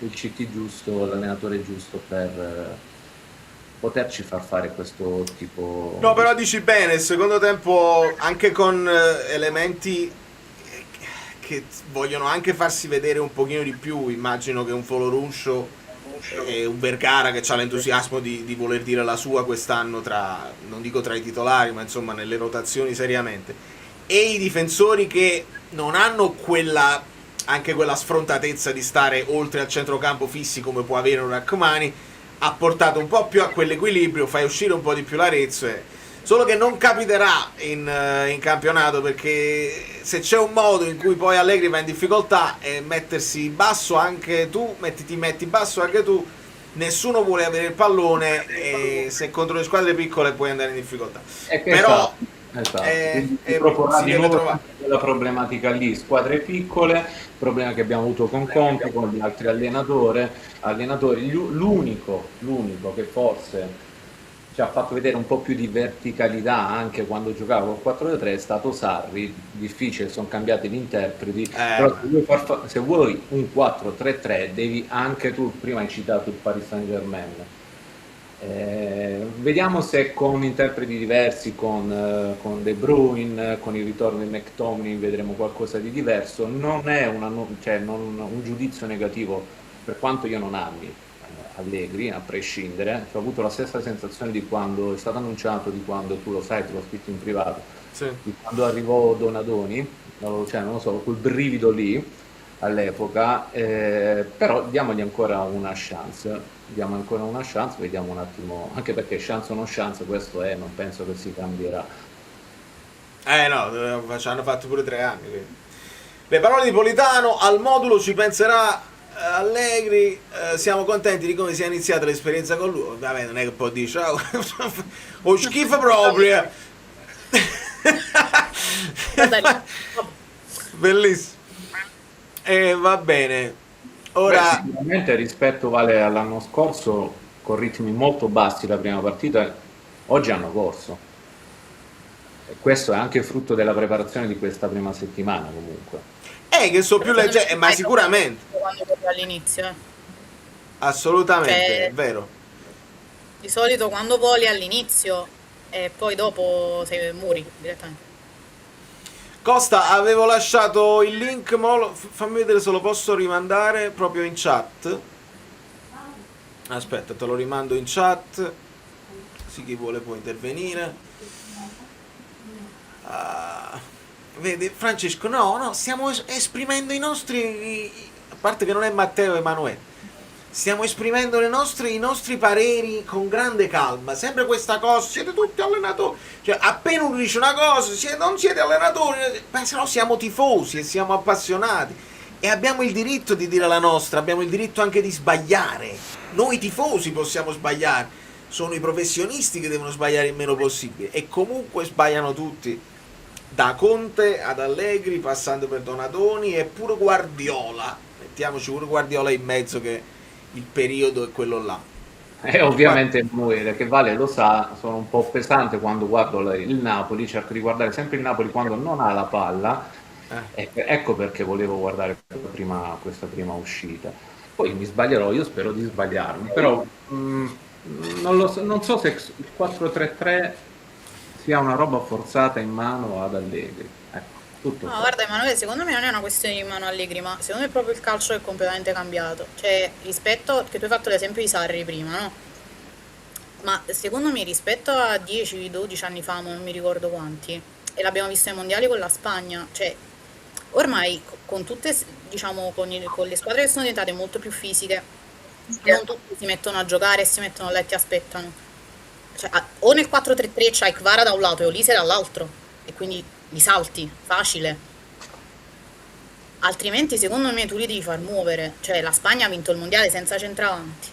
CT giusto, l'allenatore giusto per poterci far fare questo tipo No, di... però dici bene, il secondo tempo anche con elementi che vogliono anche farsi vedere un pochino di più, immagino che un Foloruncio e un Vergara che ha l'entusiasmo di voler dire la sua quest'anno non dico tra i titolari, ma insomma nelle rotazioni seriamente. E i difensori che non hanno anche quella sfrontatezza di stare oltre al centrocampo fissi come può avere un Rachmani, ha portato un po' più a quell'equilibrio, fai uscire un po' di più l'Arezzo. Solo che non capiterà in campionato, perché se c'è un modo in cui poi Allegri va in difficoltà è mettersi basso anche tu, ti metti basso anche tu, nessuno vuole avere il pallone e se contro le squadre piccole puoi andare in difficoltà. Però esatto. Quindi si proporrà si di deve nuovo trovare. quella problematica lì, squadre piccole, problema che abbiamo avuto con Conte, con gli altri allenatori. L'unico che forse ci ha fatto vedere un po' più di verticalità anche quando giocava col 4-3 è stato Sarri. Difficile, sono cambiati gli interpreti, però se vuoi un 4-3-3 devi anche tu, prima hai citato il Paris Saint-Germain, vediamo se con interpreti diversi, con De Bruyne, con il ritorno di McTominay vedremo qualcosa di diverso. Non è un giudizio negativo, per quanto io non ami Allegri, a prescindere. Ho avuto la stessa sensazione di quando è stato annunciato, di quando tu lo sai, te l'ho scritto in privato, Sì. di quando arrivò Donadoni, cioè non lo so, quel brivido lì all'epoca, però diamogli ancora una chance. Diamo ancora una chance, vediamo un attimo, anche perché chance o non chance, questo è, non penso che si cambierà. No, ci hanno fatto pure 3 anni. Quindi. Le parole di Politano, al modulo ci penserà Allegri, siamo contenti di come sia iniziata l'esperienza con lui. Vabbè, non è che può dire ciao, o schifo proprio. Bellissimo. E va bene. Ora Sicuramente rispetto Vale all'anno scorso, con ritmi molto bassi la prima partita, oggi hanno corso. E questo è anche frutto della preparazione di questa prima settimana comunque. che so più leggero, ma sicuramente. Quando proprio all'inizio, Assolutamente, Cioè, è vero. di solito quando voli all'inizio e poi dopo sei muri direttamente. Costa, avevo lasciato il link, fammi vedere se lo posso rimandare proprio in chat. Aspetta, te lo rimando in chat, così chi vuole può intervenire. Vedi, Francesco, no, stiamo esprimendo a parte che non è Matteo Emanuele, stiamo esprimendo i nostri pareri con grande calma, sempre questa cosa, siete tutti allenatori, cioè appena uno dice una cosa, non siete allenatori, se no siamo tifosi e siamo appassionati e abbiamo il diritto di dire la nostra, abbiamo il diritto anche di sbagliare, noi tifosi possiamo sbagliare, sono i professionisti che devono sbagliare il meno possibile e comunque sbagliano tutti, da Conte ad Allegri, passando per Donadoni e pure Guardiola, mettiamoci pure Guardiola in mezzo che il periodo è quello là. E ovviamente Emanuele, che Vale lo sa, sono un po' pesante quando guardo il Napoli, cerco di guardare sempre il Napoli quando non ha la palla, ecco perché volevo guardare questa prima uscita. Poi mi sbaglierò, io spero di sbagliarmi, però non so se il 4-3-3 sia una roba forzata in mano ad Allegri. Ecco, tutto No, qua. guarda Emanuele, secondo me non è una questione di mano Allegri, ma secondo me proprio il calcio è completamente cambiato. Cioè, rispetto, che tu hai fatto l'esempio di Sarri prima, no? Ma secondo me rispetto a 10-12 anni fa, ma non mi ricordo quanti, e l'abbiamo visto ai mondiali con la Spagna, cioè ormai con tutte, diciamo, con le squadre che sono diventate molto più fisiche, non tutti si mettono a giocare e si mettono là e ti aspettano. Cioè, o nel 4-3-3 c'hai Kvara da un lato e Olise dall'altro, e quindi li salti, facile. Altrimenti, secondo me, tu li devi far muovere. Cioè, la Spagna ha vinto il mondiale senza centravanti.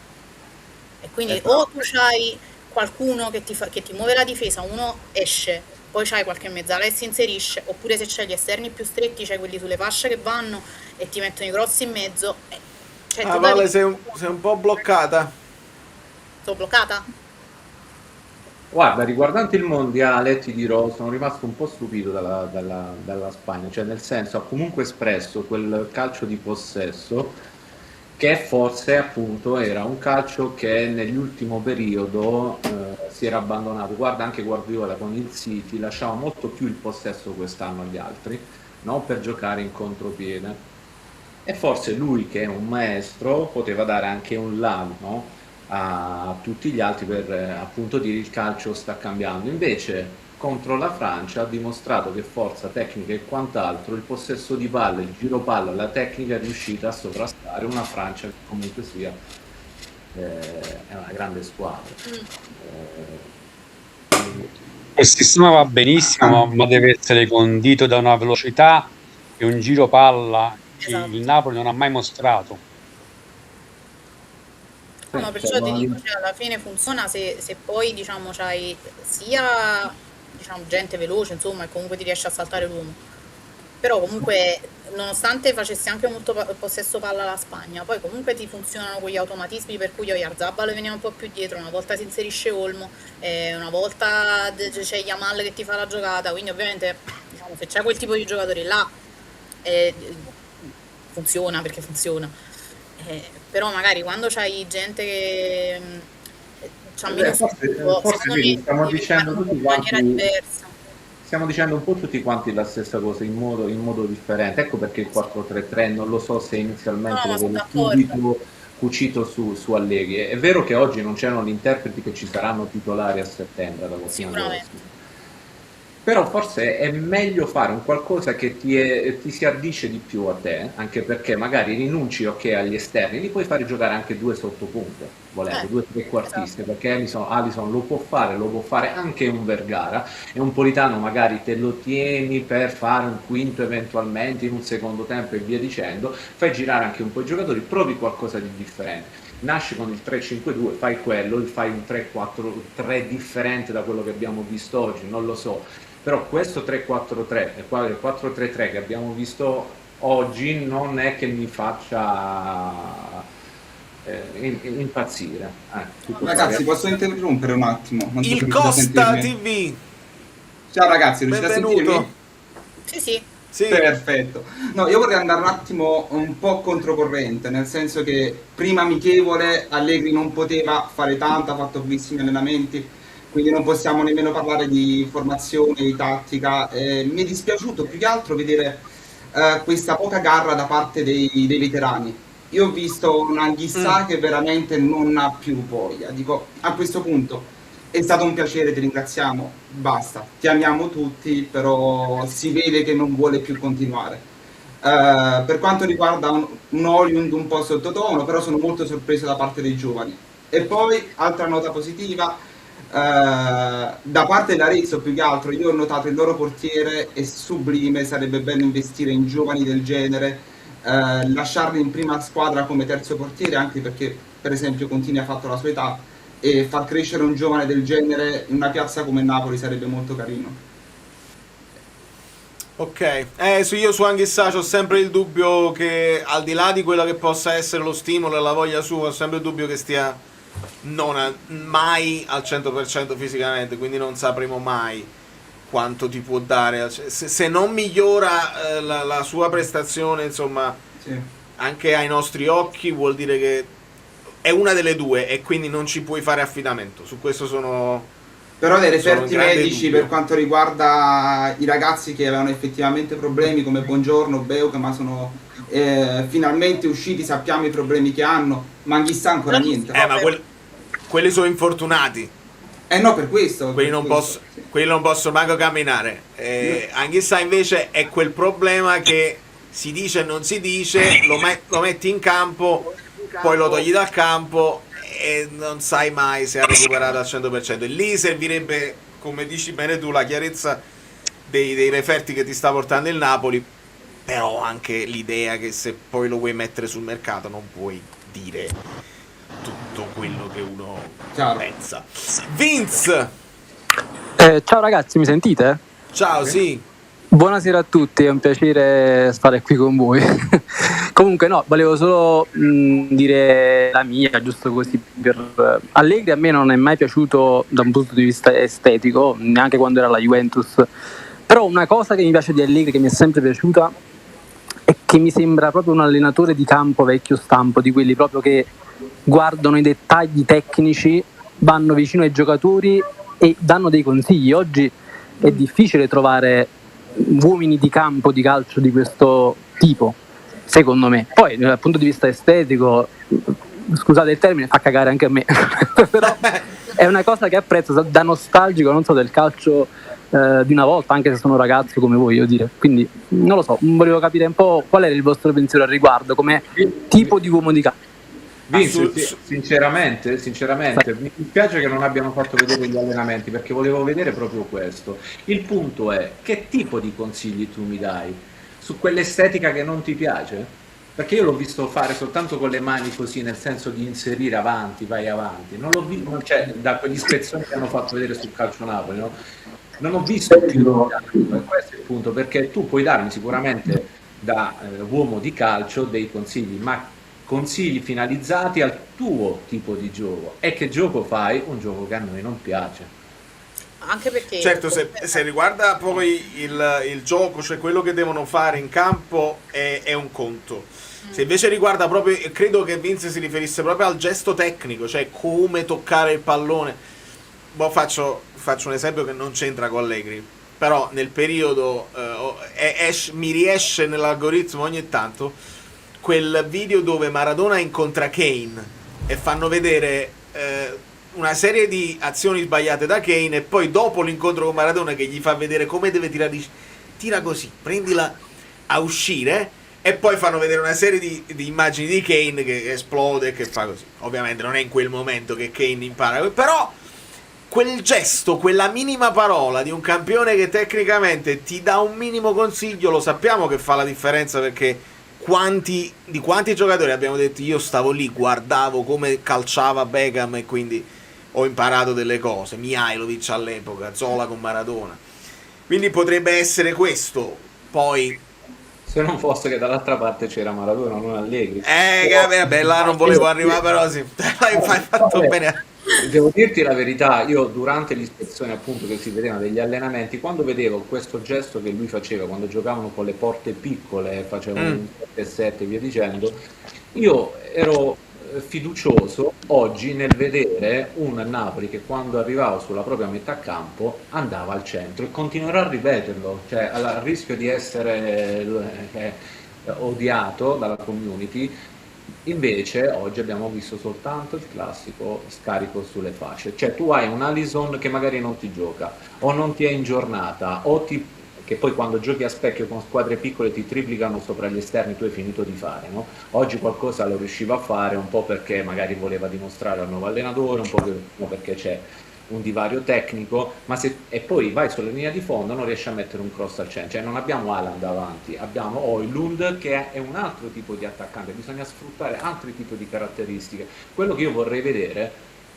E quindi o tu c'hai qualcuno che ti muove la difesa, uno esce, poi c'hai qualche mezzala che si inserisce, oppure se c'hai gli esterni più stretti, c'hai quelli sulle fasce che vanno e ti mettono i cross in mezzo. Cioè, tu Vale, sei un po' bloccata. sono bloccata? Guarda, riguardante il mondiale, ti dirò, sono rimasto un po' stupito dalla Spagna, cioè nel senso ha comunque espresso quel calcio di possesso che forse appunto era un calcio che nell'ultimo periodo si era abbandonato. Guarda, anche Guardiola con il City lasciava molto più il possesso quest'anno agli altri, no? Per giocare in contropiede. E forse lui, che è un maestro, poteva dare anche un là, no? A tutti gli altri per appunto dire il calcio sta cambiando. Invece contro la Francia ha dimostrato che forza tecnica e quant'altro, il possesso di palla, il giro palla, la tecnica è riuscita a sovrastare una Francia che comunque sia è una grande squadra. Il sistema va benissimo, ma deve essere condito da una velocità e un giro palla che Esatto. il Napoli non ha mai mostrato. No, ma perciò ti dico, cioè, alla fine funziona se poi diciamo c'hai sia diciamo, gente veloce, insomma, e comunque ti riesci a saltare l'uomo. Però comunque, nonostante facessi anche molto possesso palla la Spagna, poi comunque ti funzionano quegli automatismi per cui Oyarzabal veniva un po' più dietro, una volta si inserisce Olmo, una volta c'è Yamal che ti fa la giocata, quindi ovviamente diciamo, se c'è quel tipo di giocatori là funziona perché funziona. Però magari quando c'hai gente che c'ha meno fisico, forse secondo vedi, me stiamo devi dicendo farlo tutti in maniera quanti, diversa. stiamo dicendo un po' tutti quanti la stessa cosa in modo differente. Ecco perché il 4-3-3 non lo so se inizialmente No, ma sono l'avevo d'accordo. subito cucito su Allegri. È vero che oggi non c'erano gli interpreti che ci saranno titolari a settembre ad agosto. Sicuramente. Però forse è meglio fare un qualcosa che ti si addice di più a te, anche perché magari rinunci agli esterni, li puoi fare giocare anche due sottopunte, volendo, due trequartiste, esatto. perché Alisson lo può fare anche un Vergara, e un Politano magari te lo tieni per fare un quinto eventualmente in un secondo tempo e via dicendo, fai girare anche un po' i giocatori, provi qualcosa di differente. Nasci con il 3-5-2, fai quello, fai un 3-4-3 differente da quello che abbiamo visto oggi, non lo so. Però questo 3-4-3 e il 4-3-3 che abbiamo visto oggi non è che mi faccia impazzire. Ragazzi, posso interrompere un attimo? Non so se Il riuscite a Costa sentirmi. TV, Ciao ragazzi, riuscite a sentirmi? benvenuto. Sì, sì. Sì, Perfetto. No, io vorrei andare un attimo un po' controcorrente, nel senso che prima amichevole Allegri non poteva fare tanto, ha fatto pochissimi allenamenti, quindi non possiamo nemmeno parlare di formazione, di tattica. Mi è dispiaciuto più che altro vedere questa poca garra da parte dei veterani. Io ho visto un Mm. Anghissà che veramente non ha più voglia. Dico, a questo punto è stato un piacere, ti ringraziamo, basta, ti amiamo tutti, però si vede che non vuole più continuare. Per quanto riguarda un Hollywood un po' sottotono, però sono molto sorpreso da parte dei giovani. E poi, altra nota positiva, da parte dell'Arezzo più che altro, io ho notato il loro portiere è sublime, sarebbe bello investire in giovani del genere, lasciarli in prima squadra come terzo portiere, anche perché per esempio Contini ha fatto la sua età, e far crescere un giovane del genere in una piazza come Napoli sarebbe molto carino. Ok, io su Anghissà ho sempre il dubbio che, al di là di quello che possa essere lo stimolo e la voglia sua, ho sempre il dubbio che stia mai al 100% fisicamente, quindi non sapremo mai quanto ti può dare. Se non migliora la sua prestazione, insomma, Sì. anche ai nostri occhi, vuol dire che è una delle due e quindi non ci puoi fare affidamento. Su questo Però dei sono in referti grande medici per dubbio. quanto riguarda i ragazzi che avevano effettivamente problemi come Buongiorno, Beuca, ma sono finalmente usciti, sappiamo i problemi che hanno, ma Anghissà ancora Però non si niente. può Quelli sono infortunati. Eh no, per questo, quelli per non, questo. posso, quelli non possono manco camminare. Anghissà invece è quel problema che si dice e non si dice, lo metti in campo, poi lo togli dal campo e non sai mai se ha recuperato al 100%. E lì servirebbe, come dici bene tu, la chiarezza dei referti che ti sta portando il Napoli, però anche l'idea che se poi lo vuoi mettere sul mercato non puoi dire tutto quello che uno Chiaro. pensa. Vince! Ciao ragazzi, mi sentite? Ciao, sì. Buonasera a tutti, è un piacere stare qui con voi. Comunque no, volevo solo dire la mia, giusto così. Allegri a me non è mai piaciuto da un punto di vista estetico, neanche quando era la Juventus. Però una cosa che mi piace di Allegri, che mi è sempre piaciuta, è che mi sembra proprio un allenatore di campo vecchio stampo, di quelli proprio che guardano i dettagli tecnici, vanno vicino ai giocatori e danno dei consigli. Oggi è difficile trovare uomini di campo di calcio di questo tipo, secondo me. Poi dal punto di vista estetico, scusate il termine, fa cagare anche a me. Però è una cosa che apprezzo da nostalgico, non so, del calcio di una volta, anche se sono ragazzo come voi, io dire. Quindi non lo so, volevo capire un po' qual era il vostro pensiero al riguardo come tipo di uomo di calcio. Vince, sinceramente, mi dispiace che non abbiano fatto vedere gli allenamenti perché volevo vedere proprio questo. Il punto è, che tipo di consigli tu mi dai su quell'estetica che non ti piace? Perché io l'ho visto fare soltanto con le mani così, nel senso di inserire avanti, vai avanti. Non l'ho visto, cioè, da quegli spezzoni che hanno fatto vedere sul Calcio Napoli, no? Non ho visto più di tanto, questo è il punto, perché tu puoi darmi sicuramente da uomo di calcio dei consigli, ma consigli finalizzati al tuo tipo di gioco. E che gioco fai? Un gioco che a noi non piace. anche perché Certo, se riguarda poi il gioco, cioè quello che devono fare in campo, è un conto. Se invece riguarda proprio, credo che Vince si riferisse proprio al gesto tecnico, cioè come toccare il pallone. Faccio un esempio che non c'entra con Allegri, però nel periodo mi riesce nell'algoritmo ogni tanto quel video dove Maradona incontra Kane e fanno vedere una serie di azioni sbagliate da Kane e poi dopo l'incontro con Maradona che gli fa vedere come deve tirare, tira così, prendila a uscire, e poi fanno vedere una serie di immagini di Kane che esplode e che fa così. Ovviamente non è in quel momento che Kane impara, però quel gesto, quella minima parola di un campione che tecnicamente ti dà un minimo consiglio, lo sappiamo che fa la differenza, perché quanti giocatori abbiamo detto io stavo lì, guardavo come calciava Beckham e quindi ho imparato delle cose, Mihajlovic all'epoca, Zola con Maradona, quindi potrebbe essere questo. Poi Se non fosse che dall'altra parte c'era Maradona, non Allegri. vabbè, là non volevo arrivare, però sì, hai fatto Vabbè, bene. devo dirti la verità, io durante l'ispezione appunto che si vedevano degli allenamenti, quando vedevo questo gesto che lui faceva, quando giocavano con le porte piccole, facevano un 7-7 e via dicendo, io ero fiducioso oggi nel vedere un Napoli che quando arrivava sulla propria metà campo andava al centro e continuerà a ripeterlo, cioè al rischio di essere odiato dalla community. Invece oggi abbiamo visto soltanto il classico scarico sulle fasce, cioè tu hai un Alisson che magari non ti gioca o non ti è in giornata che poi quando giochi a specchio con squadre piccole ti triplicano sopra gli esterni, tu hai finito di fare, no? Oggi qualcosa lo riusciva a fare, un po' perché magari voleva dimostrare al nuovo allenatore, un po' perché c'è un divario tecnico, e poi vai sulla linea di fondo non riesci a mettere un cross al centro, cioè non abbiamo Haaland davanti, abbiamo Højlund che è un altro tipo di attaccante, bisogna sfruttare altri tipi di caratteristiche. Quello che io vorrei vedere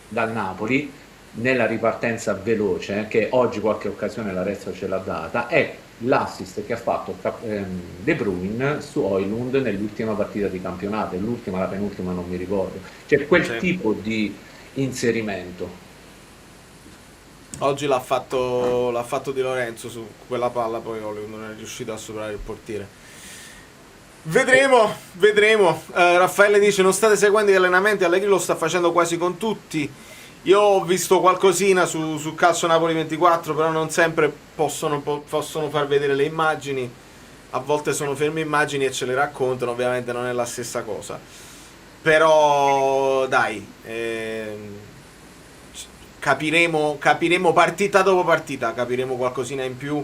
dal Napoli nella ripartenza veloce, che oggi qualche occasione la Rezzo ce l'ha data, è l'assist che ha fatto De Bruyne su Højlund nell'ultima partita di campionato, l'ultima, la penultima non mi ricordo, cioè quel tipo di inserimento. Oggi l'ha fatto Di Lorenzo su quella palla, poi non è riuscito a superare il portiere. Vedremo. Raffaele dice: non state seguendo gli allenamenti, Allegri lo sta facendo quasi con tutti. Io ho visto qualcosina su Calcio Napoli 24, però non sempre possono far vedere le immagini. A volte sono ferme immagini e ce le raccontano, ovviamente non è la stessa cosa. Però dai, capiremo partita dopo partita, capiremo qualcosina in più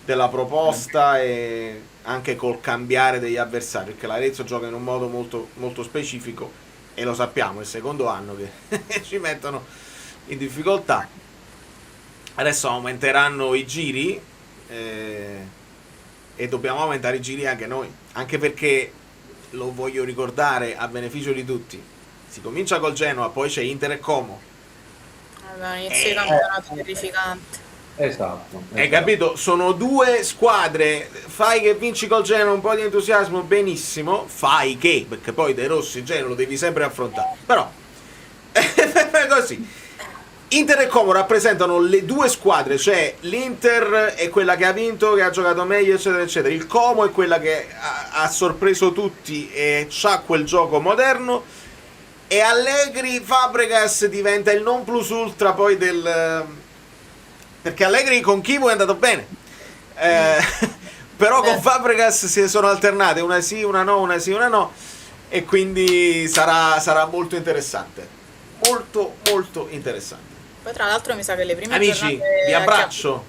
della proposta e anche col cambiare degli avversari, perché l'Arezzo gioca in un modo molto, molto specifico e lo sappiamo, è il secondo anno che ci mettono in difficoltà. Adesso aumenteranno i giri e dobbiamo aumentare i giri anche noi, anche perché, lo voglio ricordare a beneficio di tutti, si comincia col Genoa, poi c'è Inter e Como. Allora, inizio di campionato terrificante. Esatto. Hai capito? Sono due squadre. Fai che vinci col Genoa un po' di entusiasmo, benissimo. Fai che, perché poi De Rossi il Genoa lo devi sempre affrontare. Però così. Inter e Como rappresentano le due squadre, cioè l'Inter è quella che ha vinto, che ha giocato meglio, eccetera eccetera. Il Como è quella che ha sorpreso tutti e c'ha quel gioco moderno. E Allegri, Fabregas diventa il non plus ultra poi perché Allegri con Chivu è andato bene, però con Fabregas si sono alternate, una sì, una no, una sì, una no, e quindi sarà molto interessante, molto molto interessante. Poi tra l'altro mi sa che le prime Amici, giornate vi abbraccio.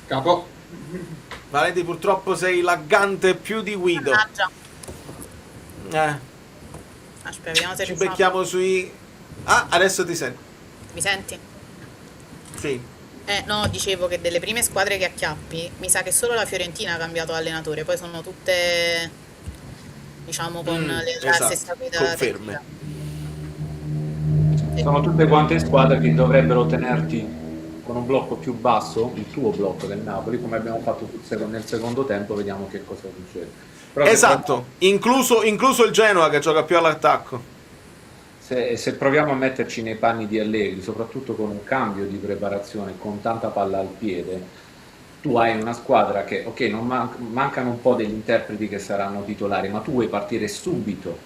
Capo. Valenti, purtroppo sei laggante più di Guido. Aspetta, vediamo se Ci riusciamo. becchiamo sui... adesso ti sento. Mi senti? Sì. No, dicevo che delle prime squadre che acchiappi, mi sa che solo la Fiorentina ha cambiato allenatore, poi sono tutte, diciamo, con la stessa guida conferme. tecnica. Sono tutte quante squadre che dovrebbero tenerti con un blocco più basso, il tuo blocco del Napoli, come abbiamo fatto nel secondo tempo, vediamo che cosa succede. Però Esatto, incluso il Genoa che gioca più all'attacco. se proviamo a metterci nei panni di Allegri, soprattutto con un cambio di preparazione, con tanta palla al piede, tu hai una squadra che, ok, non mancano un po' degli interpreti che saranno titolari, ma tu vuoi partire subito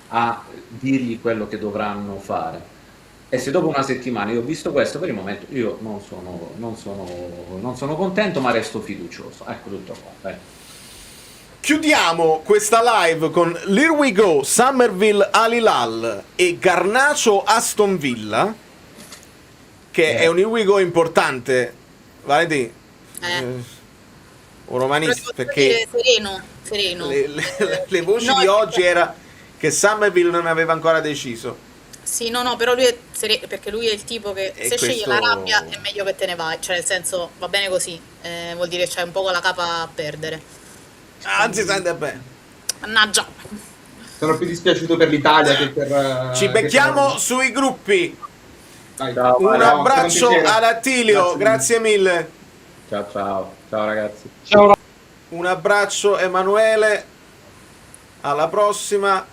a dirgli quello che dovranno fare. E se dopo una settimana io ho visto questo, per il momento io non sono contento, ma resto fiducioso. Ecco, tutto qua. Dai. Chiudiamo questa live con Here We Go, Summerville Al Hilal e Garnacho Aston Villa, che è un Here We Go importante, Valentì, un romanista, perché sereno. le voci No, di oggi era che Summerville non aveva ancora deciso. Sì, no, però lui è perché lui è il tipo che E se sceglie la questo- rabbia è meglio che te ne vai, cioè nel senso va bene così, vuol dire che c'hai un po' con la capa a perdere. Anzi, sente bene. Mannaggia. Sono più dispiaciuto per l'Italia che per... Ci becchiamo sui gruppi. Dai, Ciao, Un ciao, abbraccio piacere. ad Attilio, Grazie grazie mille. Ciao ragazzi. Ciao. Un abbraccio Emanuele, alla prossima.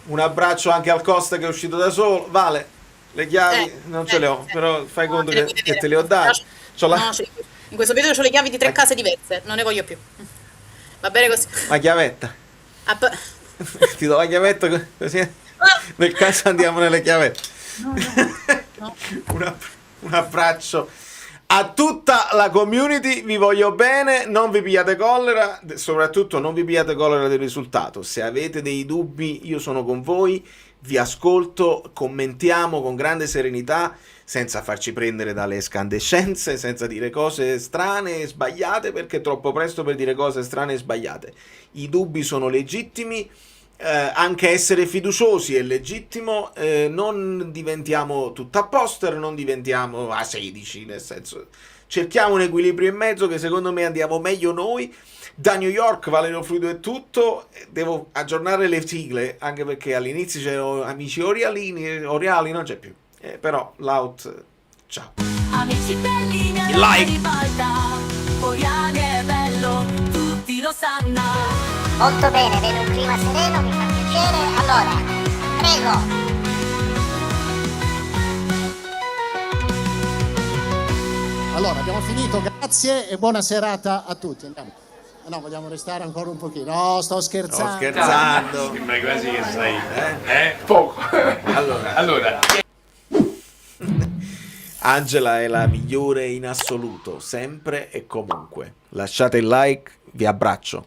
Un abbraccio anche al Costa che è uscito da solo. Vale, le chiavi non ce le ho, però fai No, conto te le che puoi te vedere. le ho date. C'ho la, No, in questo periodo ho le chiavi di 3 case diverse, non ne voglio più. Va bene così. la chiavetta. Ah, Ti do la chiavetta così nel caso andiamo nelle chiavette. No, no. Un abbraccio a tutta la community, vi voglio bene, non vi pigliate collera, soprattutto non vi pigliate collera del risultato. Se avete dei dubbi io sono con voi, vi ascolto, commentiamo con grande serenità, senza farci prendere dalle escandescenze, senza dire cose strane e sbagliate, perché è troppo presto per dire cose strane e sbagliate. I dubbi sono legittimi, anche essere fiduciosi è legittimo, non diventiamo tutta poster, non diventiamo A16, nel senso cerchiamo un equilibrio in mezzo, che secondo me andiamo meglio noi. Da New York, Valerio Fluido è tutto, devo aggiornare le sigle, anche perché all'inizio c'erano amici Oriali non c'è più, però l'out, ciao. Amici belli nella Like. ribalta, Oriani è bello, tutti lo sanno. Molto bene, vedo un clima sereno, mi fa piacere. Allora, prego. Allora, abbiamo finito, grazie e buona serata a tutti. Andiamo. No, vogliamo restare ancora un pochino. No, sto scherzando. Sto scherzando. Sembra quasi che sai. Poco. Allora. Angela è la migliore in assoluto, sempre e comunque. Lasciate il like, vi abbraccio.